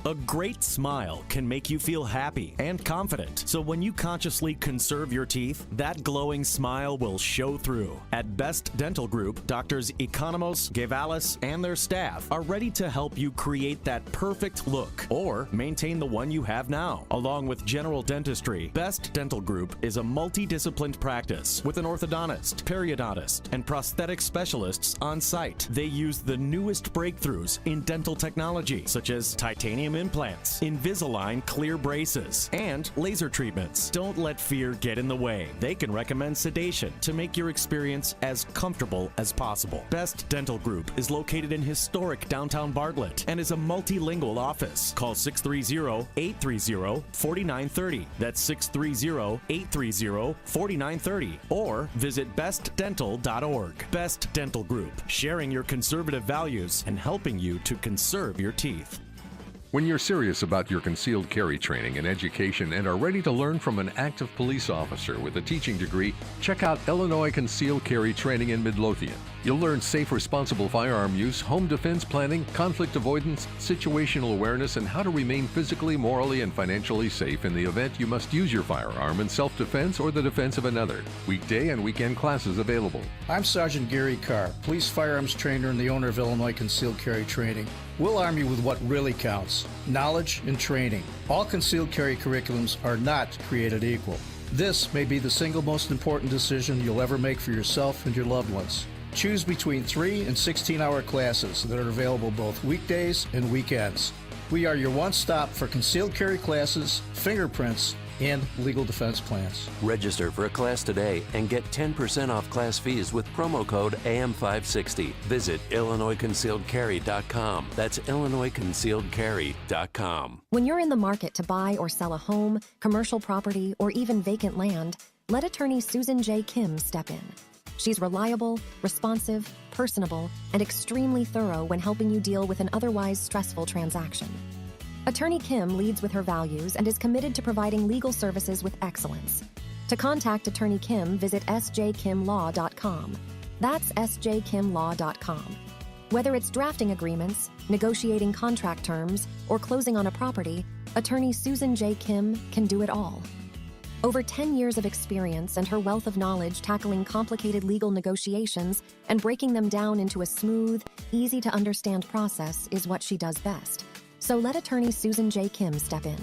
Speaker 24: A great smile can make you feel happy and confident. So when you consciously conserve your teeth, that glowing smile will show through. At Best Dental Group, Doctors Economos, Gevalis, and their staff are ready to help you create that perfect look or maintain the one you have now. Along with general dentistry, Best Dental Group is a multidisciplined practice with an orthodontist, periodontist, and prosthetic specialists on site. They use the newest breakthroughs in dental technology, such as titanium implants, Invisalign clear braces, and laser treatments. Don't let fear get in the way. They can recommend sedation to make your experience as comfortable as possible. Best Dental Group is located in historic downtown Bartlett and is a multilingual office. Call 630-830-4930. That's 630-830-4930. Or visit bestdental.org. Best Dental Group, sharing your conservative values and helping you to conserve your teeth.
Speaker 25: When you're serious about your concealed carry training and education and are ready to learn from an active police officer with a teaching degree, check out Illinois Concealed Carry Training in Midlothian. You'll learn safe, responsible firearm use, home defense planning, conflict avoidance, situational awareness, and how to remain physically, morally, and financially safe in the event you must use your firearm in self-defense or the defense of another. Weekday and weekend classes available.
Speaker 26: I'm Sergeant Gary Carr, police firearms trainer and the owner of Illinois Concealed Carry Training. We'll arm you with what really counts, knowledge and training. All concealed carry curriculums are not created equal. This may be the single most important decision you'll ever make for yourself and your loved ones. Choose between 3 and 16-hour classes that are available both weekdays and weekends. We are your one-stop for concealed carry classes, fingerprints, and legal defense plans.
Speaker 11: Register for a class today and get 10% off class fees with promo code AM560. Visit IllinoisConcealedCarry.com. That's IllinoisConcealedCarry.com.
Speaker 27: When you're in the market to buy or sell a home, commercial property, or even vacant land, let attorney Susan J. Kim step in. She's reliable, responsive, personable, and extremely thorough when helping you deal with an otherwise stressful transaction. Attorney Kim leads with her values and is committed to providing legal services with excellence. To contact Attorney Kim, visit sjkimlaw.com. That's sjkimlaw.com. Whether it's drafting agreements, negotiating contract terms, or closing on a property, Attorney Susan J. Kim can do it all. Over 10 years of experience and her wealth of knowledge tackling complicated legal negotiations and breaking them down into a smooth, easy-to-understand process is what she does best. So let attorney Susan J. Kim step in.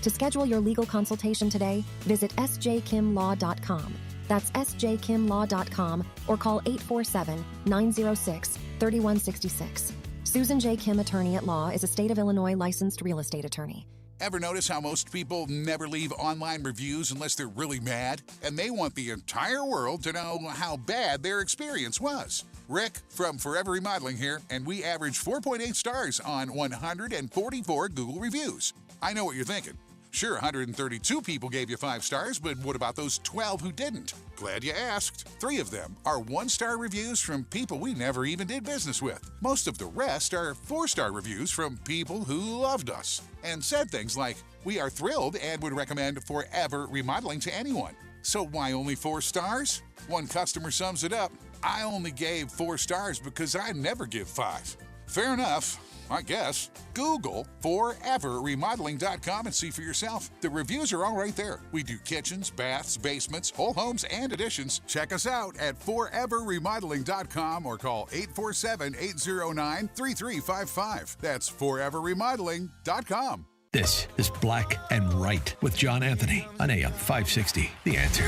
Speaker 27: To schedule your legal consultation today, visit sjkimlaw.com. That's sjkimlaw.com or call 847-906-3166. Susan J. Kim, attorney at law, is a state of Illinois licensed real estate attorney.
Speaker 28: Ever notice how most people never leave online reviews unless they're really mad? And they want the entire world to know how bad their experience was. Rick from Forever Remodeling here, and we average 4.8 stars on 144 Google reviews. I know what you're thinking. Sure, 132 people gave you 5 stars, but what about those 12 who didn't? Glad you asked. 3 of them are 1-star reviews from people we never even did business with. Most of the rest are 4-star reviews from people who loved us and said things like, "We are thrilled and would recommend Forever Remodeling to anyone." So why only 4 stars? One customer sums it up: "I only gave 4 stars because I never give 5. Fair enough, I guess. Google foreverremodeling.com and see for yourself. The reviews are all right there. We do kitchens, baths, basements, whole homes, and additions. Check us out at foreverremodeling.com or call 847-809-3355. That's foreverremodeling.com.
Speaker 2: This is Black and Right with John Anthony on AM 560. The Answer.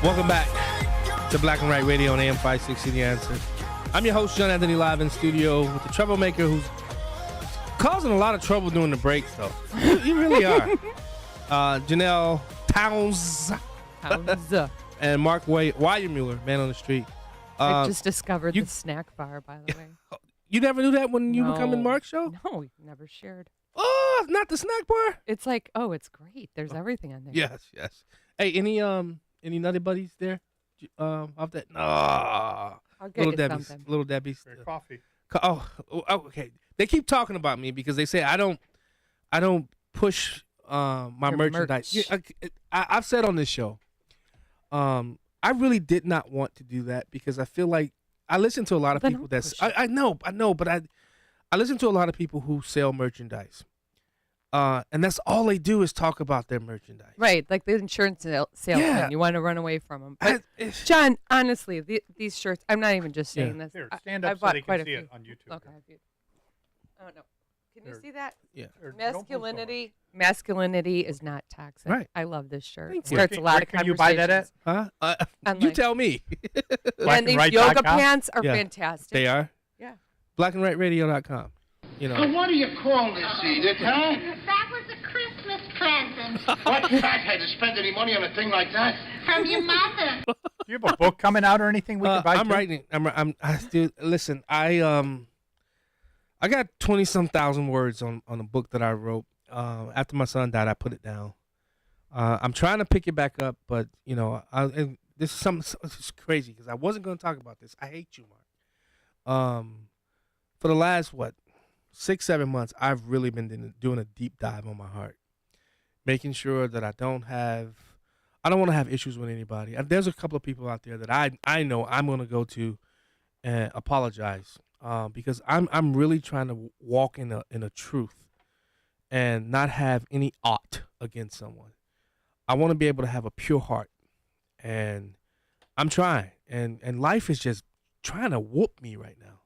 Speaker 10: Welcome back to Black and Right Radio on AM 560. The Answer. I'm your host, John Anthony, live in studio with the troublemaker who's causing a lot of trouble during the breaks, though. You really are. Janelle Towns. And Mark Weiermuller, man on the street.
Speaker 15: I just discovered the snack bar, by the way.
Speaker 10: You never knew that when you would come in Mark's show?
Speaker 15: No, we never shared.
Speaker 10: Oh, not the snack bar?
Speaker 15: It's like, oh, it's great. There's everything on there.
Speaker 10: Yes. Hey, any Nutty Buddies there? Off that? No.
Speaker 15: I'll get you something.
Speaker 10: Little Debbie's.
Speaker 12: Coffee.
Speaker 10: Oh, okay. They keep talking about me because they say I don't push my
Speaker 15: Your
Speaker 10: merchandise.
Speaker 15: merch.
Speaker 10: Yeah, I've said on this show, I really did not want to do that because I feel like I listen to a lot of people I know, but I listen to a lot of people who sell merchandise. And that's all they do is talk about their merchandise.
Speaker 15: Right, like the insurance salesman.
Speaker 10: Yeah.
Speaker 15: You want to run away from them. But John, honestly, these shirts, I'm not even just saying this.
Speaker 12: Here,
Speaker 15: I-
Speaker 12: stand
Speaker 15: I
Speaker 12: up so
Speaker 15: bought
Speaker 12: they
Speaker 15: quite
Speaker 12: can
Speaker 15: a
Speaker 12: see
Speaker 15: few.
Speaker 12: it on YouTube.
Speaker 15: Okay. Oh, no. Can you
Speaker 12: There.
Speaker 15: see that?
Speaker 10: Yeah.
Speaker 15: Masculinity is not toxic.
Speaker 10: Right.
Speaker 15: I love this shirt.
Speaker 10: Thank
Speaker 15: It
Speaker 10: you.
Speaker 15: starts a lot of
Speaker 12: Can you buy that at?
Speaker 15: conversations.
Speaker 10: Huh?
Speaker 15: I'm
Speaker 10: You
Speaker 15: like-
Speaker 10: tell me.
Speaker 15: And these yoga pants are
Speaker 10: Yeah.
Speaker 15: fantastic.
Speaker 10: They are?
Speaker 15: Yeah.
Speaker 10: blackandrightradio.com. You know.
Speaker 3: What do you call this, Edith, huh?
Speaker 4: That was a Christmas present
Speaker 3: What fathead to spend any money on a thing like that?
Speaker 4: from your mother.
Speaker 12: Do you have a book coming out or anything we can buy?
Speaker 10: I'm
Speaker 12: too?
Speaker 10: writing. Listen, I got 20-some thousand words on a book that I wrote. After my son died, I put it down. I'm trying to pick it back up, but and this is something. It's crazy because I wasn't going to talk about this. I hate you, Mark. For the last 6-7 months, I've really been doing a deep dive on my heart, making sure that I don't want to have issues with anybody. There's a couple of people out there that I know I'm going to go to and apologize because I'm really trying to walk in a truth and not have any ought against someone. I want to be able to have a pure heart, and I'm trying. And life is just trying to whoop me right now,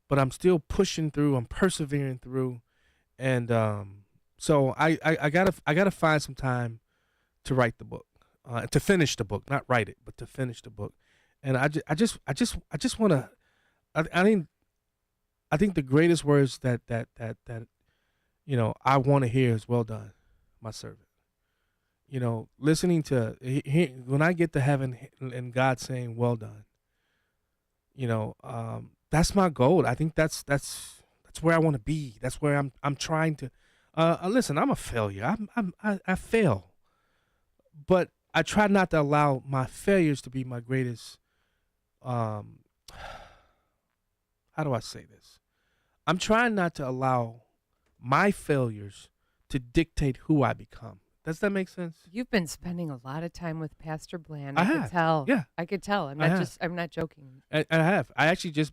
Speaker 10: but I'm still pushing through. I'm persevering through, and so I gotta find some time to write the book, to finish the book, not write it, but to finish the book. And I just want to. I think the greatest words that I want to hear is "Well done, my servant." Listening to when I get to heaven and God saying "Well done," that's my goal. I think that's where I want to be. That's where I'm trying to. Listen, I'm a failure. I fail, but I try not to allow my failures to be my greatest. How do I say this? I'm trying not to allow my failures to dictate who I become. Does that make sense?
Speaker 15: You've been spending a lot of time with Pastor Bland.
Speaker 10: I
Speaker 15: I
Speaker 10: have.
Speaker 15: could tell.
Speaker 10: Yeah.
Speaker 15: I could tell. I'm not joking.
Speaker 10: I have. I actually just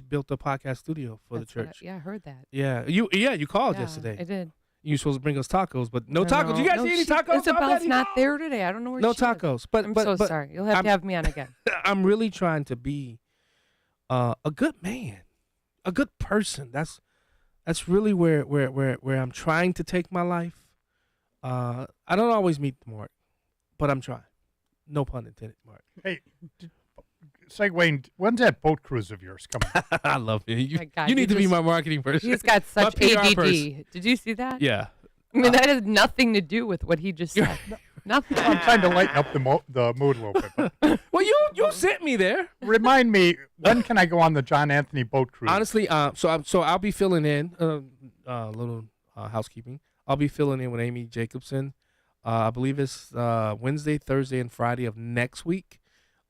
Speaker 10: built a podcast studio for
Speaker 15: That's
Speaker 10: the
Speaker 15: what
Speaker 10: church.
Speaker 15: I heard that.
Speaker 10: Yeah. You called
Speaker 15: Yeah,
Speaker 10: yesterday.
Speaker 15: I did.
Speaker 10: You were supposed to bring us tacos, but no
Speaker 15: I
Speaker 10: tacos.
Speaker 15: know.
Speaker 10: You guys
Speaker 15: No,
Speaker 10: see any
Speaker 15: she-
Speaker 10: tacos?
Speaker 15: Isabel's not there today. I don't know where
Speaker 10: No
Speaker 15: she is.
Speaker 10: tacos. But
Speaker 15: I'm
Speaker 10: but,
Speaker 15: so
Speaker 10: but
Speaker 15: sorry. You'll have to have me on again.
Speaker 10: I'm really trying to be a good man, a good person. That's really where I'm trying to take my life. I don't always meet the mark, but I'm trying. No pun intended, Mark.
Speaker 12: Hey, segueing, when's that boat cruise of yours coming?
Speaker 10: I love it. You,
Speaker 15: My God,
Speaker 10: you need
Speaker 15: he
Speaker 10: to be
Speaker 15: just-
Speaker 10: my marketing person.
Speaker 15: He's got
Speaker 10: My
Speaker 15: such
Speaker 10: PR
Speaker 15: ADD.
Speaker 10: person.
Speaker 15: Did you see that?
Speaker 10: Yeah.
Speaker 15: I mean, that has nothing to do with what he just said. Nothing.
Speaker 12: I'm trying to lighten up the mood a little bit. But
Speaker 10: Well, you sent me there.
Speaker 12: remind me, when can I go on the John Anthony boat cruise?
Speaker 10: Honestly, so I'll be filling in little housekeeping. I'll be filling in with Amy Jacobson. I believe it's Wednesday, Thursday, and Friday of next week.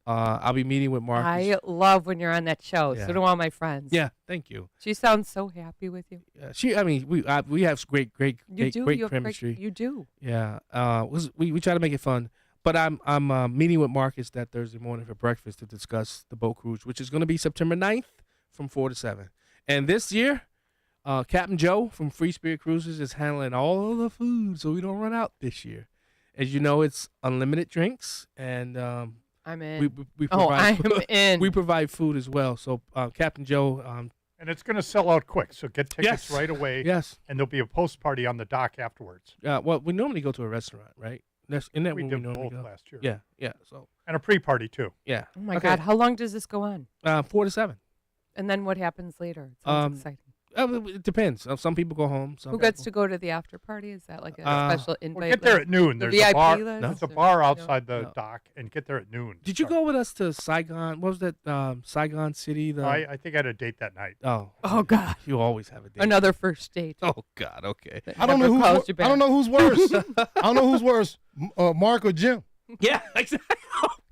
Speaker 10: I'll be meeting with Marcus.
Speaker 15: I love when you're on that show.
Speaker 10: Yeah.
Speaker 15: So do all my friends.
Speaker 10: Yeah, thank you.
Speaker 15: She sounds so happy with you.
Speaker 10: We have great
Speaker 15: You do. You have
Speaker 10: chemistry.
Speaker 15: You do.
Speaker 10: Yeah. We try to make it fun. But I'm meeting with Marcus that Thursday morning for breakfast to discuss the boat cruise, which is going to be September 9th from 4 to 7. And this year, Captain Joe from Free Spirit Cruises is handling all of the food, so we don't run out this year. As you know, it's unlimited drinks, and
Speaker 15: I'm in.
Speaker 10: We
Speaker 15: Oh,
Speaker 10: provide
Speaker 15: I'm in.
Speaker 10: We provide food as well. So Captain Joe.
Speaker 12: And And it's going to sell out quick, so get tickets
Speaker 10: Yes.
Speaker 12: right away.
Speaker 10: Yes.
Speaker 12: And there'll be a post party on the dock afterwards.
Speaker 10: Well, we normally go to a restaurant, right? Isn't that
Speaker 12: We
Speaker 10: where
Speaker 12: did
Speaker 10: normally
Speaker 12: both
Speaker 10: go?
Speaker 12: last year.
Speaker 10: Yeah. So
Speaker 12: And a pre-party, too.
Speaker 10: yeah.
Speaker 15: Oh my
Speaker 10: Okay.
Speaker 15: God! How long does this go on?
Speaker 10: 4 to 7.
Speaker 15: And then what happens later? It sounds exciting.
Speaker 10: It depends. Some people go home. Some
Speaker 15: Who gets
Speaker 10: people-
Speaker 15: to go to the after party? Is that like a special invite?
Speaker 12: Well, get there at noon.
Speaker 15: The
Speaker 12: There's
Speaker 15: VIP
Speaker 12: a bar.
Speaker 15: list
Speaker 12: There's a
Speaker 15: or-
Speaker 12: bar
Speaker 15: no?
Speaker 12: outside the
Speaker 10: No.
Speaker 12: dock, and get there at noon.
Speaker 10: Did you go with us to Saigon? What was that? Saigon City.
Speaker 12: I think I had a date that night.
Speaker 10: Oh.
Speaker 15: Oh God!
Speaker 10: You always have a date.
Speaker 15: Another first date.
Speaker 10: Oh God. Okay.
Speaker 13: I don't know who's. I don't know who's worse. I don't know who's worse, Mark or Jim.
Speaker 10: Yeah, exactly.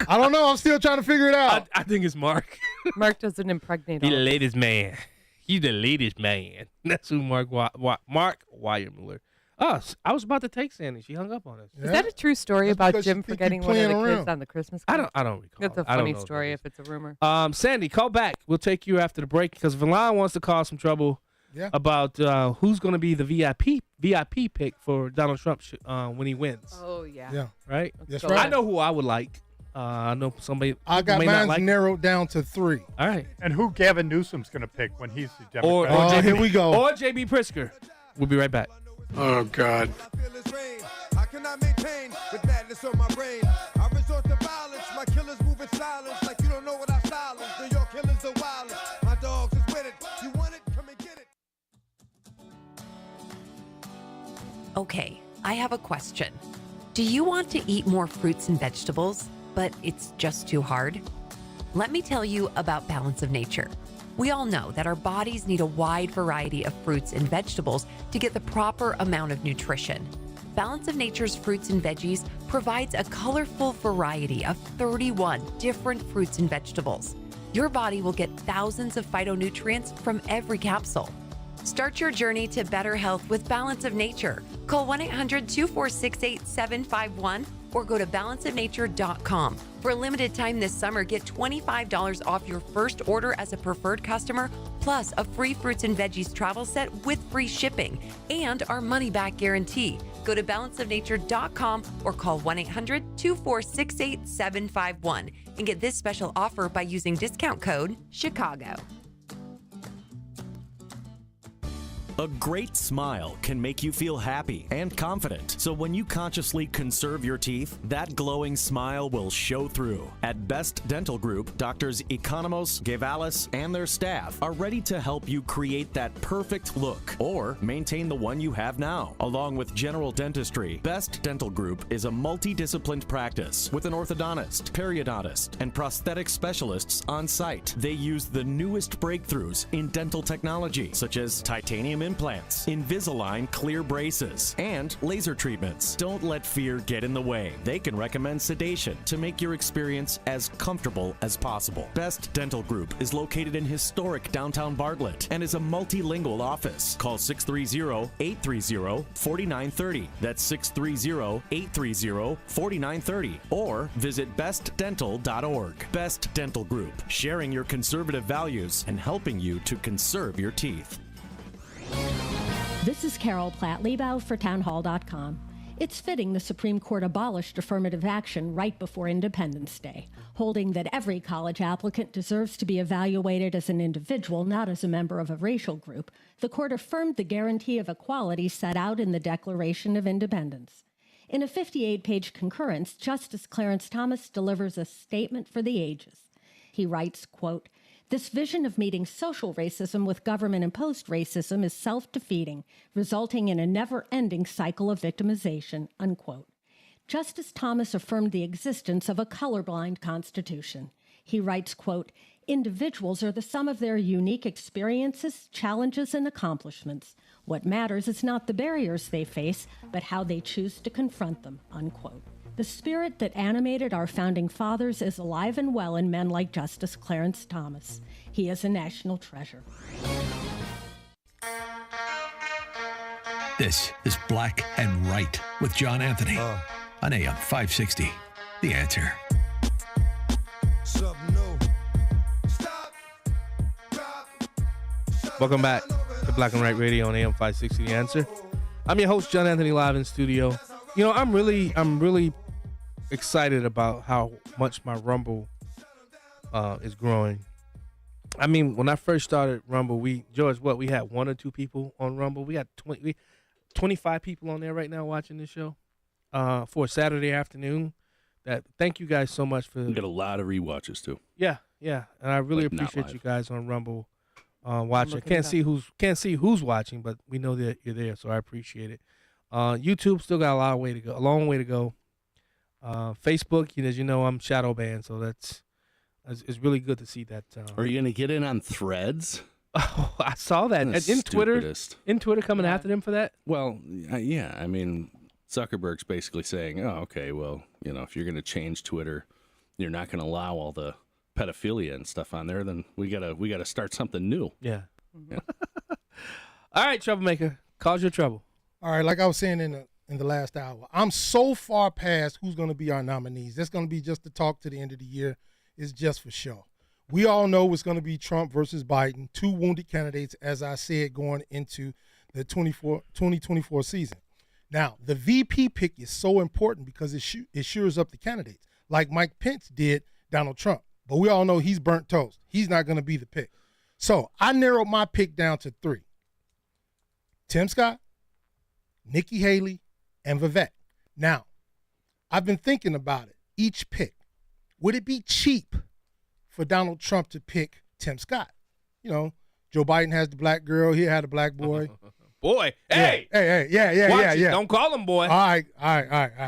Speaker 13: I don't know. I'm still trying to figure it out.
Speaker 10: I think it's Mark.
Speaker 15: Mark doesn't impregnate.
Speaker 10: He's
Speaker 15: all
Speaker 10: the
Speaker 15: of us.
Speaker 10: latest man. He's the latest man. That's who Mark Weiermuller. Oh, I was about to take Sandy. She hung up on us.
Speaker 15: Is that a true story
Speaker 13: That's
Speaker 15: about
Speaker 13: because
Speaker 15: Jim
Speaker 13: you think you're
Speaker 15: forgetting one of the
Speaker 13: playing
Speaker 15: kids
Speaker 13: around.
Speaker 15: on the Christmas
Speaker 10: I
Speaker 15: card?
Speaker 10: don't recall.
Speaker 15: That's a
Speaker 10: I don't
Speaker 15: funny
Speaker 10: know if
Speaker 15: story
Speaker 10: that
Speaker 15: if it's a rumor.
Speaker 10: Sandy, call back. We'll take you after the break because Valon wants to cause some trouble about who's going to be the VIP pick for Donald Trump when he wins.
Speaker 15: Oh yeah.
Speaker 13: Yeah.
Speaker 10: Right?
Speaker 13: That's
Speaker 10: I
Speaker 13: right.
Speaker 10: know who I would like. I know somebody.
Speaker 13: I got
Speaker 10: may not
Speaker 13: mine
Speaker 10: like.
Speaker 13: narrowed down to 3.
Speaker 10: All right.
Speaker 12: And who Gavin Newsom's going to pick when he's the
Speaker 10: Or
Speaker 12: Democrat.
Speaker 13: here we go.
Speaker 10: Or JB Pritzker. We'll be right back.
Speaker 6: Oh, God.
Speaker 16: I cannot maintain with madness on my brain. I resort to violence. My killers move in silence like you don't know what I style is. New York killers are wildest. My dogs is with it. You want it? Come and get it.
Speaker 17: Okay, I have a question. Do you want to eat more fruits and vegetables, but it's just too hard? Let me tell you about Balance of Nature. We all know that our bodies need a wide variety of fruits and vegetables to get the proper amount of nutrition. Balance of Nature's fruits and veggies provides a colorful variety of 31 different fruits and vegetables. Your body will get thousands of phytonutrients from every capsule. Start your journey to better health with Balance of Nature. Call 1-800-246-8751 or go to balanceofnature.com. For a limited time this summer, get $25 off your first order as a preferred customer, plus a free fruits and veggies travel set with free shipping and our money-back guarantee. Go to balanceofnature.com or call 1-800-246-8751 and get this special offer by using discount code CHICAGO.
Speaker 24: A great smile can make you feel happy and confident. So when you consciously conserve your teeth, that glowing smile will show through. At Best Dental Group, Doctors Economos, Gavalis, and their staff are ready to help you create that perfect look or maintain the one you have now. Along with general dentistry, Best Dental Group is a multidisciplined practice with an orthodontist, periodontist, and prosthetic specialists on site. They use the newest breakthroughs in dental technology, such as titanium implants, Invisalign clear braces, and laser treatments. Don't let fear get in the way. They can recommend sedation to make your experience as comfortable as possible. Best Dental Group is located in historic downtown Bartlett and is a multilingual office. Call 630-830-4930. That's 630-830-4930. Or visit bestdental.org. Best Dental Group, sharing your conservative values and helping you to conserve your teeth.
Speaker 18: This is Carol Platt-Liebau for townhall.com. It's fitting the Supreme Court abolished affirmative action right before Independence Day, holding that every college applicant deserves to be evaluated as an individual, not as a member of a racial group. The court affirmed the guarantee of equality set out in the Declaration of Independence. In a 58-page concurrence, Justice Clarence Thomas delivers a statement for the ages. He writes, quote, "This vision of meeting social racism with government-imposed racism is self-defeating, resulting in a never-ending cycle of victimization," unquote. Justice Thomas affirmed the existence of a colorblind Constitution. He writes, quote, "Individuals are the sum of their unique experiences, challenges, and accomplishments. What matters is not the barriers they face, but how they choose to confront them," unquote. The spirit that animated our founding fathers is alive and well in men like Justice Clarence Thomas. He is a national treasure.
Speaker 2: This is Black and Right with John Anthony on AM 560. The Answer.
Speaker 10: Welcome back to Black and Right Radio on AM 560 The Answer. I'm your host, John Anthony, live in studio. You know, I'm really excited about how much my Rumble is growing. I mean, when I first started Rumble, we had 1 or 2 people on Rumble. We got 25 people on there right now watching this show for a Saturday afternoon. Thank you guys so much for.
Speaker 1: We got a lot of rewatches too.
Speaker 10: Yeah, and I really
Speaker 1: Like, not
Speaker 10: appreciate
Speaker 1: live.
Speaker 10: you guys on Rumble watching.
Speaker 15: looking it
Speaker 10: Can't see who's watching, but we know that you're there, so I appreciate it. YouTube still got a long way to go. Facebook, as you know, I'm shadow banned, so it's really good to see that.
Speaker 1: Are you gonna get in on Threads?
Speaker 10: Oh, I saw that in Twitter. In Twitter, coming after them for that.
Speaker 1: Well, yeah. I mean, Zuckerberg's basically saying, "Oh, okay. Well, if you're gonna change Twitter, you're not gonna allow all the pedophilia and stuff on there. Then we gotta start something new."
Speaker 10: Yeah. All right, troublemaker, cause your trouble.
Speaker 13: All right, like I was saying in the last hour, I'm so far past who's going to be our nominees. That's going to be just the talk to the end of the year. It's just for show. We all know it's going to be Trump versus Biden, 2 wounded candidates, as I said, going into the 2024 season. Now, the VP pick is so important because it shores up the candidates, like Mike Pence did Donald Trump. But we all know he's burnt toast. He's not going to be the pick. So I narrowed my pick down to 3. Tim Scott, Nikki Haley, and Vivek. Now, I've been thinking about it. Each pick. Would it be cheap for Donald Trump to pick Tim Scott? Joe Biden has the black girl. He had a black boy.
Speaker 10: Boy, hey.
Speaker 13: Yeah.
Speaker 10: Don't call him boy.
Speaker 13: All right.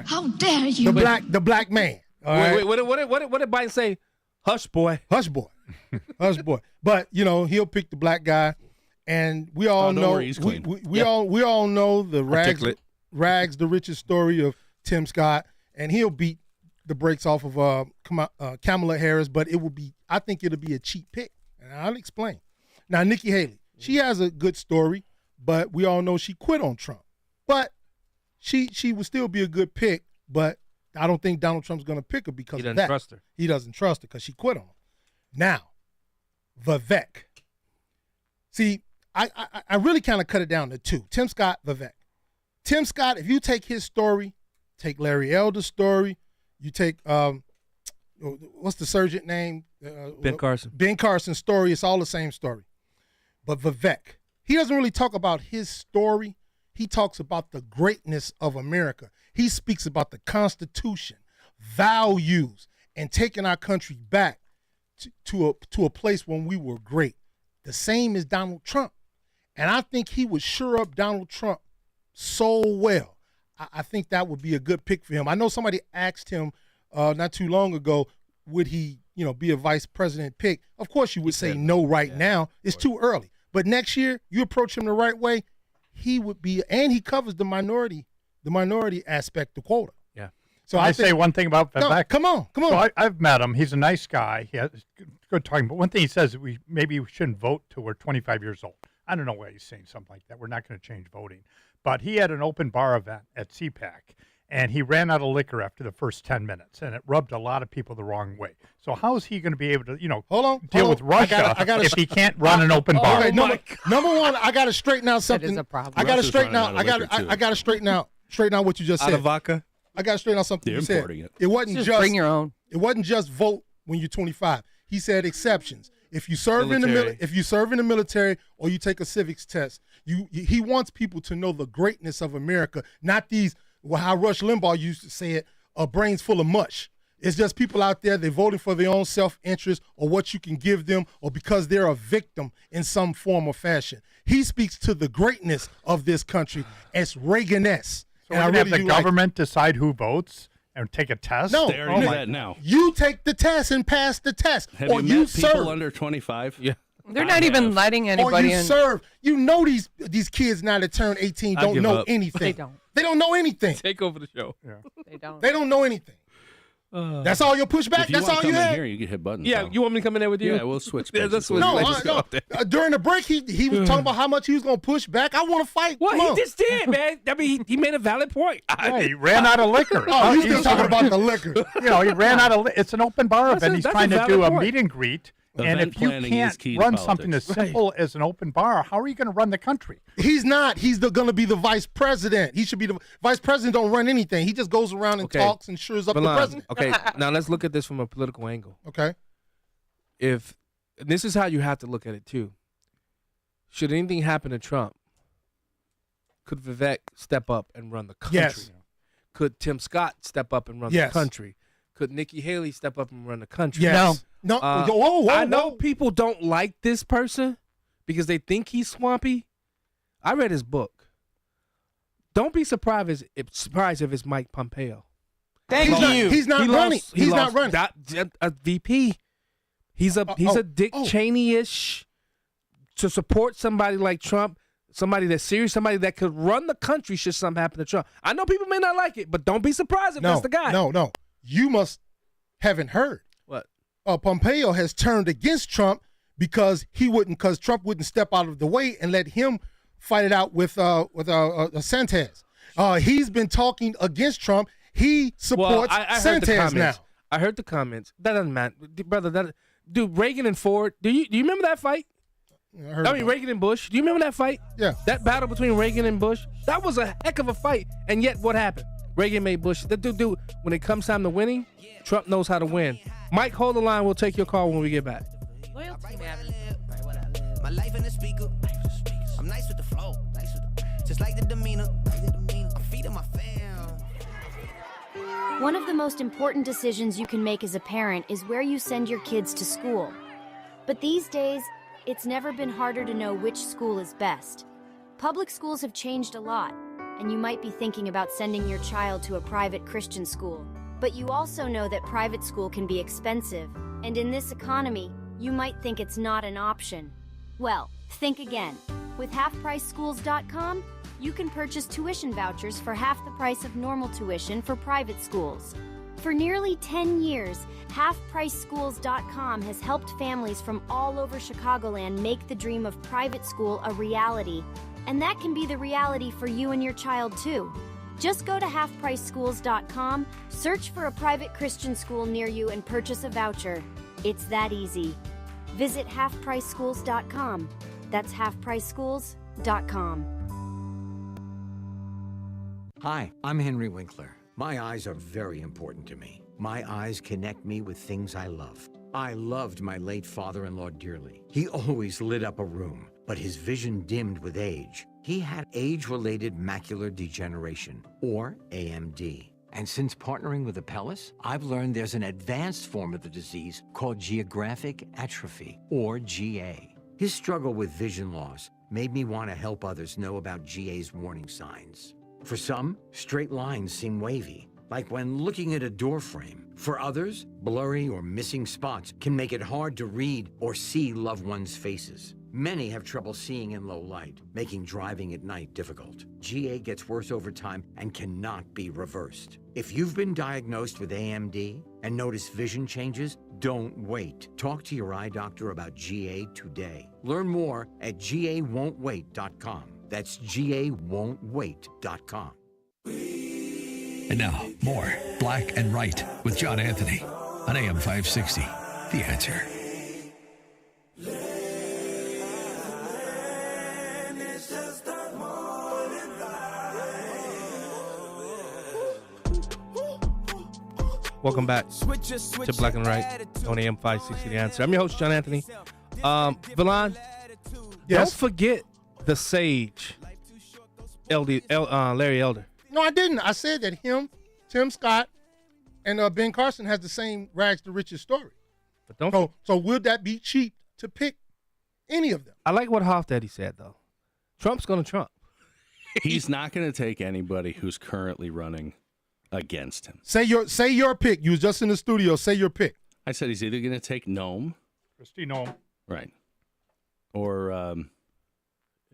Speaker 4: How dare you?
Speaker 13: The black man. All right?
Speaker 10: What did Biden say? Hush, boy.
Speaker 13: Hush, boy. Hush, boy. But, he'll pick the black guy. And we all know
Speaker 1: worry, he's clean.
Speaker 13: we all know the rags the riches story of Tim Scott, and he'll beat the brakes off of Kamala Harris, but I think it'll be a cheap pick, and I'll explain. Now, Nikki Haley, she has a good story, but we all know she quit on Trump. But she would still be a good pick, but I don't think Donald Trump's going to pick her because
Speaker 10: he
Speaker 13: of
Speaker 10: doesn't
Speaker 13: that.
Speaker 10: trust her.
Speaker 13: He doesn't trust her because she quit on him. Now, Vivek. See, I really kind of cut it down to 2. Tim Scott, Vivek. Tim Scott, if you take his story, take Larry Elder's story, you take, what's the surgeon name?
Speaker 10: Ben Carson.
Speaker 13: Ben Carson's story, it's all the same story. But Vivek, he doesn't really talk about his story. He talks about the greatness of America. He speaks about the Constitution, values, and taking our country back to a place when we were great. The same as Donald Trump. And I think he would shore up Donald Trump so well. I think that would be a good pick for him. I know somebody asked him not too long ago, would he, be a vice president pick? Of course you would say no right now. It's too early. But next year, you approach him the right way, he would be, and he covers the minority aspect, the quota.
Speaker 12: Yeah.
Speaker 13: So
Speaker 12: I say one thing about Vivek.
Speaker 13: No, come on.
Speaker 12: So I've met him. He's a nice guy. He has good talking. But one thing he says is maybe we shouldn't vote till we're 25 years old. I don't know why he's saying something like that. We're not going to change voting. But he had an open bar event at CPAC, and he ran out of liquor after the first 10 minutes, and it rubbed a lot of people the wrong way. So how is he going to be able to, deal with Russia if he can't run an open bar?
Speaker 13: Okay, number 1, I got to straighten out something.
Speaker 15: That is a problem.
Speaker 13: I got to
Speaker 1: Russia's
Speaker 13: straighten out.
Speaker 1: running out of
Speaker 13: I
Speaker 1: liquor,
Speaker 13: got to straighten out what you just said.
Speaker 10: Out of vodka.
Speaker 13: I got to straighten out something
Speaker 1: They're
Speaker 13: you said.
Speaker 1: importing it.
Speaker 13: It wasn't
Speaker 15: Just bring your own.
Speaker 13: It wasn't just vote when you're 25. He said exceptions. If you serve in the military or you take a civics test, he wants people to know the greatness of America, not how Rush Limbaugh used to say it, a brains full of mush. It's just people out there, they're voting for their own self-interest or what you can give them or because they're a victim in some form or fashion. He speaks to the greatness of this country as Reagan-esque.
Speaker 12: So we're going to have the government decide who votes and take a test?
Speaker 13: No,
Speaker 1: They already do that now.
Speaker 13: You take the test and pass the test.
Speaker 1: Have
Speaker 13: or
Speaker 1: you met people
Speaker 13: serve.
Speaker 1: under 25?
Speaker 10: Yeah.
Speaker 15: They're not even letting anybody
Speaker 13: or you
Speaker 15: in.
Speaker 13: serve. You know these kids now that turn 18 don't know anything.
Speaker 15: They don't.
Speaker 13: They don't know anything.
Speaker 10: Take over the show.
Speaker 12: Yeah.
Speaker 15: They don't.
Speaker 13: They don't know anything. That's all your pushback?
Speaker 1: If you
Speaker 13: That's
Speaker 1: want
Speaker 13: all
Speaker 1: to
Speaker 13: you
Speaker 1: come in
Speaker 13: had?
Speaker 1: here, you can hit buttons.
Speaker 10: Yeah,
Speaker 1: though.
Speaker 10: you want me to come in there with you?
Speaker 1: Yeah, we'll switch.
Speaker 10: Yeah,
Speaker 1: places.
Speaker 10: let's switch.
Speaker 13: No. During the break, he was talking about how much he was going to push back. I want to fight.
Speaker 10: Well,
Speaker 13: Come
Speaker 10: he
Speaker 13: on.
Speaker 10: just did, man. I mean, he made a valid point.
Speaker 12: Yeah, he ran out of liquor.
Speaker 13: Oh, you still talking about the liquor.
Speaker 12: He ran out of it's an open bar event. He's trying to do a meet and greet. And
Speaker 1: Event
Speaker 12: if you
Speaker 1: planning is
Speaker 12: can't
Speaker 1: key to
Speaker 12: run
Speaker 1: politics.
Speaker 12: something as simple as an open bar, how are you going to run the country?
Speaker 13: He's not. He's going to be the vice president. He should be the vice president. Don't run anything. He just goes around and talks and shores up the president.
Speaker 10: Okay, now let's look at this from a political angle.
Speaker 13: Okay.
Speaker 10: If this is how you have to look at it too. Should anything happen to Trump, could Vivek step up and run the country?
Speaker 13: Yes.
Speaker 10: Could Tim Scott step up and run
Speaker 13: Yes.
Speaker 10: the country? Could Nikki Haley step up and run the country?
Speaker 13: Yes. No. Whoa,
Speaker 10: I know people don't like this person because they think he's swampy. I read his book. Don't be surprised if it's Mike Pompeo.
Speaker 13: He's not running. He's not running.
Speaker 10: A VP. He's a Dick Cheney-ish to support somebody like Trump, somebody that's serious, somebody that could run the country should something happen to Trump. I know people may not like it, but don't be surprised if that's the guy.
Speaker 13: No. You haven't heard.
Speaker 10: What?
Speaker 13: Pompeo has turned against Trump because Trump wouldn't step out of the way and let him fight it out with Santos. He's been talking against Trump. He supports Santos now.
Speaker 10: I heard the comments. That doesn't matter, brother. Dude, Reagan and Ford. Do you remember that fight? Reagan and Bush. Do you remember that fight?
Speaker 13: Yeah.
Speaker 10: That battle between Reagan and Bush. That was a heck of a fight. And yet, what happened? Reagan made Bush. That dude. When it comes time to winning, Trump knows how to win. Mike, hold the line. We'll take your call when we get back.
Speaker 6: Loyalty matters. My life in the speaker. I'm nice with the flow. Just like the demeanor. I'm feeding my fam.
Speaker 5: One of the most important decisions you can make as a parent is where you send your kids to school. But these days, it's never been harder to know which school is best. Public schools have changed a lot, and you might be thinking about sending your child to a private Christian school. But you also know that private school can be expensive, and in this economy, you might think it's not an option. Well, think again. With halfpriceschools.com, you can purchase tuition vouchers for half the price of normal tuition for private schools. For nearly 10 years, halfpriceschools.com has helped families from all over Chicagoland make the dream of private school a reality. And that can be the reality for you and your child too. Just go to halfpriceschools.com, search for a private Christian school near you, and purchase a voucher. It's that easy. Visit halfpriceschools.com. That's halfpriceschools.com.
Speaker 7: Hi, I'm Henry Winkler. My eyes are very important to me. My eyes connect me with things I love. I loved my late father-in-law dearly. He always lit up a room, but his vision dimmed with age. He had age-related macular degeneration, or AMD. And since partnering with Apellis, I've learned there's an advanced form of the disease called geographic atrophy, or GA. His struggle with vision loss made me want to help others know about GA's warning signs. For some, straight lines seem wavy, like when looking at a door frame. For others, blurry or missing spots can make it hard to read or see loved ones' faces. Many have trouble seeing in low light, making driving at night difficult. GA gets worse over time and cannot be reversed. If you've been diagnosed with AMD and notice vision changes, don't wait. Talk to your eye doctor about GA today. Learn more at GAWon'tWait.com. That's GAWon'tWait.com.
Speaker 2: And now, more Black and Right with John Anthony on AM 560. The Answer.
Speaker 10: Welcome back to Black and Right on AM 560 The Answer. I'm your host, John Anthony. Villan, don't forget the sage, Larry Elder.
Speaker 13: No, I didn't. I said that him, Tim Scott, and Ben Carson has the same rags to riches story.
Speaker 10: But don't.
Speaker 13: So would that be cheap to pick any of them?
Speaker 10: I like what Hofstadter said, though. Trump's going to Trump.
Speaker 1: He's not going to take anybody who's currently running against him.
Speaker 13: Say your pick. You was just in the studio. Say your pick.
Speaker 1: I said he's either going to take Noam.
Speaker 12: Kristi Noem.
Speaker 1: Right. Or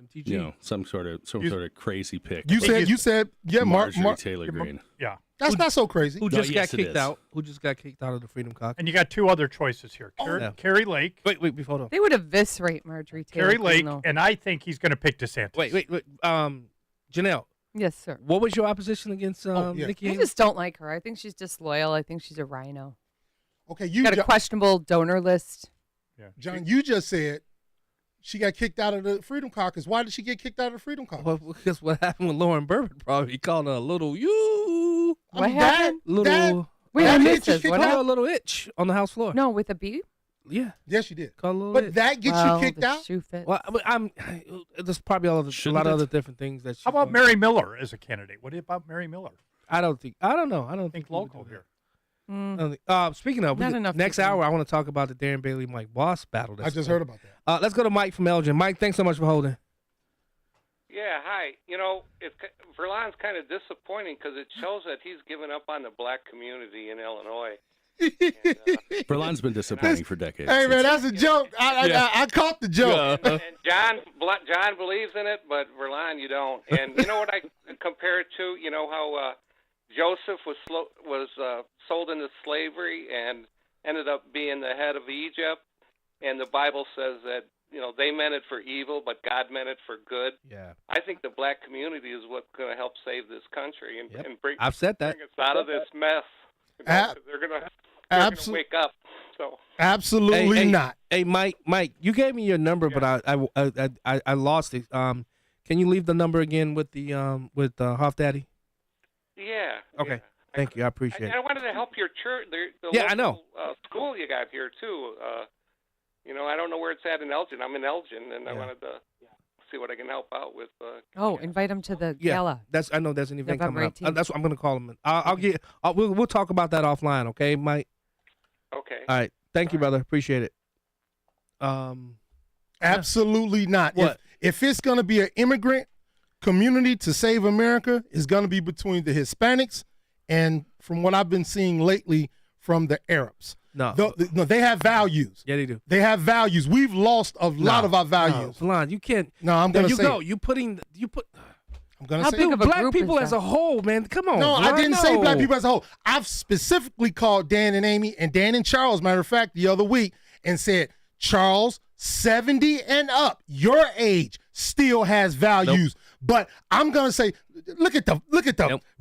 Speaker 10: MTG.
Speaker 1: some sort of crazy pick.
Speaker 13: You said
Speaker 1: Marjorie Taylor Greene.
Speaker 12: Yeah.
Speaker 13: That's not so crazy.
Speaker 10: Who just got kicked out of the Freedom Caucus.
Speaker 12: And you got two other choices here. Carrie Lake.
Speaker 10: Wait, hold on.
Speaker 15: They would eviscerate Marjorie Taylor
Speaker 12: Carrie
Speaker 15: Greene,
Speaker 12: Lake,
Speaker 15: though.
Speaker 12: and I think he's going to pick DeSantis.
Speaker 10: Wait. Janelle.
Speaker 15: Yes, sir.
Speaker 10: What was your opposition against Nikki
Speaker 15: I
Speaker 10: Haley?
Speaker 15: just don't like her. I think she's disloyal. I think she's a rhino.
Speaker 13: Okay,
Speaker 15: got a questionable donor list.
Speaker 12: Yeah.
Speaker 13: John, you just said she got kicked out of the Freedom Caucus. Why did she get kicked out of the Freedom Caucus?
Speaker 10: Well, because what happened with Lauren Bourbon? Probably he called her a little you.
Speaker 15: What happened?
Speaker 10: Little.
Speaker 15: Wait,
Speaker 10: a
Speaker 15: I missed this. What
Speaker 10: a
Speaker 15: happened?
Speaker 10: little itch on the House floor.
Speaker 15: No, with a B?
Speaker 10: Yeah.
Speaker 13: Yes, you did.
Speaker 10: Call a little
Speaker 13: But
Speaker 10: it.
Speaker 13: that gets you kicked out?
Speaker 10: Well, there's probably a lot
Speaker 12: Shouldn't
Speaker 10: of
Speaker 12: it?
Speaker 10: other different things that.
Speaker 12: How about Mary Miller as a candidate? What about Mary Miller?
Speaker 10: I don't know. I don't think
Speaker 12: local here.
Speaker 10: Speaking of,
Speaker 15: Not enough
Speaker 10: next
Speaker 15: people.
Speaker 10: hour, I want to talk about the Darren Bailey Mike Boss battle.
Speaker 13: I just heard about that.
Speaker 10: Let's go to Mike from Elgin. Mike, thanks so much for holding.
Speaker 8: Yeah, hi. Verlon's kind of disappointing because it shows that he's given up on the black community in Illinois.
Speaker 1: Verlon's been disappointing for decades.
Speaker 13: Hey, man, that's a joke. I caught the joke.
Speaker 8: And John believes in it, but Verlon, you don't. And you know what I compare it to? You know how Joseph was sold into slavery and ended up being the head of Egypt, and the Bible says that they meant it for evil, but God meant it for good.
Speaker 10: Yeah.
Speaker 8: I think the black community is what's going to help save this country and bring
Speaker 10: I've said that.
Speaker 8: us out of this mess. They're going to wake up. So
Speaker 13: Absolutely
Speaker 10: Hey,
Speaker 13: not.
Speaker 10: Hey, Mike, you gave me your number, but I lost it. Can you leave the number again with the Huff Daddy?
Speaker 8: yeah.
Speaker 10: Okay. Thank you. I appreciate
Speaker 8: I
Speaker 10: it.
Speaker 8: wanted to help your church. The
Speaker 10: Yeah,
Speaker 8: local,
Speaker 10: I know.
Speaker 8: School you got here too. I don't know where it's at in Elgin. I'm in Elgin, and I
Speaker 10: Yeah.
Speaker 8: wanted to see what I can help out with.
Speaker 15: Invite him to the
Speaker 10: Yeah,
Speaker 15: gala.
Speaker 10: I know there's an event
Speaker 15: November
Speaker 10: coming up.
Speaker 15: 18th.
Speaker 10: That's what I'm going to call him. We'll talk about that offline, okay, Mike?
Speaker 8: Okay.
Speaker 10: All right. Thank you, brother. Appreciate it.
Speaker 13: Absolutely not.
Speaker 10: What?
Speaker 13: If it's going to be an immigrant community to save America, it's going to be between the Hispanics and, from what I've been seeing lately, from the Arabs.
Speaker 10: No.
Speaker 13: No, they have values.
Speaker 10: Yeah, they do.
Speaker 13: They have values. We've lost a lot of our values.
Speaker 10: Falon, you can't.
Speaker 13: No, I'm going to say it.
Speaker 10: You put. I'm
Speaker 13: going to
Speaker 10: How
Speaker 13: say
Speaker 10: big
Speaker 13: it.
Speaker 10: of black people as a whole, man. Come on.
Speaker 13: No, I
Speaker 10: Falon,
Speaker 13: didn't say black
Speaker 10: no.
Speaker 13: people as a whole. I've specifically called Dan and Amy and Dan and Charles, matter of fact, the other week, and said, Charles, 70 and up, your age still has values. But I'm gonna say, look at the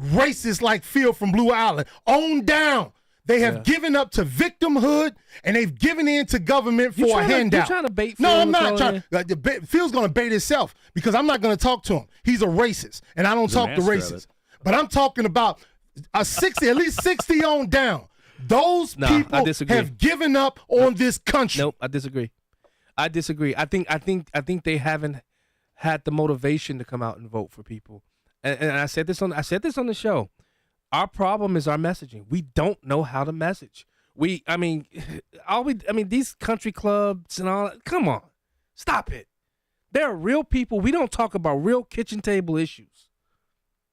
Speaker 13: racist like Phil from Blue Island. On down. They have given up to victimhood, and they've given in to government for a handout.
Speaker 10: You trying to bait Phil?
Speaker 13: No, I'm not
Speaker 10: Phil,
Speaker 13: trying. Phil's going to bait himself because I'm not going to talk to him. He's a racist, and I don't
Speaker 1: He's a
Speaker 13: talk to
Speaker 1: master of
Speaker 13: racists.
Speaker 1: it.
Speaker 13: But I'm talking about a 60, at least 60 on down. Those
Speaker 10: No, I
Speaker 13: people
Speaker 10: disagree.
Speaker 13: have given up on this country.
Speaker 10: Nope, I disagree. I think they haven't had the motivation to come out and vote for people. And I said this on the show. Our problem is our messaging. We don't know how to message. These country clubs and all that, come on. Stop it. There are real people. We don't talk about real kitchen table issues.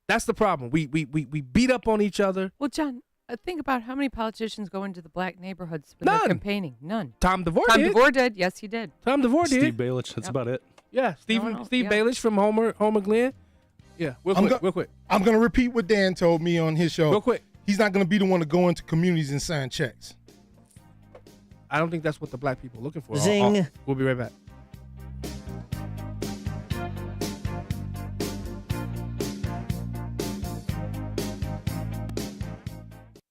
Speaker 10: That's the problem. We beat up on each other.
Speaker 15: Well, John, think about how many politicians go into the black neighborhoods when they're campaigning. None.
Speaker 10: Tom DeVore
Speaker 15: Tom
Speaker 10: did.
Speaker 15: DeVore did. Yes, he did.
Speaker 10: Tom DeVore did.
Speaker 1: Steve Balich, that's about it.
Speaker 10: Yeah, Steve Baelish from Homer Glen. Yeah, real quick.
Speaker 13: I'm going to repeat what Dan told me on his show.
Speaker 10: Real quick.
Speaker 13: He's not going to be the one to go into communities and sign checks.
Speaker 10: I don't think that's what the black people are looking for.
Speaker 9: Zing.
Speaker 10: We'll be right back.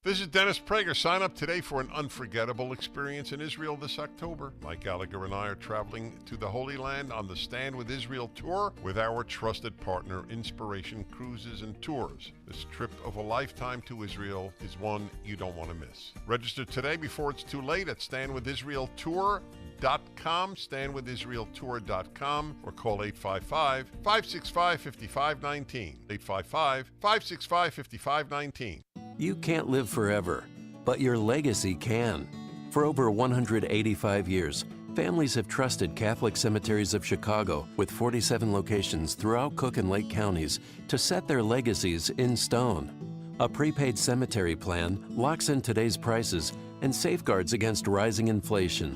Speaker 14: Visit Dennis Prager. Sign up today for an unforgettable experience in Israel this October. Mike Gallagher and I are traveling to the Holy Land on the Stand with Israel tour with our trusted partner, Inspiration Cruises and Tours. This trip of a lifetime to Israel is one you don't want to miss. Register today before it's too late at standwithisraeltour.com, standwithisraeltour.com, or call 855-565-5519. 855-565-5519.
Speaker 11: You can't live forever, but your legacy can. For over 185 years, families have trusted Catholic Cemeteries of Chicago, with 47 locations throughout Cook and Lake counties, to set their legacies in stone. A prepaid cemetery plan locks in today's prices and safeguards against rising inflation.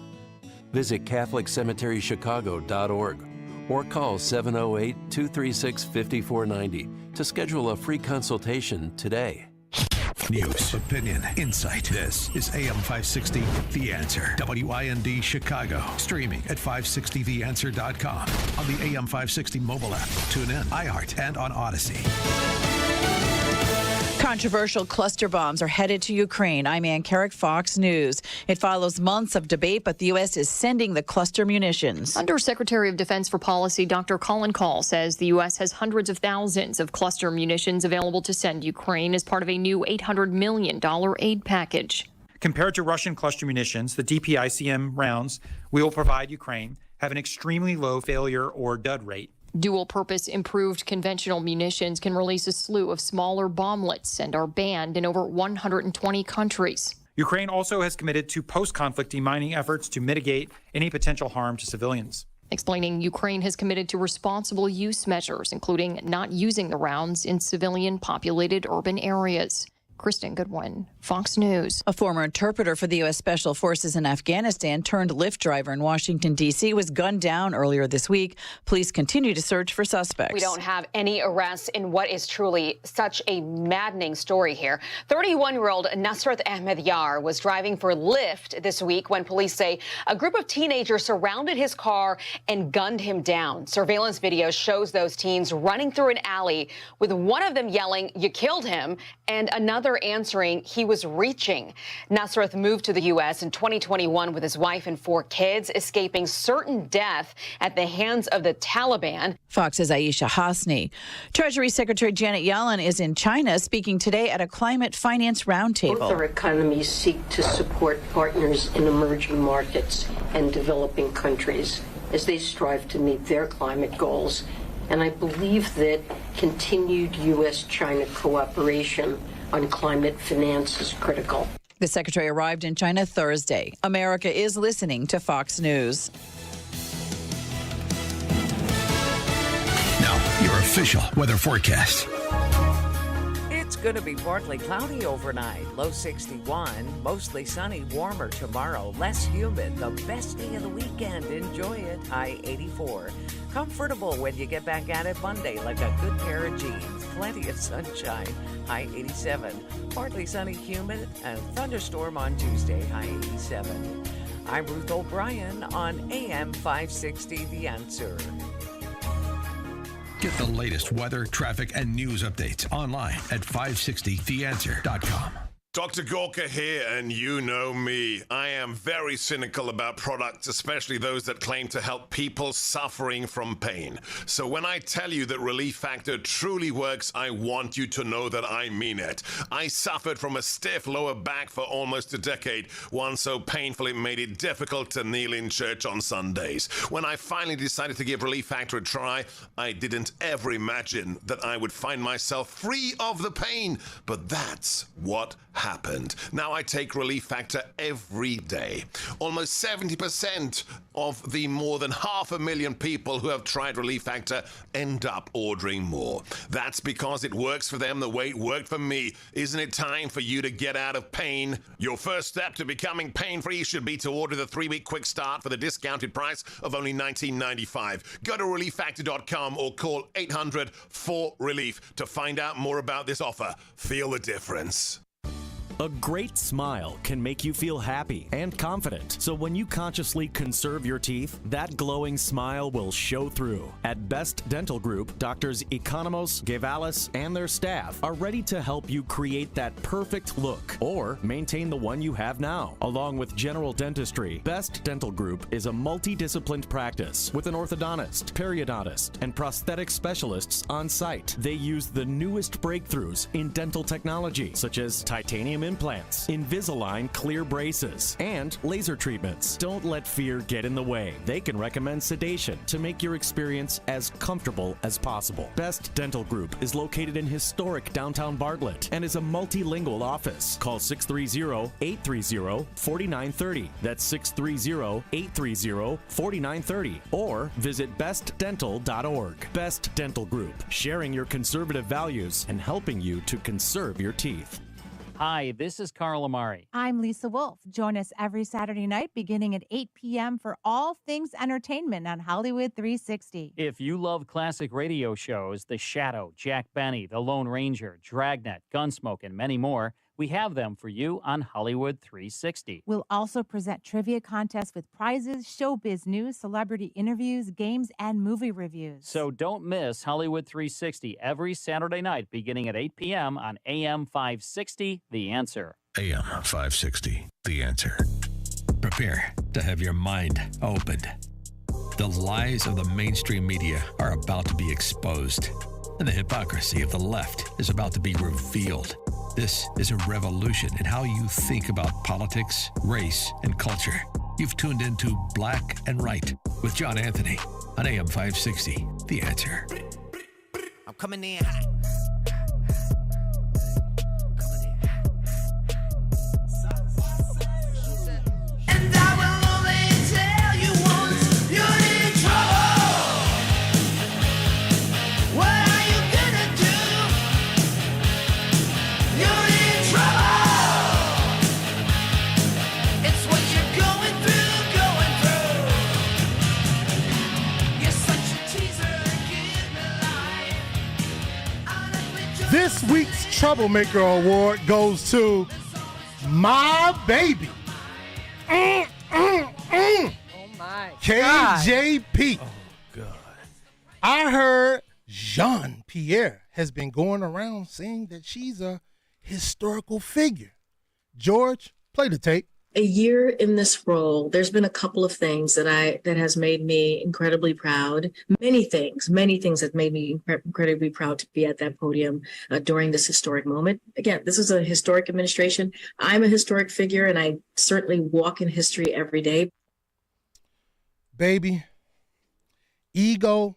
Speaker 11: Visit CatholicCemeteryChicago.org or call 708-236-5490 to schedule a free consultation today.
Speaker 2: News, opinion, insight. This is AM 560, The Answer. WIND Chicago. Streaming at 560theanswer.com. On the AM 560 mobile app. Tune in, iHeart, and on Odyssey.
Speaker 19: Controversial cluster bombs are headed to Ukraine. I'm Ann Carrick, Fox News. It follows months of debate, but the U.S. is sending the cluster munitions.
Speaker 20: Undersecretary of Defense for Policy Dr. Colin Kahl says the U.S. has hundreds of thousands of cluster munitions available to send Ukraine as part of a new $800 million aid package.
Speaker 9: Compared to Russian cluster munitions, the DPICM rounds we will provide Ukraine have an extremely low failure or dud rate.
Speaker 20: Dual-purpose improved conventional munitions can release a slew of smaller bomblets and are banned in over 120 countries.
Speaker 9: Ukraine also has committed to post-conflict demining efforts to mitigate any potential harm to civilians.
Speaker 20: Explaining Ukraine has committed to responsible use measures, including not using the rounds in civilian-populated urban areas. Kristen Goodwin, Fox News.
Speaker 19: A former interpreter for the U.S. Special Forces in Afghanistan turned Lyft driver in Washington, D.C. was gunned down earlier this week. Police continue to search for suspects.
Speaker 21: We don't have any arrests in what is truly such a maddening story here. 31-year-old Nusrat Ahmed Yar was driving for Lyft this week when police say a group of teenagers surrounded his car and gunned him down. Surveillance video shows those teens running through an alley with one of them yelling, "You killed him," and another answering, "He was reaching." Nusrat moved to the U.S. in 2021 with his wife and 4 kids, escaping certain death at the hands of the Taliban.
Speaker 19: Fox's Aisha Hasni. Treasury Secretary Janet Yellen is in China speaking today at a climate finance roundtable.
Speaker 22: Both our economies seek to support partners in emerging markets and developing countries as they strive to meet their climate goals. And I believe that continued U.S.-China cooperation on climate finance is critical.
Speaker 19: The secretary arrived in China Thursday. America is listening to Fox News.
Speaker 2: Now, your official weather forecast.
Speaker 23: It's going to be partly cloudy overnight, low 61, mostly sunny, warmer tomorrow, less humid, the best day of the weekend. Enjoy it, high 84. Comfortable when you get back at it Monday like a good pair of jeans. Plenty of sunshine, high 87. Partly sunny, humid, and thunderstorm on Tuesday, high 87. I'm Ruth O'Brien on AM 560, The Answer.
Speaker 2: Get the latest weather, traffic, and news updates online at 560theanswer.com.
Speaker 25: Dr. Gorka here, and you know me. I am very cynical about products, especially those that claim to help people suffering from pain. So when I tell you that Relief Factor truly works, I want you to know that I mean it. I suffered from a stiff lower back for almost a decade, one so painful it made it difficult to kneel in church on Sundays. When I finally decided to give Relief Factor a try, I didn't ever imagine that I would find myself free of the pain. But that's what happened. Now I take Relief Factor every day. Almost 70% of the more than 500,000 people who have tried Relief Factor end up ordering more. That's because it works for them the way it worked for me. Isn't it time for you to get out of pain? Your first step to becoming pain-free should be to order the 3-week quick start for the discounted price of only $19.95. Go to relieffactor.com or call 800-4RELIEF to find out more about this offer. Feel the difference.
Speaker 24: A great smile can make you feel happy and confident. So when you consciously conserve your teeth, that glowing smile will show through. At Best Dental Group, Doctors Economos, Gevalis, and their staff are ready to help you create that perfect look or maintain the one you have now. Along with general dentistry, Best Dental Group is a multidisciplined practice with an orthodontist, periodontist, and prosthetic specialists on site. They use the newest breakthroughs in dental technology, such as titanium implants, Invisalign clear braces, and laser treatments. Don't let fear get in the way. They can recommend sedation to make your experience as comfortable as possible. Best Dental Group is located in historic downtown Bartlett and is a multilingual office. Call 630-830-4930. That's 630-830-4930. Or visit bestdental.org. Best Dental Group, sharing your conservative values and helping you to conserve your teeth.
Speaker 26: Hi, this is Carl Amari.
Speaker 27: I'm Lisa Wolf. Join us every Saturday night beginning at 8 p.m. for all things entertainment on Hollywood 360.
Speaker 26: If you love classic radio shows, The Shadow, Jack Benny, The Lone Ranger, Dragnet, Gunsmoke, and many more, we have them for you on Hollywood 360.
Speaker 27: We'll also present trivia contests with prizes, showbiz news, celebrity interviews, games, and movie reviews.
Speaker 26: So don't miss Hollywood 360 every Saturday night beginning at 8 p.m. on AM 560, The Answer.
Speaker 2: AM 560, The Answer. Prepare to have your mind opened. The lies of the mainstream media are about to be exposed, and the hypocrisy of the left is about to be revealed. This is a revolution in how you think about politics, race, and culture. You've tuned into Black and Right with John Anthony on AM 560. The Answer.
Speaker 3: I'm coming in hot. And I will only tell you once you're in trouble. What are you gonna do? You're in trouble. It's what you're going through. You're such a teaser. Give me life.
Speaker 13: This week's Troublemaker Award goes to my baby.
Speaker 15: Oh my
Speaker 13: KJP.
Speaker 10: Oh, God.
Speaker 13: I heard Jean-Pierre has been going around saying that she's a historical figure. George, play the tape.
Speaker 4: A year in this role, there's been a couple of things that has made me incredibly proud. Many things that made me incredibly proud to be at that podium during this historic moment. Again, this is a historic administration. I'm a historic figure, and I certainly walk in history every day.
Speaker 13: Baby, ego,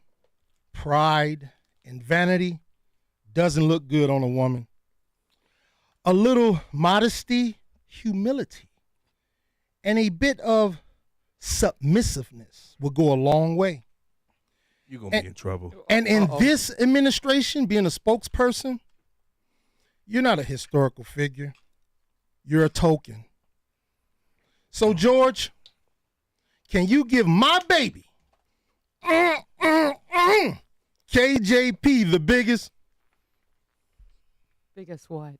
Speaker 13: pride, and vanity doesn't look good on a woman. A little modesty, humility, and a bit of submissiveness will go a long way.
Speaker 10: You're going to be in trouble.
Speaker 13: And in this administration, being a spokesperson, you're not a historical figure. You're a token. So, George, can you give my baby, KJP, the biggest?
Speaker 15: Biggest what?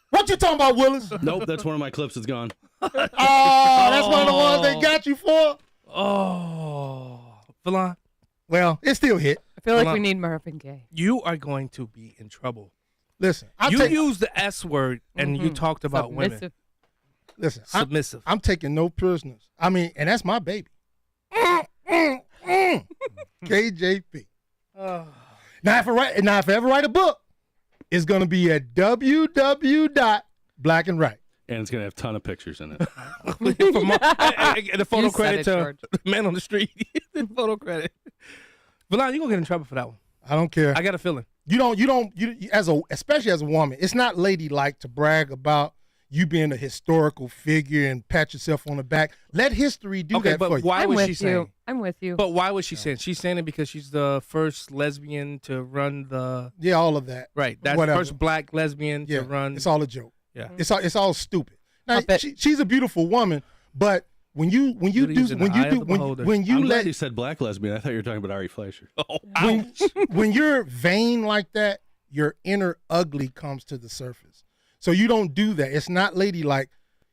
Speaker 13: What you talking about, Willis?
Speaker 1: Nope, that's one of my clips. It's gone.
Speaker 13: Oh, that's one of the ones they got you for?
Speaker 10: Oh. Valon.
Speaker 13: Well, it still hit.
Speaker 15: I feel like
Speaker 10: Valon,
Speaker 15: we need Marvin Gaye.
Speaker 10: You are going to be in trouble.
Speaker 13: Listen,
Speaker 10: you used the S word and you talked about women.
Speaker 13: Listen,
Speaker 10: submissive.
Speaker 13: I'm taking no prisoners. I mean, and that's my baby. KJP. Now, if I ever write a book, it's going to be at www.blackandright.
Speaker 1: And it's going to have a ton of pictures in it.
Speaker 10: The photo credit to Man on the Street. The photo credit. Valon, you're going to get in trouble for that one.
Speaker 13: I don't care.
Speaker 10: I got a feeling.
Speaker 13: Especially as a woman, it's not ladylike to brag about you being a historical figure and pat yourself on the back. Let history do that for you.
Speaker 10: Why was she saying?
Speaker 15: I'm with you.
Speaker 10: But why was she saying? She's saying it because she's the first lesbian to run the.
Speaker 13: Yeah, all of that.
Speaker 10: Right. That's the first black lesbian to run.
Speaker 13: It's all a joke.
Speaker 10: Yeah.
Speaker 13: It's all stupid. Now, she's a beautiful woman, but when you let
Speaker 1: you said black lesbian, I thought you were talking about Ari Fleischer.
Speaker 13: when you're vain like that, your inner ugly comes to the surface. So you don't do that. It's not ladylike.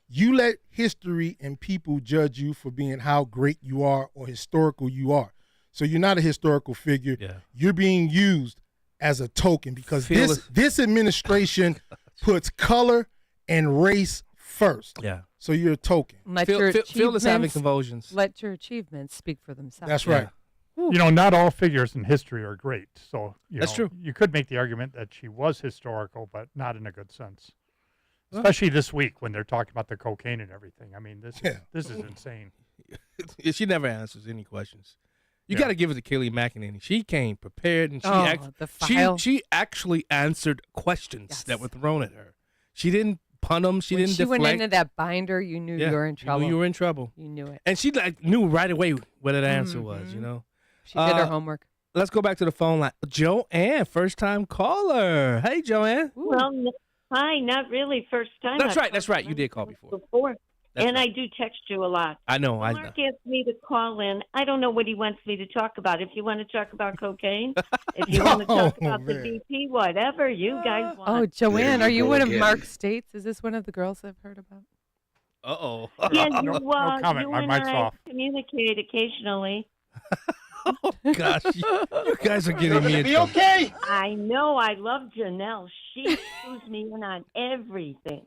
Speaker 13: You let history and people judge you for being how great you are or historical you are. So you're not a historical figure.
Speaker 10: Yeah.
Speaker 13: You're being used as a token because this administration puts color and race first.
Speaker 10: Yeah.
Speaker 13: So you're a token.
Speaker 10: Phil is having convulsions.
Speaker 15: Let your achievements speak for themselves.
Speaker 13: That's right.
Speaker 12: You know, not all figures in history are great. So
Speaker 10: That's true.
Speaker 12: You could make the argument that she was historical, but not in a good sense. Especially this week when they're talking about the cocaine and everything. I mean, this is insane.
Speaker 10: She never answers any questions. You got to give it to Kayleigh McEnany. She came prepared, and she actually answered questions that were thrown at her. She didn't punt them. She didn't deflect.
Speaker 15: When she went into that binder, you knew you were in trouble.
Speaker 10: You were in trouble.
Speaker 15: You knew it.
Speaker 10: And she knew right away what that answer was, you know.
Speaker 15: She did her homework.
Speaker 10: Let's go back to the phone line. Joanne, first-time caller. Hey, Joanne.
Speaker 5: Well, hi, not really first time.
Speaker 10: That's right. You did call before.
Speaker 5: I do text you a lot.
Speaker 10: I know.
Speaker 5: Mark asked me to call in. I don't know what he wants me to talk about. If you want to talk about cocaine, if you want to talk about the BP, whatever you guys want.
Speaker 15: Oh, Joanne, are you one of Mark's states? Is this one of the girls I've heard about?
Speaker 10: Uh-oh.
Speaker 5: Yeah, you,
Speaker 12: no comment.
Speaker 5: you
Speaker 12: My
Speaker 5: and
Speaker 12: mic's
Speaker 5: I
Speaker 12: off.
Speaker 5: communicate occasionally.
Speaker 10: Oh, gosh. You guys are getting me in trouble.
Speaker 5: Okay. I know. I love Janelle. She screws me in on everything.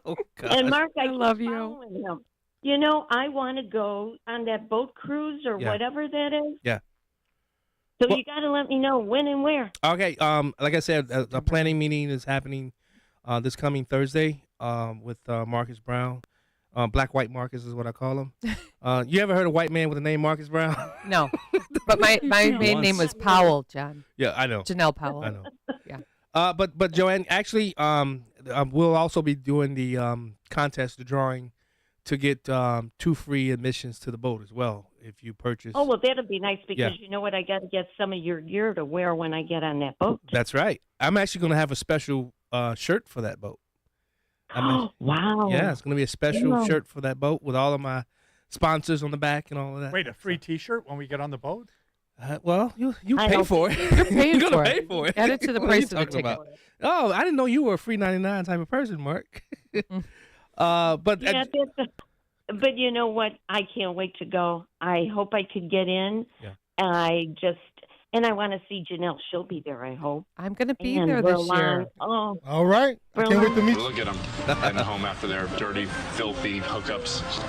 Speaker 10: Oh, God.
Speaker 5: And Mark, I
Speaker 15: love you.
Speaker 5: Him. You know, I want to go on that boat cruise or whatever that is.
Speaker 10: Yeah.
Speaker 5: So you got to let me know when and where.
Speaker 10: Okay. Like I said, a planning meeting is happening this coming Thursday with Marcus Brown. Black White Marcus is what I call him. You ever heard a white man with the name Marcus Brown?
Speaker 15: No, but my maiden name was Powell, John.
Speaker 10: Yeah, I know.
Speaker 15: Janelle Powell.
Speaker 10: I know.
Speaker 15: Yeah.
Speaker 10: But Joanne, actually, we'll also be doing the contest, the drawing, to get 2 free admissions to the boat as well if you purchase.
Speaker 5: Oh, well, that'll be nice because
Speaker 10: Yeah.
Speaker 5: you know what? I got to get some of your gear to wear when I get on that boat.
Speaker 10: That's right. I'm actually going to have a special shirt for that boat.
Speaker 5: Wow.
Speaker 10: Yeah, it's going to be a special
Speaker 5: Wow.
Speaker 10: shirt for that boat with all of my sponsors on the back and all of that.
Speaker 12: Wait, a free T-shirt when we get on the boat?
Speaker 10: Well, you
Speaker 5: I
Speaker 10: pay
Speaker 5: don't
Speaker 10: for it.
Speaker 15: You're paying
Speaker 10: You're
Speaker 15: for
Speaker 10: gonna
Speaker 15: it.
Speaker 10: pay for it.
Speaker 15: Add it to the
Speaker 10: What are you
Speaker 15: price of the
Speaker 10: talking
Speaker 15: ticket.
Speaker 10: about? Oh, I didn't know you were a free 99 type of person, Mark. But
Speaker 5: Yeah, but you know what? I can't wait to go. I hope I could get in.
Speaker 10: Yeah.
Speaker 5: And I want to see Janelle. She'll be there, I hope.
Speaker 15: I'm going to be
Speaker 5: And
Speaker 15: there this
Speaker 5: Verlon.
Speaker 15: year.
Speaker 5: Oh,
Speaker 13: All right. I can't wait to meet you.
Speaker 6: Look at them heading home after their dirty, filthy hookups.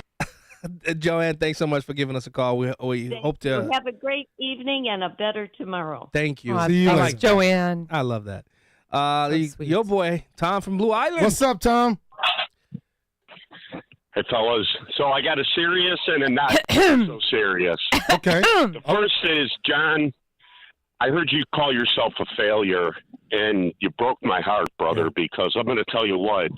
Speaker 10: Joanne, thanks so much for giving us a call. We hope to.
Speaker 5: have a great evening and a better tomorrow.
Speaker 10: Thank you.
Speaker 15: Aw,
Speaker 13: See you
Speaker 15: thanks,
Speaker 13: later.
Speaker 15: Joanne.
Speaker 10: I love that.
Speaker 15: sweet.
Speaker 10: Your boy Tom from Blue Island.
Speaker 13: What's up, Tom?
Speaker 6: Hey, fellas. So I got a serious and a not so serious.
Speaker 13: Okay.
Speaker 6: The first is, John, I heard you call yourself a failure, and you broke my heart, brother, because I'm going to tell you what.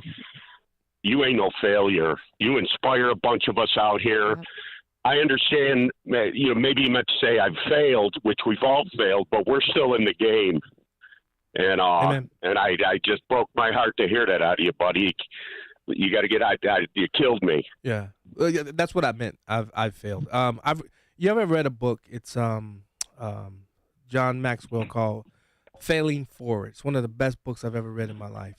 Speaker 6: You ain't no failure. You inspire a bunch of us out here. I understand, maybe you meant to say I've failed, which we've all failed, but we're still in the game. And I just broke my heart to hear that out of you, buddy. You got to get out. You killed me.
Speaker 10: Yeah. Yeah, that's what I meant. I've failed. You ever read a book? It's John Maxwell called Failing Forward. It's one of the best books I've ever read in my life.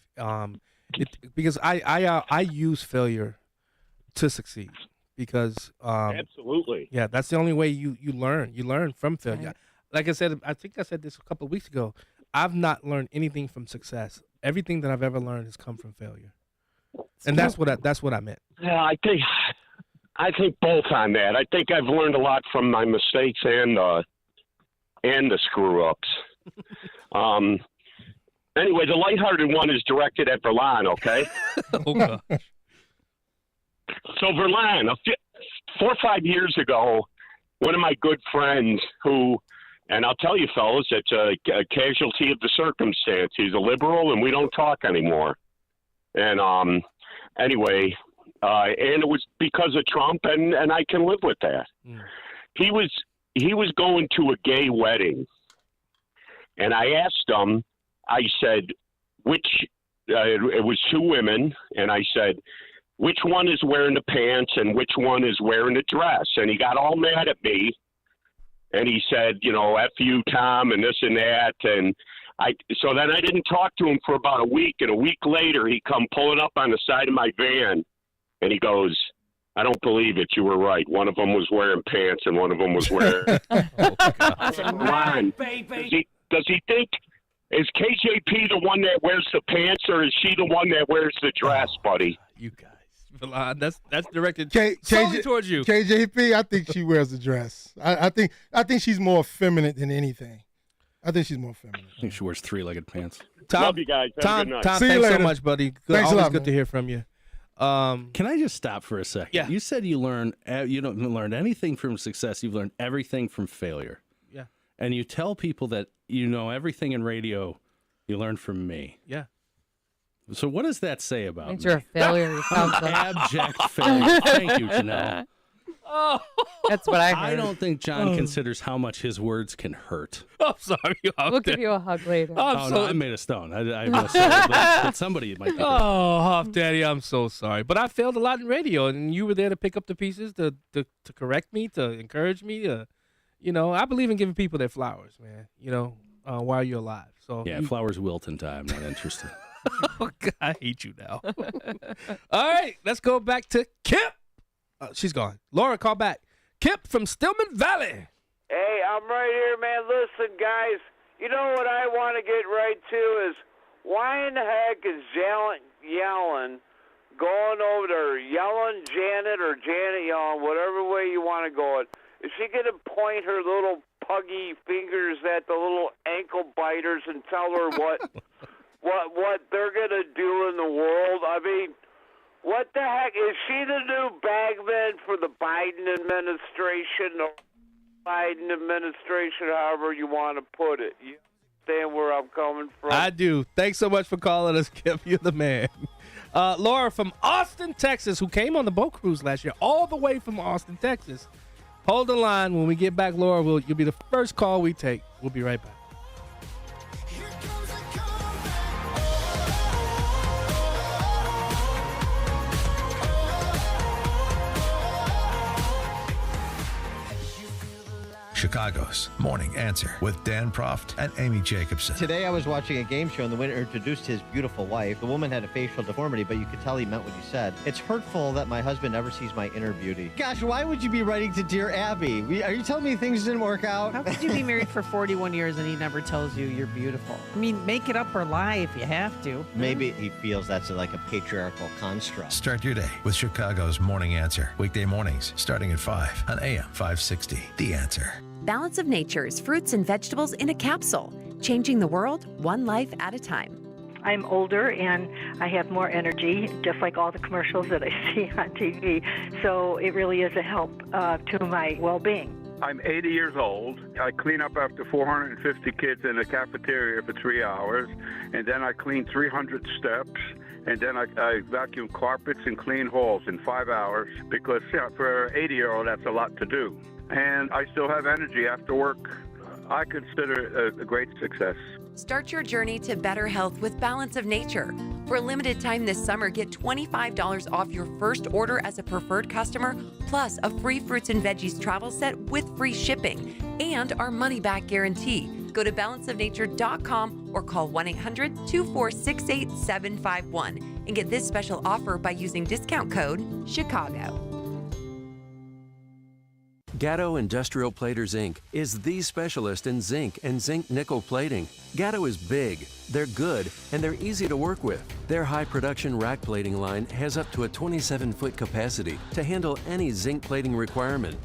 Speaker 10: Because I use failure to succeed. Because
Speaker 6: Absolutely.
Speaker 10: Yeah, that's the only way you learn. You learn from failure.
Speaker 15: Right.
Speaker 10: Like I said, I think I said this a couple of weeks ago. I've not learned anything from success. Everything that I've ever learned has come from failure. And that's what I meant.
Speaker 6: Yeah, I think both on that. I think I've learned a lot from my mistakes and the screw ups. Anyway, the lighthearted one is directed at Verlon, okay?
Speaker 10: Oh gosh.
Speaker 6: So Verlon, 4 or 5 years ago, one of my good friends who, and I'll tell you fellas, it's a casualty of the circumstance. He's a liberal and we don't talk anymore. And anyway, and it was because of Trump, and I can live with that.
Speaker 10: Mm.
Speaker 6: He was going to a gay wedding, and I asked him. I said, which it was 2 women, and I said, which one is wearing the pants and which one is wearing the dress? And he got all mad at me, and he said, F you, Tom, and this and that, and. So then I didn't talk to him for about a week, and a week later he come pulling up on the side of my van, and he goes, I don't believe it. You were right. One of them was wearing pants, and one of them was wearing. Ron, does he think, is KJP the one that wears the pants, or is she the one that wears the dress, buddy?
Speaker 10: You guys. Verlon, that's directed
Speaker 13: solely
Speaker 10: solely towards you.
Speaker 13: KJP, I think she wears a dress. I think she's more feminine than anything. I think she's more feminine.
Speaker 1: I think she wears 3-legged pants.
Speaker 10: Tom,
Speaker 6: Love you guys. Have a
Speaker 10: Tom,
Speaker 6: good night.
Speaker 10: Tom,
Speaker 13: See you
Speaker 10: thanks so
Speaker 13: later.
Speaker 10: much, buddy.
Speaker 13: Thanks a
Speaker 10: Always
Speaker 13: lot,
Speaker 10: good
Speaker 13: man.
Speaker 10: to hear from you.
Speaker 1: Can I just stop for a second?
Speaker 10: Yeah.
Speaker 1: You said you don't learn anything from success. You've learned everything from failure.
Speaker 10: Yeah.
Speaker 1: And you tell people that you know everything in radio you learned from me.
Speaker 10: Yeah.
Speaker 1: So what does that say about
Speaker 15: Means
Speaker 1: me?
Speaker 15: you're a failure. You
Speaker 1: I'm
Speaker 15: sound
Speaker 1: an
Speaker 15: like.
Speaker 1: abject failure. Thank you, Janelle.
Speaker 10: Oh,
Speaker 15: That's what I heard.
Speaker 1: I don't think John considers how much his words can hurt.
Speaker 10: I'm sorry.
Speaker 15: We'll give you a hug later.
Speaker 1: Oh, no, I'm made of stone. I must say, but somebody might be.
Speaker 10: Oh, Huff Daddy, I'm so sorry. But I failed a lot in radio, and you were there to pick up the pieces, to correct me, to encourage me. I believe in giving people their flowers, man, while you're alive. So
Speaker 1: Yeah, flowers wilt in time. Not interested.
Speaker 10: Oh, God, I hate you now. All right, let's go back to Kip. She's gone. Laura, call back. Kip from Stillman Valley.
Speaker 7: Hey, I'm right here, man. Listen, guys, you know what I want to get right to is why in the heck is Yellen going over there, yelling Janet or Janet Yellen, whatever way you want to go it? Is she going to point her little puggy fingers at the little ankle biters and tell her what they're gonna do in the world? I mean, what the heck? Is she the new bagman for the Biden administration or Biden administration, however you want to put it? You understand where I'm coming from?
Speaker 10: I do. Thanks so much for calling us, Kip. You're the man. Laura from Austin, Texas, who came on the boat cruise last year, all the way from Austin, Texas. Hold the line. When we get back, Laura, you'll be the first call we take. We'll be right back.
Speaker 2: Chicago's Morning Answer with Dan Proft and Amy Jacobson.
Speaker 8: Today I was watching a game show and the winner introduced his beautiful wife. The woman had a facial deformity, but you could tell he meant what he said. It's hurtful that my husband never sees my inner beauty. Gosh, why would you be writing to Dear Abby? Are you telling me things didn't work out?
Speaker 9: How could you be married for 41 years and he never tells you you're beautiful? I mean, make it up or lie if you have to.
Speaker 8: Maybe he feels that's like a patriarchal construct.
Speaker 2: Start your day with Chicago's Morning Answer. Weekday mornings starting at 5 on AM 560. The Answer.
Speaker 11: Balance of Nature's fruits and vegetables in a capsule, changing the world one life at a time.
Speaker 14: I'm older and I have more energy, just like all the commercials that I see on TV. So it really is a help to my well-being.
Speaker 16: I'm 80 years old. I clean up after 450 kids in the cafeteria for 3 hours, and then I clean 300 steps. And then I vacuum carpets and clean halls in 5 hours because for an 80-year-old, that's a lot to do. And I still have energy after work. I consider it a great success.
Speaker 11: Start your journey to better health with Balance of Nature. For a limited time this summer, get $25 off your first order as a preferred customer, plus a free fruits and veggies travel set with free shipping and our money-back guarantee. Go to balanceofnature.com or call 1-800-246-8751 and get this special offer by using discount code CHICAGO.
Speaker 17: Gatto Industrial Platers, Inc. is the specialist in zinc and zinc nickel plating. Gatto is big, they're good, and they're easy to work with. Their high production rack plating line has up to a 27-foot capacity to handle any zinc plating requirement.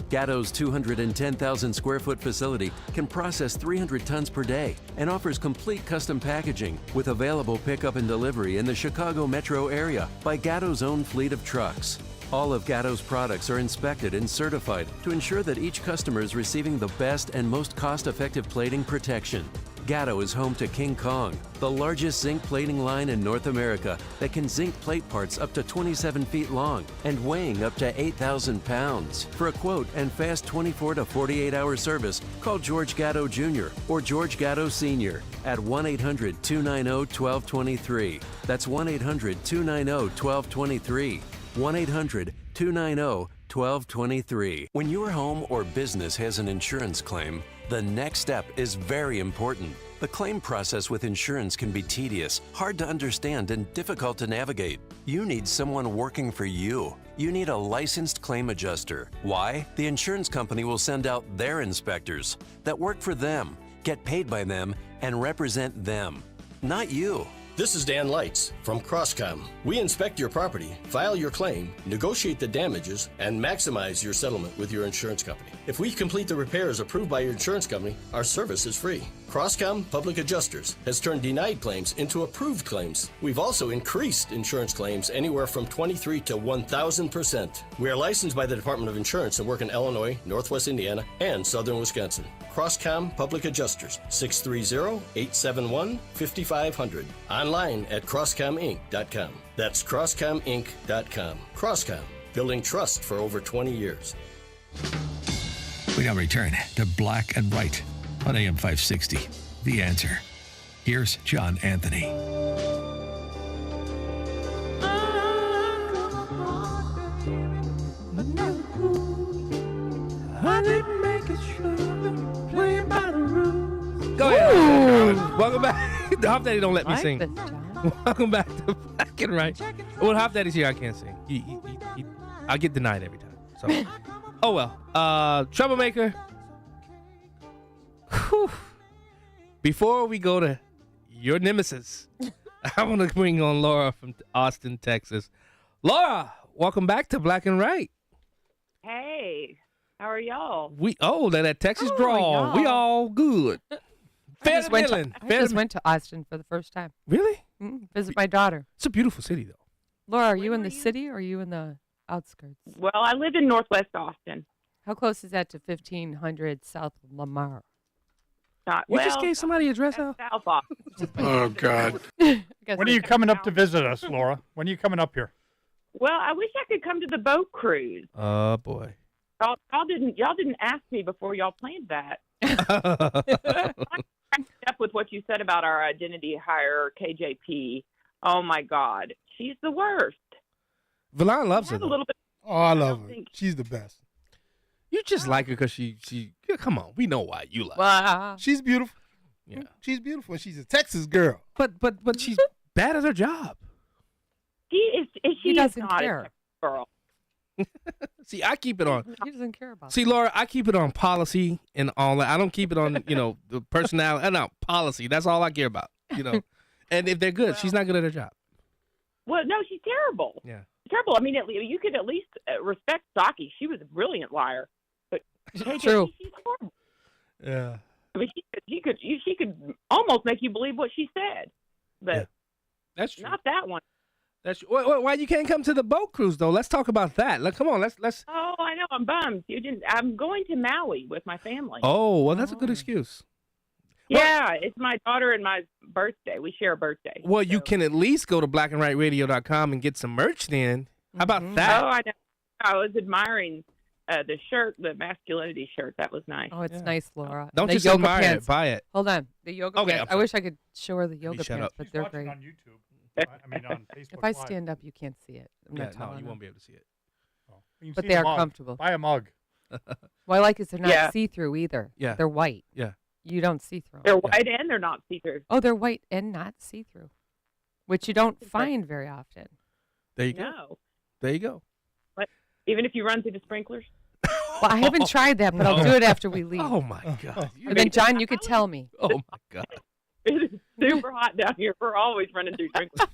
Speaker 17: Gatto's 210,000 square foot facility can process 300 tons per day and offers complete custom packaging with available pickup and delivery in the Chicago metro area by Gatto's own fleet of trucks. All of Gatto's products are inspected and certified to ensure that each customer is receiving the best and most cost-effective plating protection. Gatto is home to King Kong, the largest zinc plating line in North America that can zinc plate parts up to 27 feet long and weighing up to 8,000 pounds. For a quote and fast 24 to 48-hour service, call George Gatto Jr. or George Gatto Sr. at 1-800-290-1223. That's 1-800-290-1223. 1-800-290-1223. When your home or business has an insurance claim, the next step is very important. The claim process with insurance can be tedious, hard to understand, and difficult to navigate. You need someone working for you. You need a licensed claim adjuster. Why? The insurance company will send out their inspectors that work for them, get paid by them, and represent them, not you.
Speaker 18: This is Dan Lights from Crosscom. We inspect your property, file your claim, negotiate the damages, and maximize your settlement with your insurance company. If we complete the repairs approved by your insurance company, our service is free. Crosscom Public Adjusters has turned denied claims into approved claims. We've also increased insurance claims anywhere from 23 to 1,000%. We are licensed by the Department of Insurance and work in Illinois, Northwest Indiana, and Southern Wisconsin. Crosscom Public Adjusters, 630-871-5500. Online at crosscominc.com. That's crosscominc.com. Crosscom, building trust for over 20 years.
Speaker 2: We now return to Black and White on AM 560. The Answer. Here's John Anthony.
Speaker 10: Go ahead. Welcome back. The Hop Daddy don't let me
Speaker 15: Like
Speaker 10: sing.
Speaker 15: this, John.
Speaker 10: Welcome back to Black and Right. Well, Hop Daddy's here. I can't sing. I get denied every time. So, oh well. Troublemaker. Whew. Before we go to your nemesis, I want to bring on Laura from Austin, Texas. Laura, welcome back to Black and Right.
Speaker 28: Hey.
Speaker 19: How are y'all?
Speaker 10: That Texas drawl. We all good.
Speaker 15: I just went to Austin for the first time.
Speaker 10: Really?
Speaker 15: Visit my daughter.
Speaker 10: It's a beautiful city, though.
Speaker 15: Laura, are you in the city or are you in the outskirts?
Speaker 19: Well, I live in Northwest Austin.
Speaker 15: How close is that to 1500 South Lamar?
Speaker 10: You just gave somebody a address out?
Speaker 19: South Austin.
Speaker 12: Oh, God. When are you coming up to visit us, Laura? When are you coming up here?
Speaker 19: Well, I wish I could come to the boat cruise.
Speaker 10: Oh, boy.
Speaker 19: Y'all didn't ask me before y'all planned that. I'm up with what you said about our identity hire, KJP. Oh my God, she's the worst.
Speaker 10: Valon loves her.
Speaker 19: A little bit.
Speaker 13: Oh, I love her. She's the best.
Speaker 10: You just like her because she. Come on, we know why you like her.
Speaker 15: Wow.
Speaker 13: She's beautiful.
Speaker 10: Yeah,
Speaker 13: she's beautiful. She's a Texas girl.
Speaker 10: But she's bad at her job.
Speaker 19: She is. She
Speaker 15: doesn't
Speaker 19: is not
Speaker 15: care.
Speaker 19: a Texas girl.
Speaker 10: See, I keep it on.
Speaker 15: He doesn't care about.
Speaker 10: See, Laura, I keep it on policy and all that. I don't keep it on, the personality. No, policy. That's all I care about. And if they're good, she's not good at her job.
Speaker 19: Well, no, she's terrible.
Speaker 10: Yeah.
Speaker 19: Terrible. I mean, you could at least respect Saki. She was a brilliant liar. But KJP,
Speaker 15: True.
Speaker 19: she's horrible.
Speaker 10: Yeah.
Speaker 19: I mean, she could almost make you believe what she said, but
Speaker 10: that's true.
Speaker 19: Not that one.
Speaker 10: That's why you can't come to the boat cruise though. Let's talk about that. Come on, let's.
Speaker 19: Oh, I know. I'm bummed. I'm going to Maui with my family.
Speaker 10: Oh, well, that's a good excuse.
Speaker 19: Yeah, it's my daughter and my birthday. We share a birthday.
Speaker 10: Well, you can at least go to blackandwhiteradio.com and get some merch then. How about that?
Speaker 19: Oh, I know. I was admiring the shirt, the masculinity shirt. That was nice.
Speaker 15: Oh, it's nice, Laura.
Speaker 10: Don't
Speaker 15: The
Speaker 10: just
Speaker 15: yoga
Speaker 10: admire
Speaker 15: pants.
Speaker 10: it, buy it.
Speaker 15: Hold on. The yoga
Speaker 10: Okay,
Speaker 15: pants.
Speaker 10: I'm
Speaker 15: I wish I could show her the
Speaker 10: me
Speaker 15: yoga
Speaker 10: shut
Speaker 15: pants,
Speaker 10: up.
Speaker 15: but
Speaker 12: She's
Speaker 15: they're
Speaker 12: watching
Speaker 15: great.
Speaker 12: on YouTube. I mean, on Facebook
Speaker 15: If I
Speaker 12: Live.
Speaker 15: stand up, you can't see it. I'm not tall
Speaker 10: you
Speaker 15: enough.
Speaker 10: won't be able to see it.
Speaker 12: You can
Speaker 15: But
Speaker 12: see
Speaker 15: they
Speaker 12: the
Speaker 15: are
Speaker 12: mug.
Speaker 15: comfortable.
Speaker 12: Buy a mug.
Speaker 15: What I like is they're not
Speaker 19: Yeah.
Speaker 15: see-through either.
Speaker 10: Yeah.
Speaker 15: They're white.
Speaker 10: Yeah.
Speaker 15: You don't see through.
Speaker 19: They're white and they're not see-through.
Speaker 15: Oh, they're white and not see-through, which you don't find very often.
Speaker 10: There you go.
Speaker 19: No.
Speaker 10: There you go.
Speaker 19: But even if you run through the sprinklers?
Speaker 15: Well, I haven't tried that, but I'll do it after we leave.
Speaker 10: Oh my God.
Speaker 15: And then, John, you could tell me.
Speaker 10: Oh my God.
Speaker 19: It is super hot down here. We're always running through sprinklers.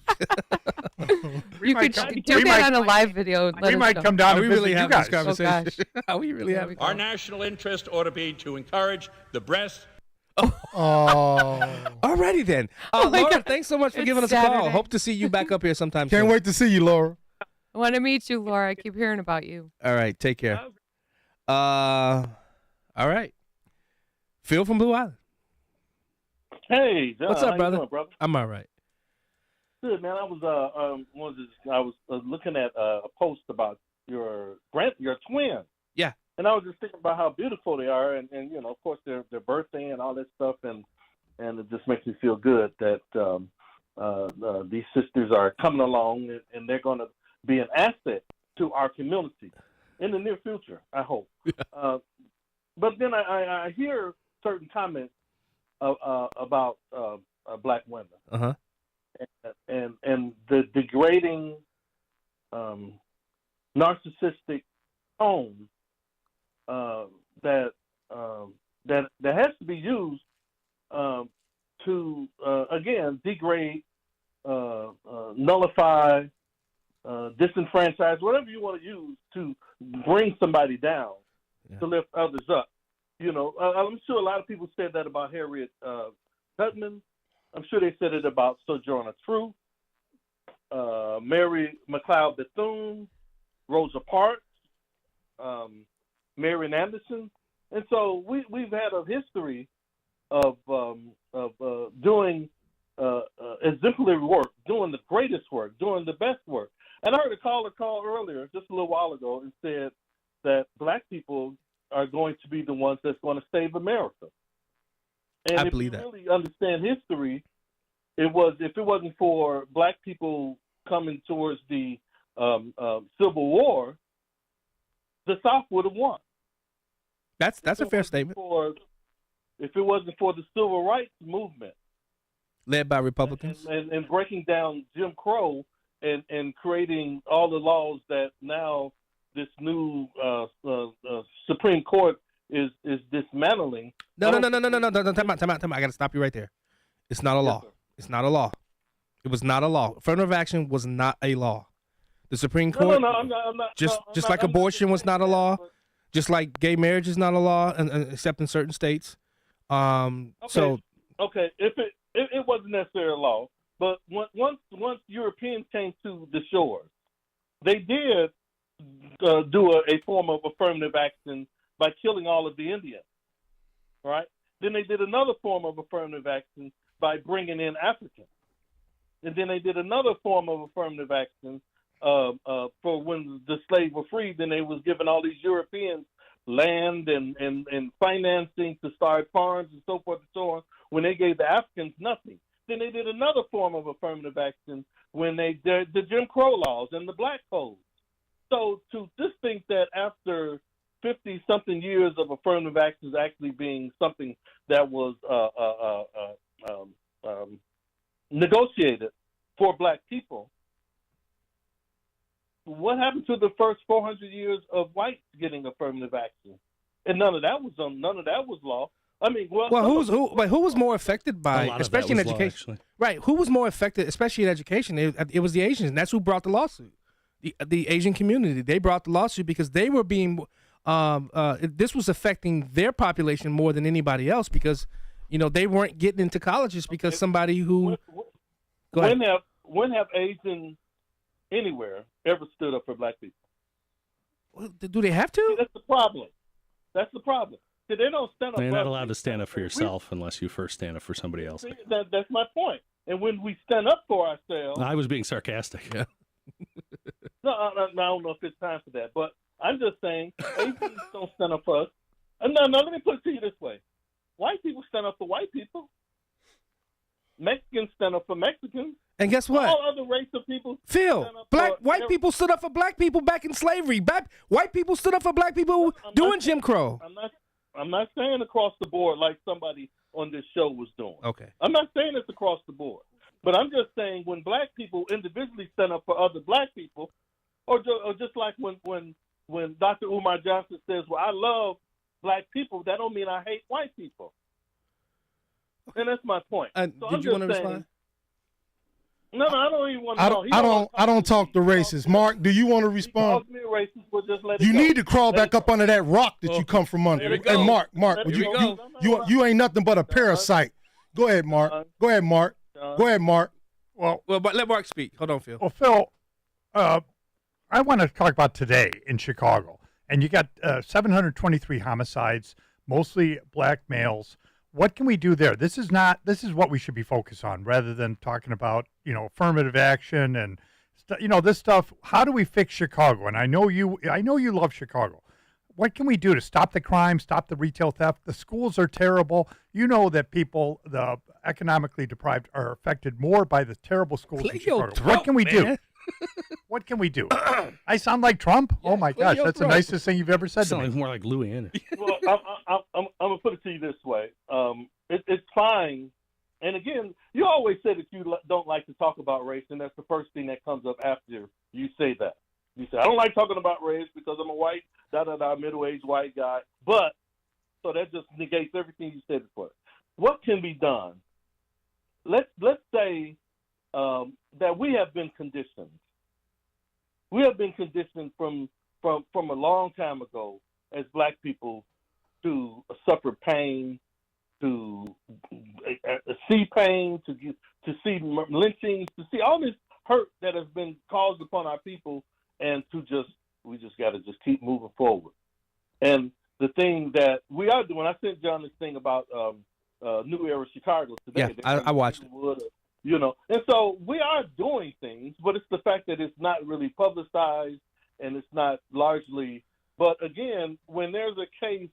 Speaker 15: You could do that on a live video. And let
Speaker 12: We
Speaker 15: us
Speaker 12: might
Speaker 15: know.
Speaker 12: come down
Speaker 10: Are
Speaker 12: and
Speaker 10: we
Speaker 12: visit
Speaker 10: really
Speaker 12: you
Speaker 10: having
Speaker 12: guys.
Speaker 10: this conversation?
Speaker 15: Oh, gosh.
Speaker 10: Are we really
Speaker 15: There
Speaker 10: having?
Speaker 15: we go.
Speaker 20: Our national interest ought to be to encourage the breast.
Speaker 13: Oh.
Speaker 10: Alrighty then.
Speaker 15: Oh my
Speaker 10: Laura,
Speaker 15: God.
Speaker 10: thanks so much for
Speaker 15: It's
Speaker 10: giving us a call.
Speaker 15: Saturday.
Speaker 10: Hope to see you back up here sometime
Speaker 13: Can't
Speaker 10: soon.
Speaker 13: wait to see you, Laura.
Speaker 15: I want to meet you, Laura. I keep hearing about you.
Speaker 10: All right, take care. All right. Phil from Blue Island.
Speaker 21: Hey, John,
Speaker 10: What's
Speaker 21: how
Speaker 10: up,
Speaker 21: you
Speaker 10: brother?
Speaker 21: doing, brother?
Speaker 10: I'm all right.
Speaker 21: Good, man. I was looking at a post about your twins.
Speaker 10: Yeah.
Speaker 21: And I was just thinking about how beautiful they are, and of course their birthday and all that stuff, and it just makes me feel good that these sisters are coming along, and they're going to be an asset to our community in the near future, I hope. But then I hear certain comments about black women.
Speaker 10: Uh-huh.
Speaker 21: And the degrading, narcissistic tone that has to be used to again degrade, nullify, disenfranchise, whatever you want to use to bring somebody down, to lift others up. I'm sure a lot of people said that about Harriet Tubman. I'm sure they said it about Sojourner Truth, Mary McLeod Bethune, Rosa Parks, Marian Anderson, and so we've had a history of doing exemplary work, doing the greatest work, doing the best work. And I heard a caller call earlier, just a little while ago, and said that black people are going to be the ones that's going to save America. And
Speaker 10: I
Speaker 21: if
Speaker 10: believe
Speaker 21: you
Speaker 10: that.
Speaker 21: really understand history, if it wasn't for black people coming towards the Civil War, the South would have won.
Speaker 10: That's a fair statement.
Speaker 21: If it wasn't for the Civil Rights Movement
Speaker 10: Led by Republicans.
Speaker 21: and breaking down Jim Crow and creating all the laws that now this new Supreme Court is dismantling.
Speaker 10: No. Time out. I got to stop you right there. It's not a law. It's not a law. It was not a law. Affirmative action was not a law. The Supreme Court,
Speaker 21: No, I'm not.
Speaker 10: just like abortion was not a law, Just like gay marriage is not a law, except in certain states. So
Speaker 21: okay, if it wasn't necessarily a law, but once Europeans came to the shores, they did do a form of affirmative action by killing all of the Indians, right? Then they did another form of affirmative action by bringing in Africans. And then they did another form of affirmative action for when the slaves were freed. Then they was giving all these Europeans land and financing to start farms and so forth and so on, when they gave the Africans nothing. Then they did another form of affirmative action when they did the Jim Crow laws and the Black Codes. So to just think that after 50-something years of affirmative actions actually being something that was negotiated for Black people, what happened to the first 400 years of whites getting affirmative action? And none of that was law. I mean, who
Speaker 10: was more affected by, especially in education? Right, who was more affected, especially in education? It was the Asians, and that's who brought the lawsuit. The Asian community, they brought the lawsuit because they were being. This was affecting their population more than anybody else because, they weren't getting into colleges because somebody who.
Speaker 21: When have Asians anywhere ever stood up for Black people?
Speaker 10: Well, do they have to?
Speaker 21: That's the problem. They don't stand up.
Speaker 1: You're not allowed to stand up for yourself unless you first stand up for somebody else.
Speaker 21: That's my point. And when we stand up for ourselves,
Speaker 1: I was being sarcastic. Yeah.
Speaker 21: No, I don't know if it's time for that, but I'm just saying Asians don't stand up for us. No, let me put it to you this way: white people stand up for white people. Mexicans stand up for Mexicans.
Speaker 10: And guess what?
Speaker 21: All other race of people.
Speaker 10: Phil, white people stood up for Black people back in slavery. White people stood up for Black people doing Jim Crow.
Speaker 21: I'm not saying across the board like somebody on this show was doing.
Speaker 10: Okay.
Speaker 21: I'm not saying it's across the board, but I'm just saying when Black people individually stand up for other Black people, or just like when Dr. Umar Johnson says, "Well, I love Black people," that don't mean I hate white people. And that's my point.
Speaker 10: Did you want to respond?
Speaker 21: No, I don't even want to.
Speaker 13: I don't talk to racists. Mark, do you want to respond?
Speaker 21: He calls me a racist, but just let it
Speaker 13: You
Speaker 21: go.
Speaker 13: need to crawl back up under that rock that you come from under. And Mark, you ain't nothing but a parasite. Go ahead, Mark. Go ahead, Mark.
Speaker 12: Well,
Speaker 10: but let Mark speak. Hold on, Phil.
Speaker 12: Well, Phil, I want to talk about today in Chicago, and you got 723 homicides, mostly Black males. What can we do there? This is what we should be focused on rather than talking about, affirmative action and, this stuff. How do we fix Chicago? And I know you love Chicago. What can we do to stop the crime, stop the retail theft? The schools are terrible. You know that people, the economically deprived, are affected more by the terrible schools in Chicago. What can we do? What can we do? I sound like Trump? Oh, my gosh. That's the nicest thing you've ever said to me.
Speaker 1: Sounds more like Louis Anderson.
Speaker 21: Well, I'm going to put it to you this way. It's fine. And again, you always say that you don't like to talk about race, and that's the first thing that comes up after you say that. You say, I don't like talking about race because I'm a white, middle-aged white guy. But, so that just negates everything you said before. What can be done? Let's say that we have been conditioned. We have been conditioned from a long time ago as Black people to suffer pain, to see pain, to see lynchings, to see all this hurt that has been caused upon our people, and we just got to just keep moving forward. And the thing that we are doing, I sent John this thing about New Era Chicago today.
Speaker 10: Yeah, I watched it.
Speaker 21: And so we are doing things, but it's the fact that it's not really publicized and it's not largely. But again, when there's a case,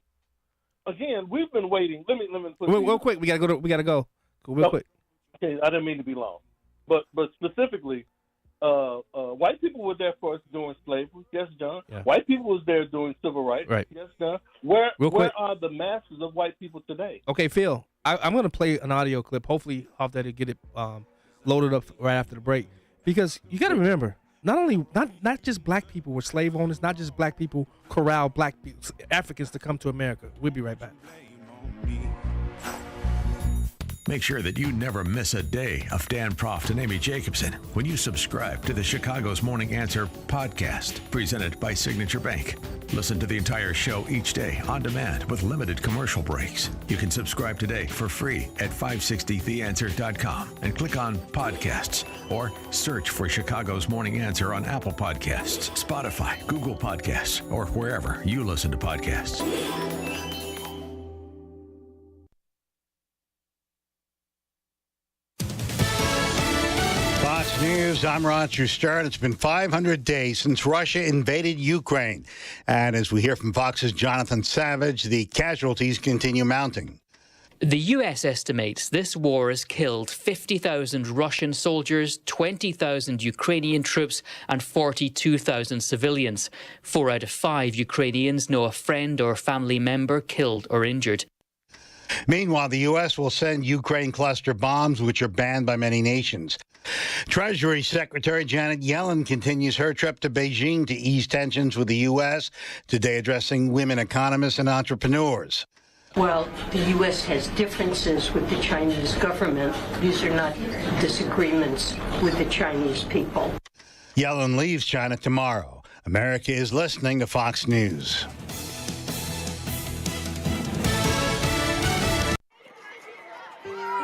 Speaker 21: again, we've been waiting. Let me put
Speaker 10: real quick. We gotta go. Real quick.
Speaker 21: Okay, I didn't mean to be long, but specifically, white people were there for us during slavery. Yes, John.
Speaker 10: Yeah.
Speaker 21: White people was there during civil rights.
Speaker 10: Right.
Speaker 21: Yes, John. Where are the masses of white people today?
Speaker 10: Okay, Phil. I'm going to play an audio clip. Hopefully, off that to get it loaded up right after the break. Because you got to remember, not just Black people were slave owners. Not just Black people corralled Africans to come to America. We'll be right back.
Speaker 2: Make sure that you never miss a day of Dan Proft and Amy Jacobson when you subscribe to the Chicago's Morning Answer podcast, presented by Signature Bank. Listen to the entire show each day on demand with limited commercial breaks. You can subscribe today for free at 560theanswer.com and click on podcasts or search for Chicago's Morning Answer on Apple Podcasts, Spotify, Google Podcasts, or wherever you listen to podcasts.
Speaker 3: Fox News, I'm Roger Stern. It's been 500 days since Russia invaded Ukraine. And as we hear from Fox's Jonathan Savage, the casualties continue mounting.
Speaker 22: The U.S. estimates this war has killed 50,000 Russian soldiers, 20,000 Ukrainian troops, and 42,000 civilians. 4 out of 5 Ukrainians know a friend or family member killed or injured.
Speaker 3: Meanwhile, the U.S. will send Ukraine cluster bombs, which are banned by many nations. Treasury Secretary Janet Yellen continues her trip to Beijing to ease tensions with the U.S., today addressing women economists and entrepreneurs.
Speaker 23: Well, the U.S. has differences with the Chinese government. These are not disagreements with the Chinese people.
Speaker 3: Yellen leaves China tomorrow. America is listening to Fox News.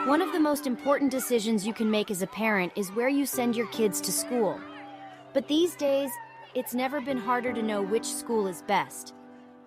Speaker 24: One of the most important decisions you can make as a parent is where you send your kids to school. But these days, it's never been harder to know which school is best.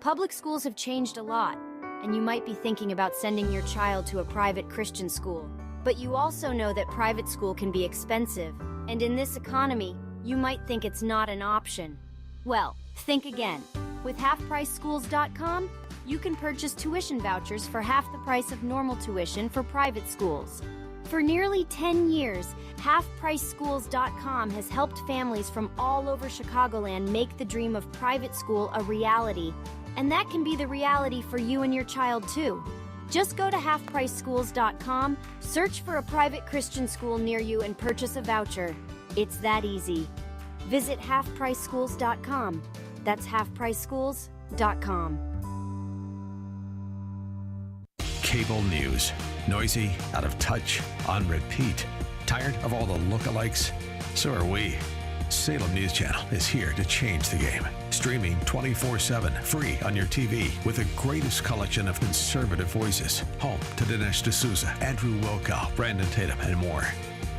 Speaker 24: Public schools have changed a lot, and you might be thinking about sending your child to a private Christian school. But you also know that private school can be expensive, and in this economy, you might think it's not an option. Well, think again. With HalfPriceSchools.com, you can purchase tuition vouchers for half the price of normal tuition for private schools. For nearly 10 years, HalfPriceSchools.com has helped families from all over Chicagoland make the dream of private school a reality. And that can be the reality for you and your child, too. Just go to HalfPriceSchools.com, search for a private Christian school near you, and purchase a voucher. It's that easy. Visit HalfPriceSchools.com. That's HalfPriceSchools.com.
Speaker 2: Cable news. Noisy, out of touch, on repeat. Tired of all the lookalikes? So are we. Salem News Channel is here to change the game. Streaming 24/7, free on your TV, with the greatest collection of conservative voices. Home to Dinesh D'Souza, Andrew Wilkow, Brandon Tatum, and more.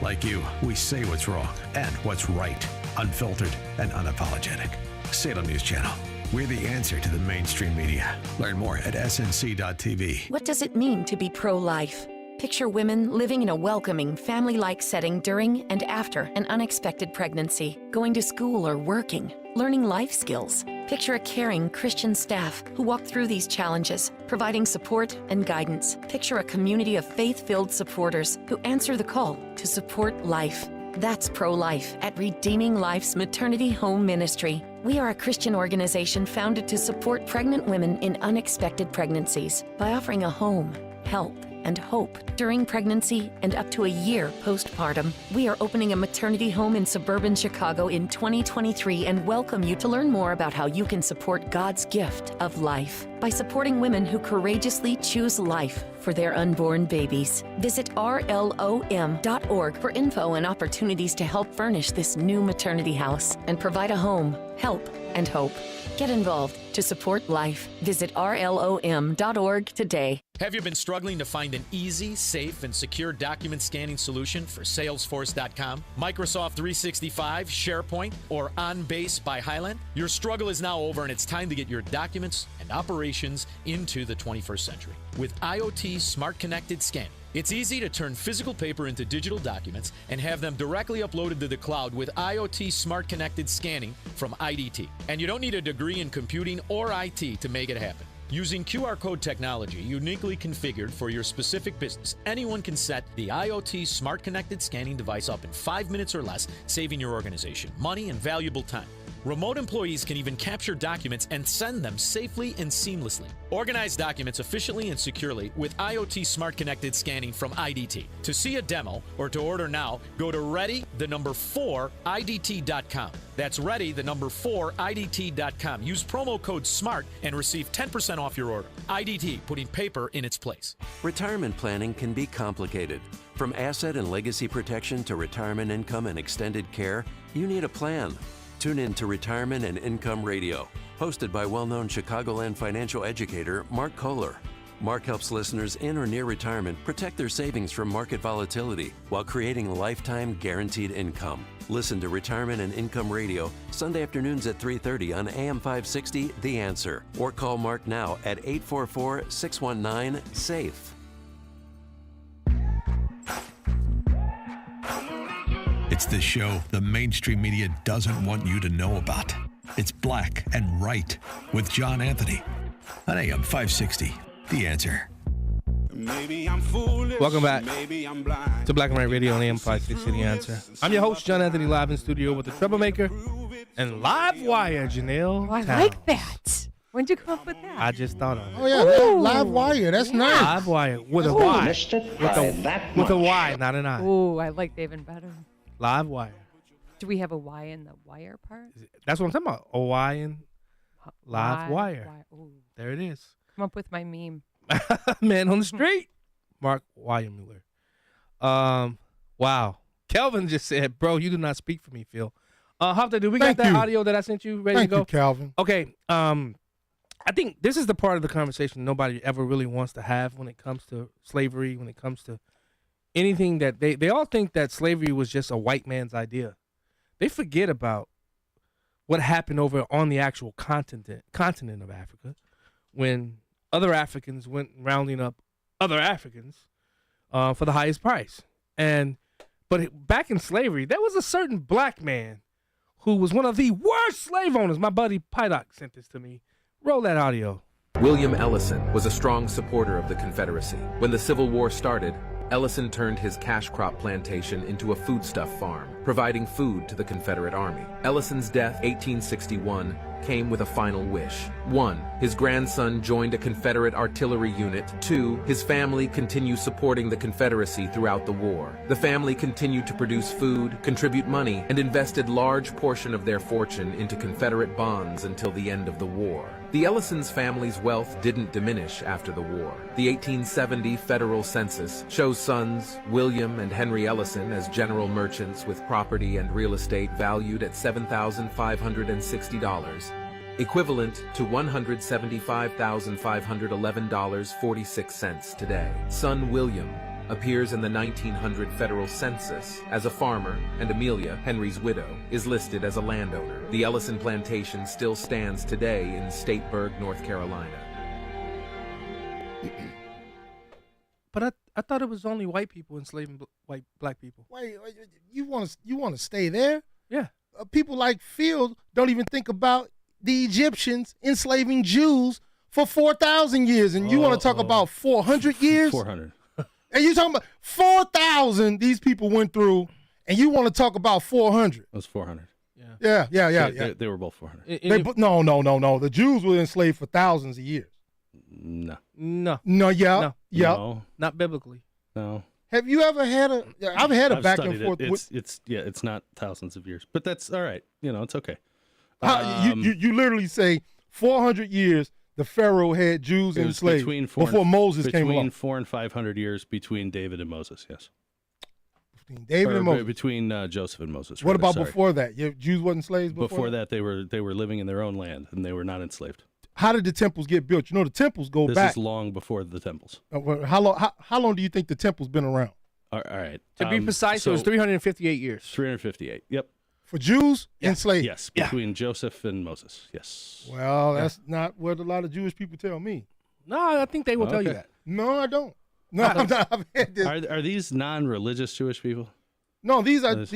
Speaker 2: Like you, we say what's wrong and what's right. Unfiltered and unapologetic. Salem News Channel. We're the answer to the mainstream media. Learn more at snc.tv.
Speaker 25: What does it mean to be pro-life? Picture women living in a welcoming, family-like setting during and after an unexpected pregnancy, going to school or working, learning life skills. Picture a caring Christian staff who walk through these challenges, providing support and guidance. Picture a community of faith-filled supporters who answer the call to support life. That's pro-life at Redeeming Life's Maternity Home Ministry. We are a Christian organization founded to support pregnant women in unexpected pregnancies by offering a home, help, and hope during pregnancy and up to a year postpartum. We are opening a maternity home in suburban Chicago in 2023 and welcome you to learn more about how you can support God's gift of life by supporting women who courageously choose life for their unborn babies. Visit rlom.org for info and opportunities to help furnish this new maternity house and provide a home, help, and hope. Get involved to support life. Visit rlom.org today.
Speaker 26: Have you been struggling to find an easy, safe, and secure document scanning solution for Salesforce.com, Microsoft 365, SharePoint, or OnBase by Highland? Your struggle is now over, and it's time to get your documents and operations into the 21st century with IoT Smart Connected Scan. It's easy to turn physical paper into digital documents and have them directly uploaded to the cloud with IoT Smart Connected Scanning from IDT. And you don't need a degree in computing or IT to make it happen. Using QR code technology uniquely configured for your specific business, anyone can set the IoT Smart Connected Scanning device up in 5 minutes or less, saving your organization money and valuable time. Remote employees can even capture documents and send them safely and seamlessly. Organize documents efficiently and securely with IoT Smart Connected Scanning from IDT. To see a demo or to order now, go to ready4idt.com. That's ready4idt.com. Use promo code SMART and receive 10% off your order. IDT, putting paper in its place.
Speaker 17: Retirement planning can be complicated. From asset and legacy protection to retirement income and extended care, you need a plan. Tune in to Retirement and Income Radio, hosted by well-known Chicagoland financial educator Mark Kohler. Mark helps listeners in or near retirement protect their savings from market volatility while creating lifetime guaranteed income. Listen to Retirement and Income Radio Sunday afternoons at 3:30 on AM 560 The Answer, or call Mark now at 844-619-SAFE.
Speaker 2: It's the show the mainstream media doesn't want you to know about. It's Black and Right with John Anthony on AM 560. The Answer.
Speaker 10: Welcome back to Black and White Radio on AM 560 The Answer. I'm your host, John Anthony, live in studio with the Troublemaker and Live Wire, Janelle.
Speaker 15: Oh, I
Speaker 10: Towns.
Speaker 15: like that. When'd you come up with that?
Speaker 10: I just thought of it.
Speaker 13: Oh, yeah, Live Wire. That's nice.
Speaker 10: Live Wire with a
Speaker 15: Ooh,
Speaker 10: Y.
Speaker 15: Mr.
Speaker 10: With a Y, not an I.
Speaker 15: Ooh, I like David better.
Speaker 10: Live Wire.
Speaker 15: Do we have a Y in the wire part?
Speaker 10: That's what I'm talking about. A Y in Live Wire.
Speaker 15: Ooh.
Speaker 10: There it is.
Speaker 15: Come up with my meme.
Speaker 10: Man on the street. Mark Weyermuller. Wow. Kelvin just said, bro, you do not speak for me, Phil. Hafta, do we got that audio that I sent you ready to go?
Speaker 13: Thank you, Calvin.
Speaker 10: Okay. I think this is the part of the conversation nobody ever really wants to have when it comes to slavery, when it comes to anything that they all think that slavery was just a white man's idea. They forget about what happened over on the actual continent of Africa when other Africans went rounding up other Africans for the highest price. But back in slavery, there was a certain black man who was one of the worst slave owners. My buddy Pydock sent this to me. Roll that audio.
Speaker 4: William Ellison was a strong supporter of the Confederacy. When the Civil War started, Ellison turned his cash crop plantation into a foodstuff farm, providing food to the Confederate Army. Ellison's death, 1861, came with a final wish. 1. His grandson joined a Confederate artillery unit. 2. His family continued supporting the Confederacy throughout the war. The family continued to produce food, contribute money, and invested large portion of their fortune into Confederate bonds until the end of the war. The Ellison's family's wealth didn't diminish after the war. The 1870 federal census shows sons William and Henry Ellison as general merchants with property and real estate valued at $7,560, equivalent to $175,511.46 today. Son William appears in the 1900 federal census as a farmer, and Amelia, Henry's widow, is listed as a landowner. The Ellison plantation still stands today in Stateburg, North Carolina.
Speaker 10: But I thought it was only white people enslaving black people.
Speaker 13: Wait, you want to stay there?
Speaker 10: Yeah.
Speaker 13: People like Phil don't even think about the Egyptians enslaving Jews for 4,000 years, and you want to talk about 400 years?
Speaker 1: 400.
Speaker 13: And you talking about 4,000 these people went through, and you want to talk about 400?
Speaker 1: It was 400.
Speaker 13: Yeah.
Speaker 1: They were both 400.
Speaker 13: No. The Jews were enslaved for thousands of years.
Speaker 1: No.
Speaker 13: Yeah.
Speaker 1: No.
Speaker 10: Not biblically.
Speaker 1: No.
Speaker 13: Have you ever had a? I've had a back and forth.
Speaker 1: It's not thousands of years, but that's all right. It's okay.
Speaker 13: You literally say 400 years. The Pharaoh had Jews enslaved before Moses came along.
Speaker 1: Between 400 and 500 years between David and Moses. Yes.
Speaker 13: Between David and Moses.
Speaker 1: Between Joseph and Moses.
Speaker 13: What about before that? Jews wasn't slaves before.
Speaker 1: Before that, they were living in their own land and they were not enslaved.
Speaker 13: How did the temples get built? The temples go back.
Speaker 1: This is long before the temples.
Speaker 13: How long do you think the temple's been around?
Speaker 1: All right.
Speaker 10: To be precise, it was 358 years.
Speaker 1: 358. Yep.
Speaker 13: For Jews enslaved?
Speaker 1: Yes, between Joseph and Moses. Yes.
Speaker 13: Well, that's not what a lot of Jewish people tell me.
Speaker 10: No, I think they will tell you that.
Speaker 13: No, I don't. No, I've had this.
Speaker 1: Are these non-religious Jewish people?
Speaker 13: No, these are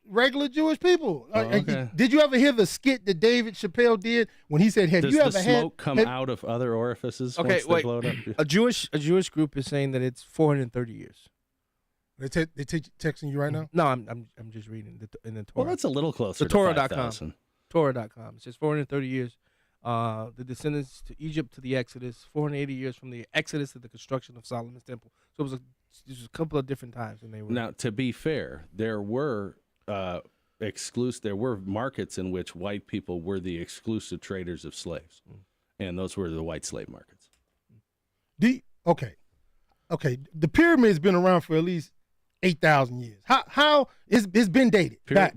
Speaker 13: regular Jewish people.
Speaker 1: Okay.
Speaker 13: Did you ever hear the skit that David Chappelle did when he said, "Have
Speaker 1: Does
Speaker 13: you ever
Speaker 1: the smoke come out of other orifices?
Speaker 10: Okay,
Speaker 1: once they blow it up?
Speaker 10: A Jewish group is saying that it's 430 years.
Speaker 13: They texting you right now?
Speaker 10: No, I'm just reading in the Torah.
Speaker 1: Well, that's a little closer.
Speaker 10: The Torah.com.
Speaker 1: to 5,000.
Speaker 10: Torah.com. It says 430 years, the descendants to Egypt to the Exodus, 480 years from the Exodus to the construction of Solomon's temple. So it was a couple of different times when they were.
Speaker 1: Now, to be fair, there were there were markets in which white people were the exclusive traders of slaves, and those were the white slave markets.
Speaker 13: Okay. The pyramid's been around for at least 8,000 years. How it's been dated back.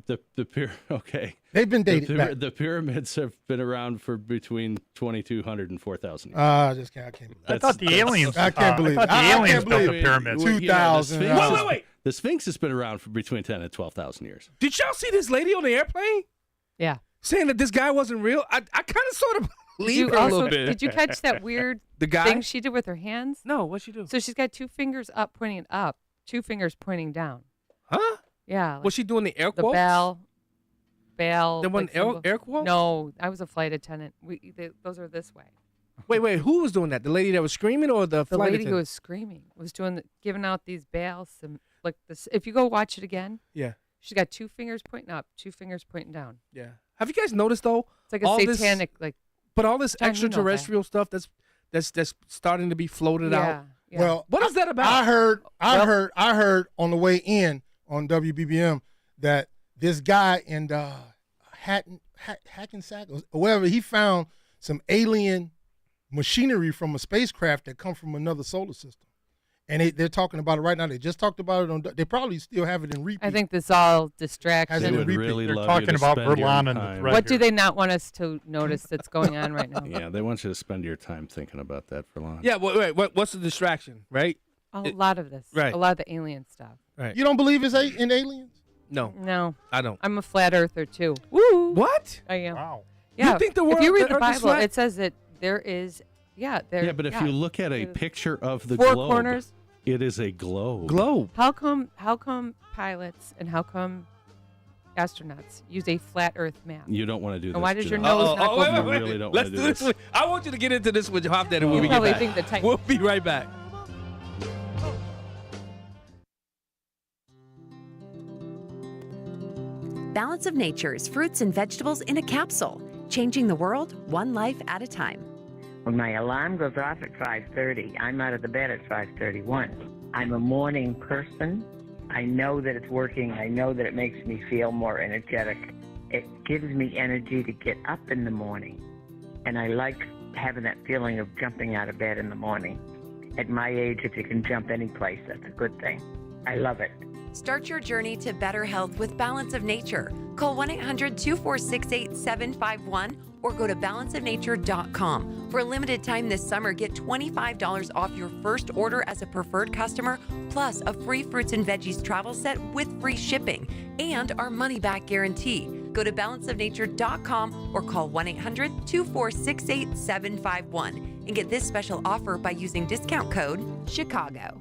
Speaker 1: Okay.
Speaker 13: They've been dated back.
Speaker 1: The pyramids have been around for between 2,200 and 4,000 years.
Speaker 13: I can't believe it.
Speaker 12: I thought the aliens.
Speaker 13: I can't believe it.
Speaker 12: I thought the aliens built the pyramids.
Speaker 13: 2,000.
Speaker 10: Wait.
Speaker 1: The Sphinx has been around for between 10 and 12,000 years.
Speaker 10: Did y'all see this lady on the airplane?
Speaker 15: Yeah.
Speaker 10: Saying that this guy wasn't real? I kind of sort of believe her a little bit.
Speaker 15: Did you catch that weird
Speaker 10: the guy?
Speaker 15: thing she did with her hands?
Speaker 10: No, what'd she do?
Speaker 15: So she's got 2 fingers up pointing up, 2 fingers pointing down.
Speaker 10: Huh?
Speaker 15: Yeah.
Speaker 10: Was she doing the air
Speaker 15: The
Speaker 10: quotes?
Speaker 15: bell.
Speaker 10: There wasn't air quotes?
Speaker 15: No, I was a flight attendant. Those are this way.
Speaker 10: Wait, who was doing that? The lady that was screaming or the flight
Speaker 15: lady
Speaker 10: attendant?
Speaker 15: who was screaming was giving out these bells. Like this. If you go watch it again,
Speaker 10: Yeah.
Speaker 15: she's got 2 fingers pointing up, 2 fingers pointing down.
Speaker 10: Yeah. Have you guys noticed though?
Speaker 15: It's like a
Speaker 10: all
Speaker 15: satanic
Speaker 10: but all this
Speaker 15: John, you know that.
Speaker 10: extraterrestrial stuff that's starting to be floated out.
Speaker 15: Yeah.
Speaker 13: Well,
Speaker 10: what is that about?
Speaker 13: I heard on the way in on WBBM that this guy in Hackensack or wherever, he found some alien machinery from a spacecraft that come from another solar system. And they're talking about it right now. They just talked about it they probably still have it in repeat.
Speaker 15: I think this all distraction.
Speaker 1: They would really
Speaker 12: They're
Speaker 1: love
Speaker 12: talking
Speaker 1: you to
Speaker 12: about
Speaker 1: spend your
Speaker 12: Verlan and the
Speaker 1: time.
Speaker 12: threat
Speaker 15: What do
Speaker 12: here.
Speaker 15: they not want us to notice that's going on right now?
Speaker 1: Yeah, they want you to spend your time thinking about that for long.
Speaker 10: Yeah, wait, what's the distraction, right?
Speaker 15: A lot of this.
Speaker 10: Right.
Speaker 15: A lot of the alien stuff.
Speaker 10: Right.
Speaker 13: You don't believe it's in aliens?
Speaker 10: No.
Speaker 15: No.
Speaker 10: I don't.
Speaker 15: I'm a flat earther too. Woo!
Speaker 10: What?
Speaker 15: I am.
Speaker 12: Wow.
Speaker 15: Yeah.
Speaker 10: You think the
Speaker 15: if
Speaker 10: world-
Speaker 15: you read
Speaker 10: the
Speaker 15: the
Speaker 10: earth is
Speaker 15: Bible,
Speaker 10: flat?
Speaker 15: it says that there is. Yeah.
Speaker 1: Yeah, but if you look at a picture of the
Speaker 15: 4
Speaker 1: globe,
Speaker 15: corners.
Speaker 1: it is a globe.
Speaker 10: Globe.
Speaker 15: How come pilots and how come astronauts use a flat Earth map?
Speaker 1: You don't want to do this.
Speaker 15: And why does your
Speaker 1: Janelle.
Speaker 15: nose not go
Speaker 10: wait,
Speaker 15: through?
Speaker 10: wait.
Speaker 1: You really don't
Speaker 10: Let's
Speaker 1: wanna
Speaker 10: do
Speaker 1: do
Speaker 10: this.
Speaker 1: this.
Speaker 10: I want you to get into this with Hop Daddy when
Speaker 15: You
Speaker 10: we get
Speaker 15: probably
Speaker 10: back.
Speaker 15: think the Titan-
Speaker 10: We'll be right back.
Speaker 11: Balance of Nature's fruits and vegetables in a capsule, changing the world one life at a time.
Speaker 5: When my alarm goes off at 5:30, I'm out of the bed at 5:31. I'm a morning person. I know that it's working. I know that it makes me feel more energetic. It gives me energy to get up in the morning. And I like having that feeling of jumping out of bed in the morning. At my age, if you can jump any place, that's a good thing. I love it.
Speaker 11: Start your journey to better health with Balance of Nature. Call 1-800-246-8751 or go to balanceofnature.com. For a limited time this summer, get $25 off your first order as a preferred customer, plus a free fruits and veggies travel set with free shipping and our money-back guarantee. Go to balanceofnature.com or call 1-800-246-8751 and get this special offer by using discount code CHICAGO.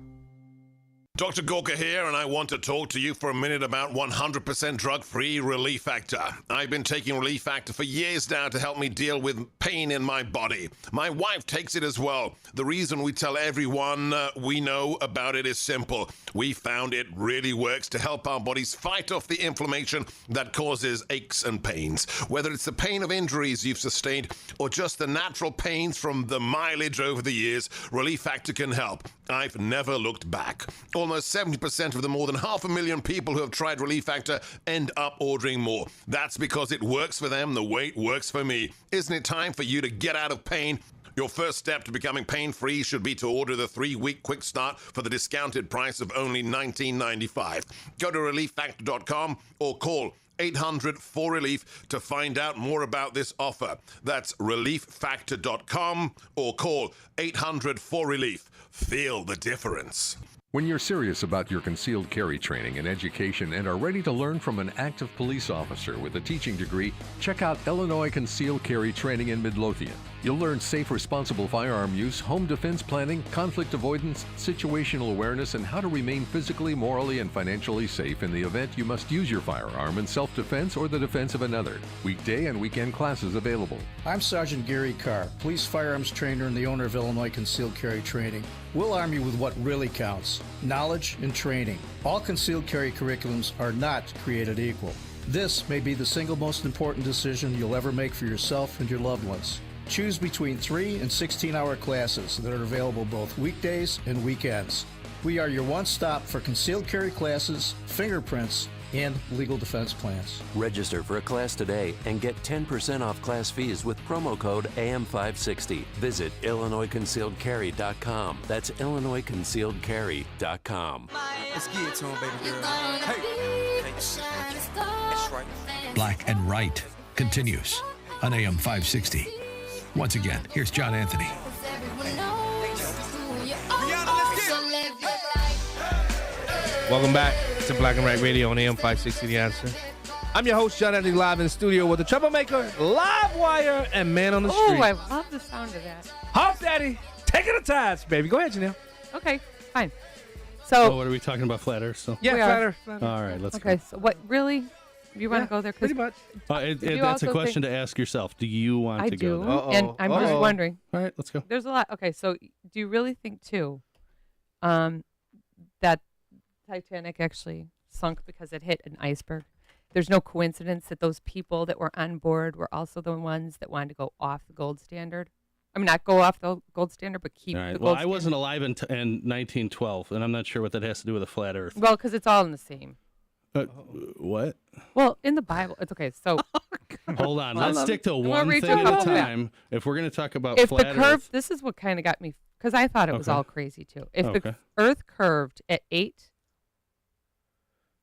Speaker 6: Dr. Gorka here, and I want to talk to you for a minute about 100% drug-free Relief Factor. I've been taking Relief Factor for years now to help me deal with pain in my body. My wife takes it as well. The reason we tell everyone we know about it is simple. We found it really works to help our bodies fight off the inflammation that causes aches and pains. Whether it's the pain of injuries you've sustained or just the natural pains from the mileage over the years, Relief Factor can help. I've never looked back. Almost 70% of the more than 500,000 people who have tried Relief Factor end up ordering more. That's because it works for them the way it works for me. Isn't it time for you to get out of pain? Your first step to becoming pain-free should be to order the 3-week quick start for the discounted price of only $19.95. Go to relieffactor.com or call 800-4RELIEF to find out more about this offer. That's relieffactor.com or call 800-4RELIEF. Feel the difference.
Speaker 7: When you're serious about your concealed carry training and education and are ready to learn from an active police officer with a teaching degree, check out Illinois Concealed Carry Training in Midlothian. You'll learn safe, responsible firearm use, home defense planning, conflict avoidance, situational awareness, and how to remain physically, morally, and financially safe in the event you must use your firearm in self-defense or the defense of another. Weekday and weekend classes available.
Speaker 8: I'm Sergeant Gary Carr, police firearms trainer and the owner of Illinois Concealed Carry Training. We'll arm you with what really counts: knowledge and training. All concealed carry curriculums are not created equal. This may be the single most important decision you'll ever make for yourself and your loved ones. Choose between 3 and 16-hour classes that are available both weekdays and weekends. We are your one-stop for concealed carry classes, fingerprints, and legal defense plans.
Speaker 17: Register for a class today and get 10% off class fees with promo code AM560. Visit IllinoisConcealedCarry.com. That's IllinoisConcealedCarry.com.
Speaker 9: Let's get it to him, baby girl. Hey. That's right.
Speaker 2: Black and Right continues on AM 560. Once again, here's John Anthony.
Speaker 10: Welcome back to Black and Right Radio on AM 560 The Answer. I'm your host, John Anthony, live in the studio with the Troublemaker, Live Wire, and Man on the Street.
Speaker 15: Oh, I love the sound of that.
Speaker 10: Hop Daddy, take it to task, baby. Go ahead, Janelle.
Speaker 15: Okay, fine. So,
Speaker 1: what are we talking about? Flat Earth still?
Speaker 10: Yeah,
Speaker 15: We
Speaker 10: flat
Speaker 15: are.
Speaker 10: Earth.
Speaker 1: All right, let's
Speaker 15: okay,
Speaker 1: go.
Speaker 15: so what, really? You want to go there?
Speaker 10: Pretty much.
Speaker 1: That's a
Speaker 15: also
Speaker 1: question
Speaker 15: think-
Speaker 1: to ask yourself. Do you want
Speaker 15: I
Speaker 1: to
Speaker 15: do,
Speaker 1: go
Speaker 15: and I'm just wondering.
Speaker 1: All right, let's go.
Speaker 15: There's a lot. Okay, so do you really think, too, that Titanic actually sunk because it hit an iceberg? There's no coincidence that those people that were on board were also the ones that wanted to go off the gold standard. I mean, not go off the gold standard, but keep
Speaker 1: All right.
Speaker 15: the
Speaker 1: Well,
Speaker 15: gold
Speaker 1: I
Speaker 15: standard.
Speaker 1: wasn't alive in 1912, and I'm not sure what that has to do with a flat Earth.
Speaker 15: Well, because it's all in the same.
Speaker 1: What?
Speaker 15: Well, in the Bible, it's okay. So
Speaker 1: Hold on.
Speaker 15: I
Speaker 1: Let's
Speaker 15: love
Speaker 1: stick to
Speaker 15: it. I'm gonna
Speaker 1: one
Speaker 15: read
Speaker 1: thing
Speaker 15: you
Speaker 1: at a
Speaker 15: about that.
Speaker 1: time. If we're going to talk about
Speaker 15: if the
Speaker 1: flat
Speaker 15: curve,
Speaker 1: Earth,
Speaker 15: this is what kind of got me, because I thought it was
Speaker 1: Okay.
Speaker 15: all crazy too. If
Speaker 1: Okay.
Speaker 15: the Earth curved at 8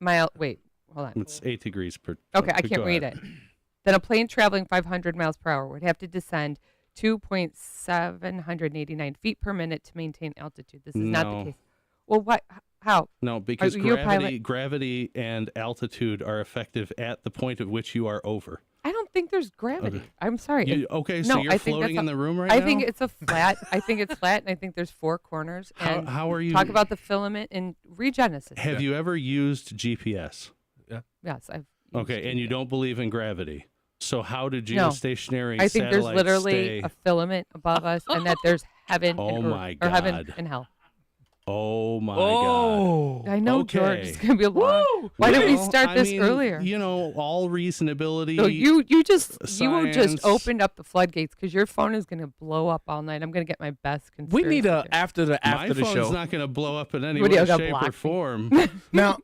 Speaker 15: mile, wait, hold on.
Speaker 1: it's 8 degrees per.
Speaker 15: Okay, I
Speaker 1: go
Speaker 15: can't read
Speaker 1: ahead.
Speaker 15: it. Then a plane traveling 500 miles per hour would have to descend 2.789 feet per minute to maintain altitude. This is not
Speaker 1: No.
Speaker 15: the case. Well, what? How?
Speaker 1: No, because
Speaker 15: you a pilot?
Speaker 1: gravity and altitude are effective at the point at which you are over.
Speaker 15: I don't think there's gravity.
Speaker 1: Okay.
Speaker 15: I'm sorry.
Speaker 1: Okay, so
Speaker 15: No,
Speaker 1: you're
Speaker 15: I think
Speaker 1: floating
Speaker 15: that's
Speaker 1: in the room right
Speaker 15: I
Speaker 1: now?
Speaker 15: think it's a flat. I think it's flat, and I think there's 4 corners. And
Speaker 1: how are you-
Speaker 15: Talk about the filament in Regenesis.
Speaker 1: Have you ever used GPS?
Speaker 15: Yes, I've.
Speaker 1: Okay, and you don't believe in gravity. So how did
Speaker 15: No.
Speaker 1: geostationary
Speaker 15: I think there's
Speaker 1: satellites
Speaker 15: literally
Speaker 1: stay?
Speaker 15: a filament above us, and that there's heaven
Speaker 1: Oh
Speaker 15: and earth,
Speaker 1: my
Speaker 15: or heaven
Speaker 1: God.
Speaker 15: and hell.
Speaker 1: Oh my
Speaker 10: Oh.
Speaker 1: God!
Speaker 15: I know,
Speaker 1: okay.
Speaker 15: George. It's gonna be a long. Why didn't we start
Speaker 1: I
Speaker 15: this
Speaker 1: mean,
Speaker 15: earlier?
Speaker 1: You know, all reasonability.
Speaker 15: So you just
Speaker 1: science.
Speaker 15: opened up the floodgates because your phone is gonna blow up all night. I'm gonna get my best.
Speaker 10: We need
Speaker 15: conspiracy
Speaker 10: a after the
Speaker 1: My
Speaker 10: the
Speaker 1: phone's
Speaker 10: show.
Speaker 1: not going to blow up in any
Speaker 15: What do
Speaker 1: way,
Speaker 15: you got,
Speaker 1: shape, or
Speaker 15: blocked?
Speaker 1: form.
Speaker 13: Now,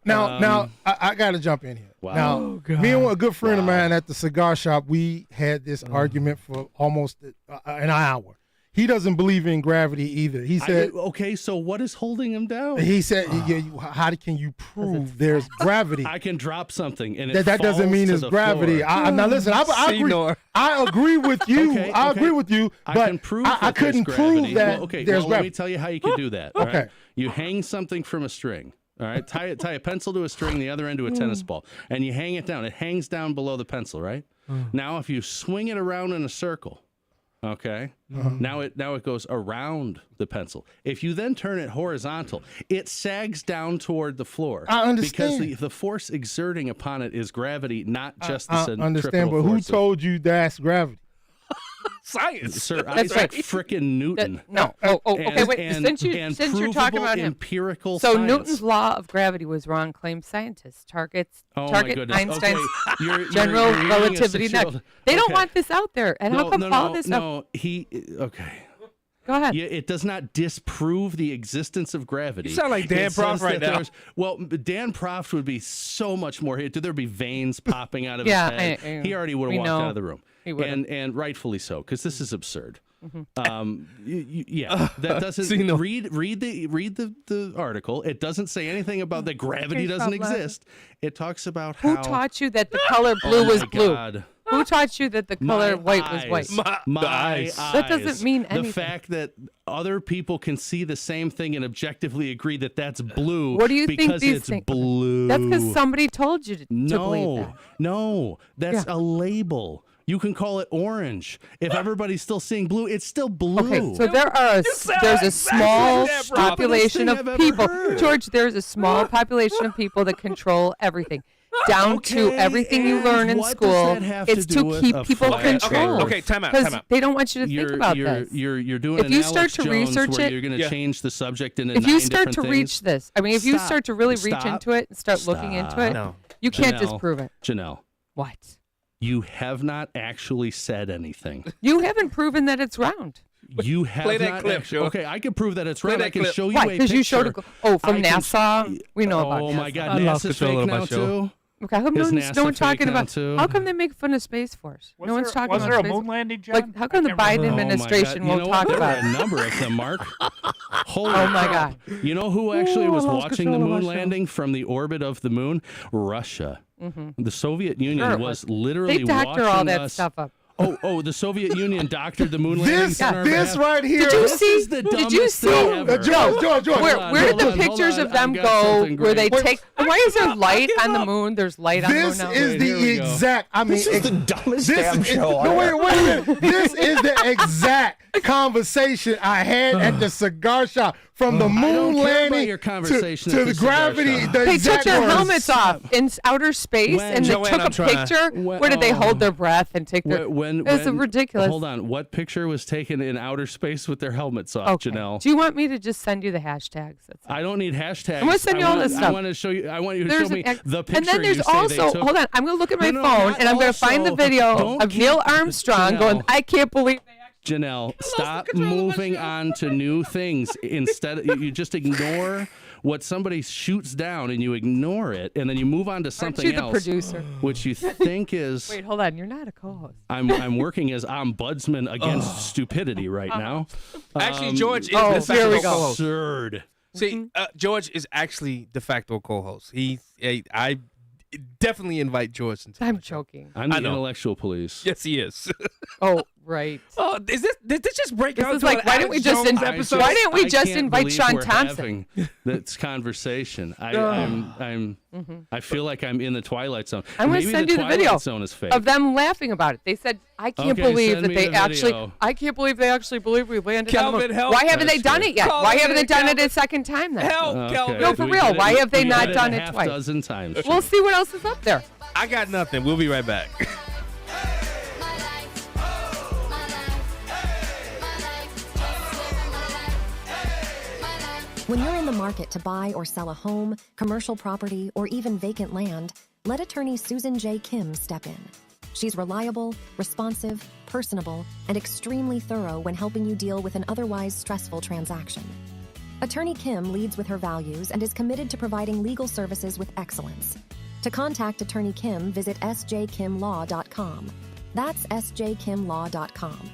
Speaker 13: I got to jump in here.
Speaker 1: Wow.
Speaker 13: Now,
Speaker 10: Oh, God.
Speaker 13: me and a good friend of mine at the cigar shop, we had this argument for almost an hour. He doesn't believe in gravity either. He said,
Speaker 1: okay, so what is holding him down?
Speaker 13: he said, how can you prove there's gravity?
Speaker 1: I can drop something and it
Speaker 13: That doesn't
Speaker 1: falls
Speaker 13: mean
Speaker 1: to
Speaker 13: it's
Speaker 1: the
Speaker 13: gravity.
Speaker 1: floor.
Speaker 13: Now listen, I agree.
Speaker 10: Senor.
Speaker 13: I agree with you.
Speaker 1: Okay,
Speaker 13: I
Speaker 1: okay.
Speaker 13: agree with you.
Speaker 1: I
Speaker 13: But
Speaker 1: can prove
Speaker 13: I
Speaker 1: that there's
Speaker 13: couldn't
Speaker 1: gravity.
Speaker 13: prove that
Speaker 1: Well, okay,
Speaker 13: there's
Speaker 1: well, let me
Speaker 13: gravity.
Speaker 1: tell you how you can do that. all right?
Speaker 13: Okay.
Speaker 1: You hang something from a string. All right, tie a pencil to a string, the other end to a tennis ball, and you hang it down. It hangs down below the pencil, right? Now, if you swing it around in a circle, okay, now it goes around the pencil. If you then turn it horizontal, it sags down toward the floor.
Speaker 13: I understand.
Speaker 1: Because the force exerting upon it is gravity, not just the
Speaker 13: I
Speaker 1: centripetal
Speaker 13: understand, but who
Speaker 1: force of-
Speaker 13: told you that's gravity?
Speaker 10: Science.
Speaker 1: Sir,
Speaker 15: That's
Speaker 1: Isaac
Speaker 15: right.
Speaker 1: frickin' Newton.
Speaker 15: No. Okay. Wait.
Speaker 1: And
Speaker 15: Since you're talking
Speaker 1: provable
Speaker 15: about him,
Speaker 1: empirical
Speaker 15: so
Speaker 1: science.
Speaker 15: Newton's law of gravity was wrong. Claimed scientists target
Speaker 1: Oh my goodness.
Speaker 15: Einstein's
Speaker 1: Okay, you're
Speaker 15: general
Speaker 1: reading a
Speaker 15: relativity.
Speaker 1: six-year-old-
Speaker 15: They don't
Speaker 1: Okay.
Speaker 15: want this out there. And how come all this stuff?
Speaker 1: No, okay.
Speaker 15: Go ahead.
Speaker 1: Yeah, it does not disprove the existence of gravity.
Speaker 10: You sound like Dan
Speaker 1: It says
Speaker 10: Proft right
Speaker 1: that
Speaker 10: now.
Speaker 1: there's- Well, Dan Proft would be so much more. There'd be veins popping out of
Speaker 15: Yeah,
Speaker 1: his head.
Speaker 15: I-
Speaker 1: He already would
Speaker 15: we
Speaker 1: have walked
Speaker 15: know.
Speaker 1: out of the room.
Speaker 15: He would've.
Speaker 1: And rightfully so, because this is absurd.
Speaker 15: Mm-hmm.
Speaker 1: Yeah, that doesn't
Speaker 10: See, no.
Speaker 1: read the article. It doesn't say anything about that gravity
Speaker 15: Okay,
Speaker 1: doesn't
Speaker 15: stop laughing.
Speaker 1: exist. It talks about
Speaker 15: Who
Speaker 1: how
Speaker 15: taught you that the color blue was
Speaker 1: my
Speaker 15: blue?
Speaker 1: God.
Speaker 15: Who taught you that the color
Speaker 1: My
Speaker 15: white was white?
Speaker 1: eyes. My
Speaker 10: eyes.
Speaker 15: That doesn't
Speaker 1: eyes.
Speaker 15: mean
Speaker 1: The
Speaker 15: anything.
Speaker 1: fact that other people can see the same thing and objectively agree that that's blue.
Speaker 15: What do you think
Speaker 1: because
Speaker 15: these
Speaker 1: it's
Speaker 15: things?
Speaker 1: blue.
Speaker 15: That's because somebody told you to believe
Speaker 1: No,
Speaker 15: that.
Speaker 1: no, that's a label. You can call it orange. If everybody's still seeing blue, it's still blue.
Speaker 15: Okay, so there's a small
Speaker 10: that, bro.
Speaker 15: population
Speaker 1: Stupidest
Speaker 15: of
Speaker 1: thing I've
Speaker 15: people.
Speaker 1: ever heard.
Speaker 15: George, there's a small population of people that control everything. Down to
Speaker 1: Okay,
Speaker 15: everything you learn in
Speaker 1: what does
Speaker 15: school.
Speaker 1: that have
Speaker 15: It's
Speaker 1: to do
Speaker 15: to
Speaker 1: with
Speaker 15: keep
Speaker 1: a
Speaker 15: people
Speaker 1: flat
Speaker 15: controlled.
Speaker 1: earth?
Speaker 10: Okay, time out,
Speaker 15: Because
Speaker 10: time out.
Speaker 15: they don't want you to think about this.
Speaker 1: You're doing
Speaker 15: If
Speaker 1: an
Speaker 15: you start
Speaker 1: Alex
Speaker 15: to
Speaker 1: Jones
Speaker 15: research
Speaker 1: where
Speaker 15: it-
Speaker 1: you're going to
Speaker 10: Yeah.
Speaker 1: change the subject into
Speaker 15: If you
Speaker 1: 9
Speaker 15: start to
Speaker 1: different
Speaker 15: reach
Speaker 1: things.
Speaker 15: this, I mean, if you
Speaker 1: Stop.
Speaker 15: start to really reach
Speaker 1: Stop.
Speaker 15: into it and start looking into it,
Speaker 10: No.
Speaker 15: you can't
Speaker 1: Janelle,
Speaker 15: disprove it.
Speaker 1: Janelle,
Speaker 15: What?
Speaker 1: You have not actually said anything.
Speaker 15: You haven't proven that it's round.
Speaker 1: You have
Speaker 14: Play that
Speaker 1: not
Speaker 14: clip,
Speaker 1: actually.
Speaker 14: Joe.
Speaker 1: Okay, I can prove that it's
Speaker 14: Play
Speaker 1: round.
Speaker 14: that
Speaker 1: I can
Speaker 14: clip.
Speaker 1: show you
Speaker 15: Why?
Speaker 1: a
Speaker 15: Because
Speaker 1: picture.
Speaker 15: you showed from
Speaker 1: I can-
Speaker 15: NASA. We know about
Speaker 1: Oh
Speaker 15: NASA.
Speaker 1: my God,
Speaker 10: I lost
Speaker 1: NASA's
Speaker 10: control
Speaker 1: fake
Speaker 10: of
Speaker 1: now
Speaker 10: my show.
Speaker 1: too.
Speaker 15: Okay, how come
Speaker 1: Is
Speaker 15: no
Speaker 1: NASA
Speaker 15: one's talking
Speaker 1: fake now,
Speaker 15: about?
Speaker 1: too?
Speaker 15: How come they make fun of Space Force? No one's talking
Speaker 12: was
Speaker 15: about
Speaker 12: there a
Speaker 15: Space
Speaker 12: moon landing, John?
Speaker 15: Like, how come the
Speaker 12: I can't
Speaker 15: Biden
Speaker 12: remember.
Speaker 15: administration
Speaker 1: You
Speaker 15: won't
Speaker 1: know
Speaker 15: talk
Speaker 1: what?
Speaker 15: about
Speaker 1: There are
Speaker 15: it?
Speaker 1: a number of them, Mark. Holy
Speaker 15: Oh my
Speaker 1: crap.
Speaker 15: God.
Speaker 1: You know who actually
Speaker 15: Ooh,
Speaker 1: was
Speaker 15: I lost
Speaker 1: watching the
Speaker 15: control of
Speaker 1: moon
Speaker 15: my show.
Speaker 1: landing from the orbit of the moon? Russia.
Speaker 15: Mm-hmm.
Speaker 1: The Soviet Union
Speaker 15: Sure it
Speaker 1: was literally
Speaker 15: They doctor
Speaker 1: watching
Speaker 15: all that
Speaker 1: us.
Speaker 15: stuff up.
Speaker 1: Oh, the Soviet Union doctored the moon landing.
Speaker 13: This
Speaker 1: on our behalf.
Speaker 13: right here.
Speaker 15: Did you
Speaker 1: This
Speaker 15: see?
Speaker 1: is the
Speaker 15: Did you
Speaker 1: dumbest
Speaker 15: see?
Speaker 1: thing ever.
Speaker 13: George.
Speaker 15: Where did the pictures of them go? Where they
Speaker 13: Wait,
Speaker 15: take? Why is there light on the moon? There's light on the moon
Speaker 13: This
Speaker 15: now.
Speaker 13: is the exact. I mean,
Speaker 14: This is the dumbest
Speaker 13: this
Speaker 14: damn
Speaker 13: is-
Speaker 14: show.
Speaker 13: No, wait a minute. This is the exact conversation I had at the cigar shop. From the
Speaker 1: I don't
Speaker 13: moon
Speaker 1: care about
Speaker 13: landing
Speaker 1: your conversation
Speaker 13: to
Speaker 1: at
Speaker 13: the
Speaker 1: the cigar
Speaker 13: gravity.
Speaker 1: shop.
Speaker 13: The
Speaker 15: They
Speaker 13: exact
Speaker 15: took their
Speaker 13: words.
Speaker 15: helmets off in outer space
Speaker 1: When-
Speaker 15: and they
Speaker 10: Joanne,
Speaker 15: took
Speaker 10: I'm
Speaker 15: a
Speaker 10: trying.
Speaker 15: picture.
Speaker 1: When-
Speaker 15: Where did they
Speaker 1: oh.
Speaker 15: hold their breath and take their? It's ridiculous.
Speaker 1: Hold on. What picture was taken in outer space with their helmets off,
Speaker 15: Okay.
Speaker 1: Janelle?
Speaker 15: Do you want me to just send you the hashtags?
Speaker 1: I don't need hashtags.
Speaker 15: I'm gonna send you all this
Speaker 1: I
Speaker 15: stuff.
Speaker 1: want to show you. I want you to
Speaker 15: There's
Speaker 1: show me
Speaker 15: an-
Speaker 1: the picture.
Speaker 15: and then there's
Speaker 1: you say
Speaker 15: also
Speaker 1: they took.
Speaker 15: hold on. I'm gonna look at my
Speaker 1: No,
Speaker 15: phone
Speaker 1: not
Speaker 15: and I'm gonna find the
Speaker 1: also.
Speaker 15: video
Speaker 1: Don't
Speaker 15: of Neil Armstrong
Speaker 1: Janelle.
Speaker 15: going. I can't believe.
Speaker 1: Janelle, stop moving on to new things. Instead, you just ignore what somebody shoots down, and you ignore it, and then you move on to something
Speaker 15: Aren't you the
Speaker 1: else,
Speaker 15: producer?
Speaker 1: which you think is.
Speaker 15: Wait, hold on. You're not a co-host.
Speaker 1: I'm working as ombudsman against stupidity right now.
Speaker 10: Actually, George is
Speaker 15: Oh,
Speaker 10: de
Speaker 15: here we
Speaker 10: facto
Speaker 15: go.
Speaker 10: co-host.
Speaker 1: Absurd.
Speaker 10: See, George is actually de facto co-host. I definitely invite George into
Speaker 15: I'm
Speaker 10: my show.
Speaker 15: joking.
Speaker 1: I'm the
Speaker 10: I know.
Speaker 1: intellectual police.
Speaker 10: Yes, he is.
Speaker 15: Oh, right.
Speaker 10: Oh, did this just break
Speaker 15: This
Speaker 10: out?
Speaker 15: is
Speaker 10: into
Speaker 15: like,
Speaker 10: an
Speaker 15: why
Speaker 10: Alex
Speaker 15: didn't we just
Speaker 10: Jones
Speaker 15: in-
Speaker 10: episode?
Speaker 15: why didn't we
Speaker 1: I
Speaker 15: just
Speaker 1: can't
Speaker 15: invite
Speaker 1: believe
Speaker 15: Sean
Speaker 1: we're
Speaker 15: Thompson?
Speaker 1: having this conversation. I feel like I'm in the Twilight Zone.
Speaker 15: I'm going to
Speaker 1: Maybe
Speaker 15: send
Speaker 1: the
Speaker 15: you the
Speaker 1: Twilight
Speaker 15: video
Speaker 1: Zone is fake.
Speaker 15: of them laughing about it. They said, "I can't
Speaker 1: Okay,
Speaker 15: believe
Speaker 1: send
Speaker 15: that
Speaker 1: me
Speaker 15: they
Speaker 1: the
Speaker 15: actually.
Speaker 1: video.
Speaker 15: I can't believe they actually believe we landed on the
Speaker 10: Calvin,
Speaker 15: moon.
Speaker 10: help.
Speaker 15: Why haven't they
Speaker 1: That's
Speaker 15: done
Speaker 1: good.
Speaker 15: it yet?
Speaker 10: Call
Speaker 15: Why
Speaker 10: it
Speaker 15: haven't they
Speaker 10: in,
Speaker 15: done it
Speaker 10: Calvin.
Speaker 15: a second time then?
Speaker 10: Help, Calvin.
Speaker 15: No, for
Speaker 1: We
Speaker 15: real.
Speaker 1: did
Speaker 15: Why have they
Speaker 1: we
Speaker 15: not
Speaker 1: did
Speaker 15: done
Speaker 1: a
Speaker 15: it
Speaker 1: half
Speaker 15: twice?
Speaker 1: dozen times.
Speaker 15: We'll see what else is up there.
Speaker 10: I got nothing. We'll be right back.
Speaker 16: When you're in the market to buy or sell a home, commercial property, or even vacant land, let attorney Susan J. Kim step in. She's reliable, responsive, personable, and extremely thorough when helping you deal with an otherwise stressful transaction. Attorney Kim leads with her values and is committed to providing legal services with excellence. To contact Attorney Kim, visit sjkimlaw.com. That's sjkimlaw.com.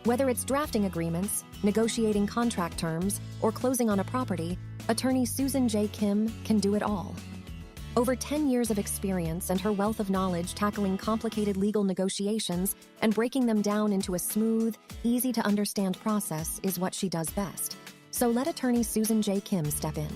Speaker 16: Whether it's drafting agreements, negotiating contract terms, or closing on a property, attorney Susan J. Kim can do it all. Over 10 years of experience and her wealth of knowledge tackling complicated legal negotiations and breaking them down into a smooth, easy-to-understand process is what she does best. So let attorney Susan J. Kim step in.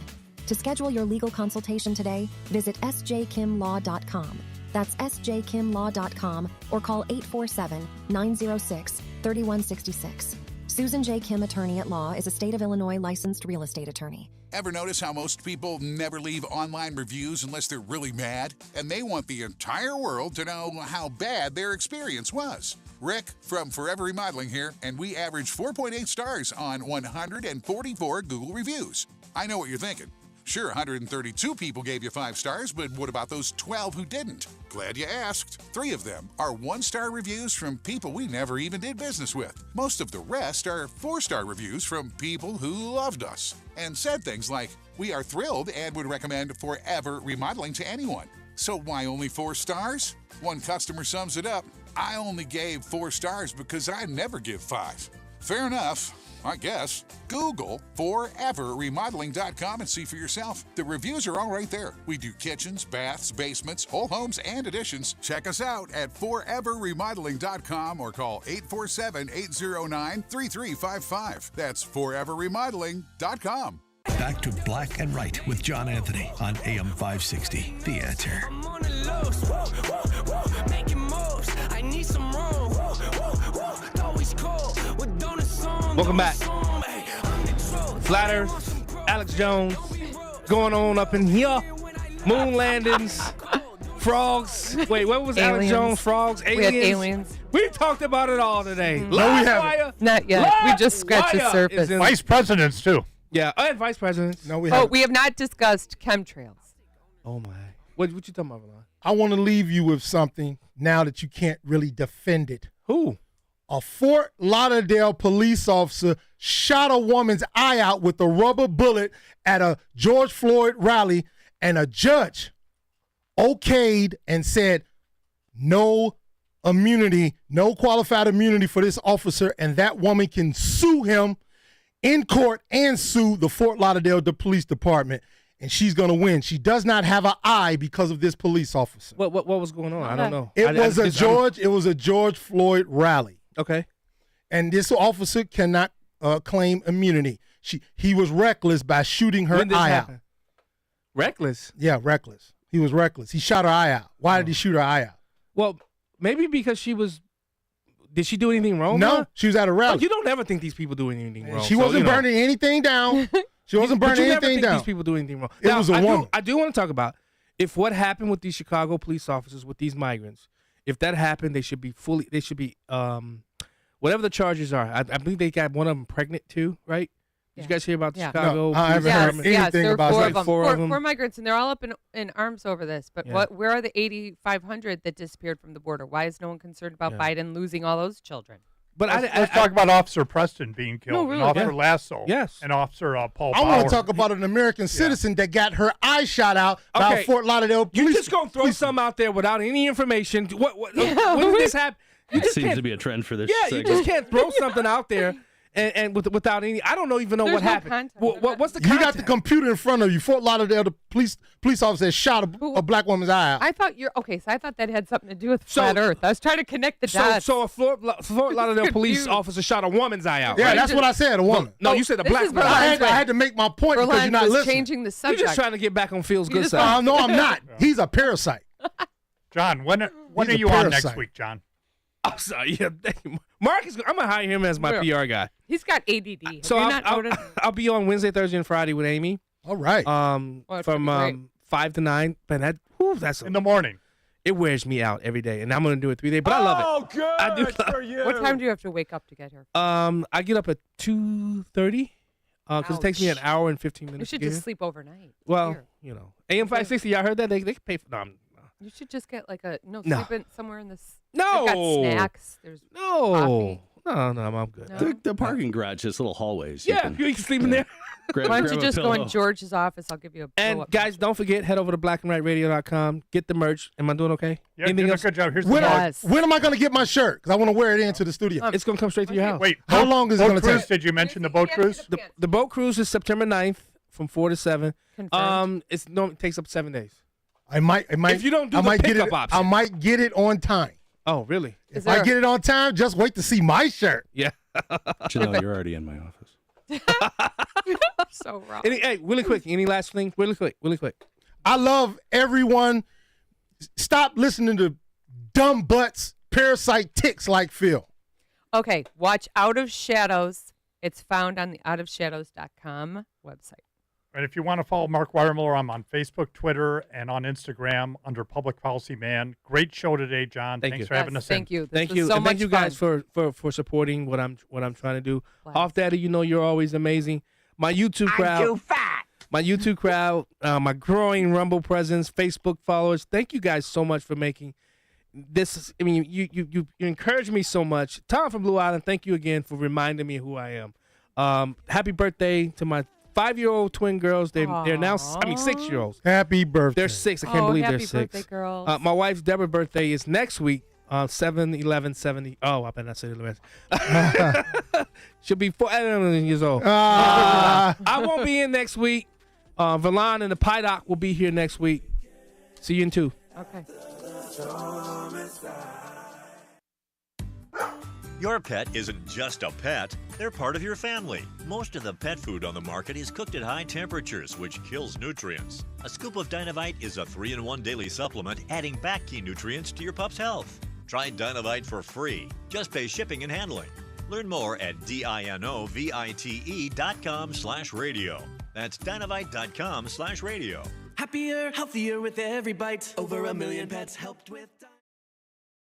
Speaker 16: To schedule your legal consultation today, visit sjkimlaw.com. That's sjkimlaw.com or call 847-906-3166. Susan J. Kim, attorney at law, is a state of Illinois licensed real estate attorney.
Speaker 18: Ever notice how most people never leave online reviews unless they're really mad? And they want the entire world to know how bad their experience was. Rick from Forever Remodeling here, and we average 4.8 stars on 144 Google reviews. I know what you're thinking. Sure, 132 people gave you 5 stars, but what about those 12 who didn't? Glad you asked. 3 of them are 1-star reviews from people we never even did business with. Most of the rest are 4-star reviews from people who loved us and said things like, "We are thrilled and would recommend Forever Remodeling to anyone." So why only 4 stars? One customer sums it up, "I only gave 4 stars because I never give 5. Fair enough. I guess. Google foreverremodeling.com and see for yourself. The reviews are all right there. We do kitchens, baths, basements, whole homes, and additions. Check us out at foreverremodeling.com or call 847-809-3355. That's foreverremodeling.com.
Speaker 2: Back to Black and Right with John Anthony on AM 560. The Answer.
Speaker 10: Welcome back. Flat Earth, Alex Jones, going on up in here. Moon landings, frogs. Wait, what was Alex
Speaker 15: Aliens.
Speaker 10: Jones? Frogs, aliens.
Speaker 15: We had aliens.
Speaker 10: We talked about it all today.
Speaker 15: No, we haven't. Not yet. We just scratched the surface.
Speaker 12: Vice presidents, too.
Speaker 10: Yeah, and vice presidents.
Speaker 13: No, we
Speaker 15: Oh, we have not discussed chemtrails.
Speaker 10: Oh, my. What you talking about, Valon?
Speaker 13: I want to leave you with something now that you can't really defend it.
Speaker 10: Who?
Speaker 13: A Fort Lauderdale police officer shot a woman's eye out with a rubber bullet at a George Floyd rally, and a judge okayed and said no immunity, no qualified immunity for this officer, and that woman can sue him in court and sue the Fort Lauderdale Police Department, and she's going to win. She does not have an eye because of this police officer.
Speaker 10: What was going on? I don't know.
Speaker 13: It was a George Floyd rally.
Speaker 10: Okay.
Speaker 13: And this officer cannot claim immunity. He was reckless by shooting her eye out.
Speaker 10: Reckless?
Speaker 13: Yeah, reckless. He was reckless. He shot her eye out. Why did he shoot her eye out?
Speaker 10: Well, maybe because she was. Did she do anything wrong?
Speaker 13: No, she was at a rally.
Speaker 10: You don't ever think these people do anything wrong.
Speaker 13: She wasn't burning anything down. She wasn't burning
Speaker 10: but you
Speaker 13: anything
Speaker 10: never think
Speaker 13: down.
Speaker 10: These people do anything wrong.
Speaker 13: It was a woman.
Speaker 10: I do want to talk about if what happened with these Chicago police officers with these migrants. If that happened, they should be whatever the charges are. I believe they got one of them pregnant too, right? Did you guys hear about the Chicago?
Speaker 13: No, I haven't heard anything
Speaker 15: there
Speaker 13: about
Speaker 15: are
Speaker 13: that.
Speaker 15: four of them. Four migrants, and they're all up in arms over this. But where are the 8,500 that disappeared from the border? Why is no one concerned about Biden losing all those children?
Speaker 12: But let's talk about Officer Preston being killed,
Speaker 15: No, really,
Speaker 12: and Officer Lasso, and Officer Paul
Speaker 13: I
Speaker 12: Power.
Speaker 13: want to talk about an American citizen that got her eye shot out by a Fort Lauderdale police.
Speaker 10: You just gonna throw something out there without any information? When did this happen?
Speaker 1: That seems to be a trend for this.
Speaker 10: Yeah,
Speaker 1: segment.
Speaker 10: you just can't throw something out there and without any. I don't even know what happened. What's the context?
Speaker 13: You got the computer in front of you. Fort Lauderdale, the police officer shot a black woman's eye out.
Speaker 15: I thought so I thought that had something to do with flat Earth. I was trying to connect the dots.
Speaker 10: So a Fort Lauderdale police officer shot a woman's eye out.
Speaker 13: Yeah,
Speaker 10: right?
Speaker 13: that's what I said. A woman.
Speaker 10: No, you said a black woman.
Speaker 13: I had to make my point because you're not listening.
Speaker 15: Changing the subject.
Speaker 10: You're just trying to get back on Phil's good side.
Speaker 13: No, I'm not. He's a parasite.
Speaker 12: John, when are
Speaker 13: He's a
Speaker 12: you on
Speaker 13: parasite.
Speaker 12: next week, John?
Speaker 10: I'm sorry. Yeah, Mark is. I'm gonna hire him as my PR guy.
Speaker 15: He's got ADD.
Speaker 10: So I'll be on Wednesday, Thursday, and Friday with Amy.
Speaker 13: All right.
Speaker 10: From 5 to 9. But that's
Speaker 12: in the morning.
Speaker 10: It wears me out every day, and I'm gonna do it 3 days. But I love it.
Speaker 9: Oh, good
Speaker 10: I do
Speaker 9: for you.
Speaker 15: What time do you have to wake up to get here?
Speaker 10: I get up at 2:30 because it takes me an hour and 15 minutes.
Speaker 15: You should
Speaker 10: to get
Speaker 15: just
Speaker 10: here.
Speaker 15: sleep overnight.
Speaker 10: Well, AM 560. Y'all heard that? They can pay for. No,
Speaker 15: you should just get like
Speaker 10: No.
Speaker 15: sleep in somewhere in this.
Speaker 10: No.
Speaker 15: They've got snacks. There's
Speaker 10: no, I'm good.
Speaker 15: No?
Speaker 1: The parking garage has little hallways.
Speaker 10: Yeah, you can sleep in there.
Speaker 1: Grab,
Speaker 15: Why don't
Speaker 1: grab
Speaker 15: you
Speaker 1: a
Speaker 15: just go in
Speaker 1: pillow.
Speaker 15: George's office? I'll give you a
Speaker 10: And
Speaker 15: blow-up.
Speaker 10: guys, don't forget, head over to blackandwhiteradio.com. Get the merch. Am I doing okay?
Speaker 12: Yeah,
Speaker 10: Anything
Speaker 12: doing a
Speaker 10: else?
Speaker 12: good job. Here's
Speaker 13: When,
Speaker 12: the mug.
Speaker 13: when am I going to get my shirt? Because I want to wear it into the studio.
Speaker 10: It's going to come straight to your house.
Speaker 12: Wait,
Speaker 13: How long is it
Speaker 12: boat
Speaker 13: going to
Speaker 12: cruise?
Speaker 13: take?
Speaker 12: Did you mention the boat cruise?
Speaker 10: The boat cruise is September 9th from 4 to 7.
Speaker 15: Confirmed.
Speaker 10: It takes up 7 days.
Speaker 13: I might.
Speaker 10: If you don't do
Speaker 13: I
Speaker 10: the
Speaker 13: might get
Speaker 10: pickup
Speaker 13: it.
Speaker 10: option.
Speaker 13: I might get it on time.
Speaker 10: Oh, really?
Speaker 13: If I get it on time, just wait to see my shirt.
Speaker 10: Yeah.
Speaker 1: Janelle, you're already in my office.
Speaker 15: So wrong.
Speaker 10: Hey, really quick. Any last thing? Really quick.
Speaker 13: I love everyone. Stop listening to dumb butts, parasite ticks like Phil.
Speaker 15: Okay, watch Out of Shadows. It's found on the outofshadows.com website.
Speaker 12: And if you want to follow Mark Weiermuller, I'm on Facebook, Twitter, and on Instagram under Public Policy Man. Great show today, John.
Speaker 10: Thank
Speaker 12: Thanks
Speaker 10: you.
Speaker 12: for having us
Speaker 15: Thank
Speaker 12: in.
Speaker 15: you. This
Speaker 10: Thank
Speaker 15: was
Speaker 10: you.
Speaker 15: So
Speaker 10: And
Speaker 15: much
Speaker 10: thank you guys
Speaker 15: fun.
Speaker 10: for supporting what I'm trying to do.
Speaker 15: Bless.
Speaker 10: Off Daddy, you're always amazing. My YouTube crowd.
Speaker 9: I'm too fat.
Speaker 10: My YouTube crowd, my growing Rumble presence, Facebook followers. Thank you guys so much for making this. I mean, you encourage me so much. Tom from Blue Island, thank you again for reminding me who I am. Happy birthday to my 5-year-old twin girls. They're now 6-year-olds.
Speaker 13: Happy birthday.
Speaker 10: They're 6. I can't believe they're
Speaker 15: happy
Speaker 10: 6.
Speaker 15: birthday, girls.
Speaker 10: My wife's Deborah's birthday is next week. 7/11/70. Oh, I better not say the rest. She'll be 4 years old. I won't be in next week. Valon and the Pydoc will be here next week. See you in 2.
Speaker 15: Okay.
Speaker 14: Your pet isn't just a pet, they're part of your family. Most of the pet food on the market is cooked at high temperatures, which kills nutrients. A scoop of Dynavite is a 3-in-1 daily supplement, adding back key nutrients to your pup's health. Try Dynavite for free. Just pay shipping and handling. Learn more at dinovite.com/radio. That's dynavite.com/radio.
Speaker 9: Happier, healthier with every bite. Over 1 million pets helped with.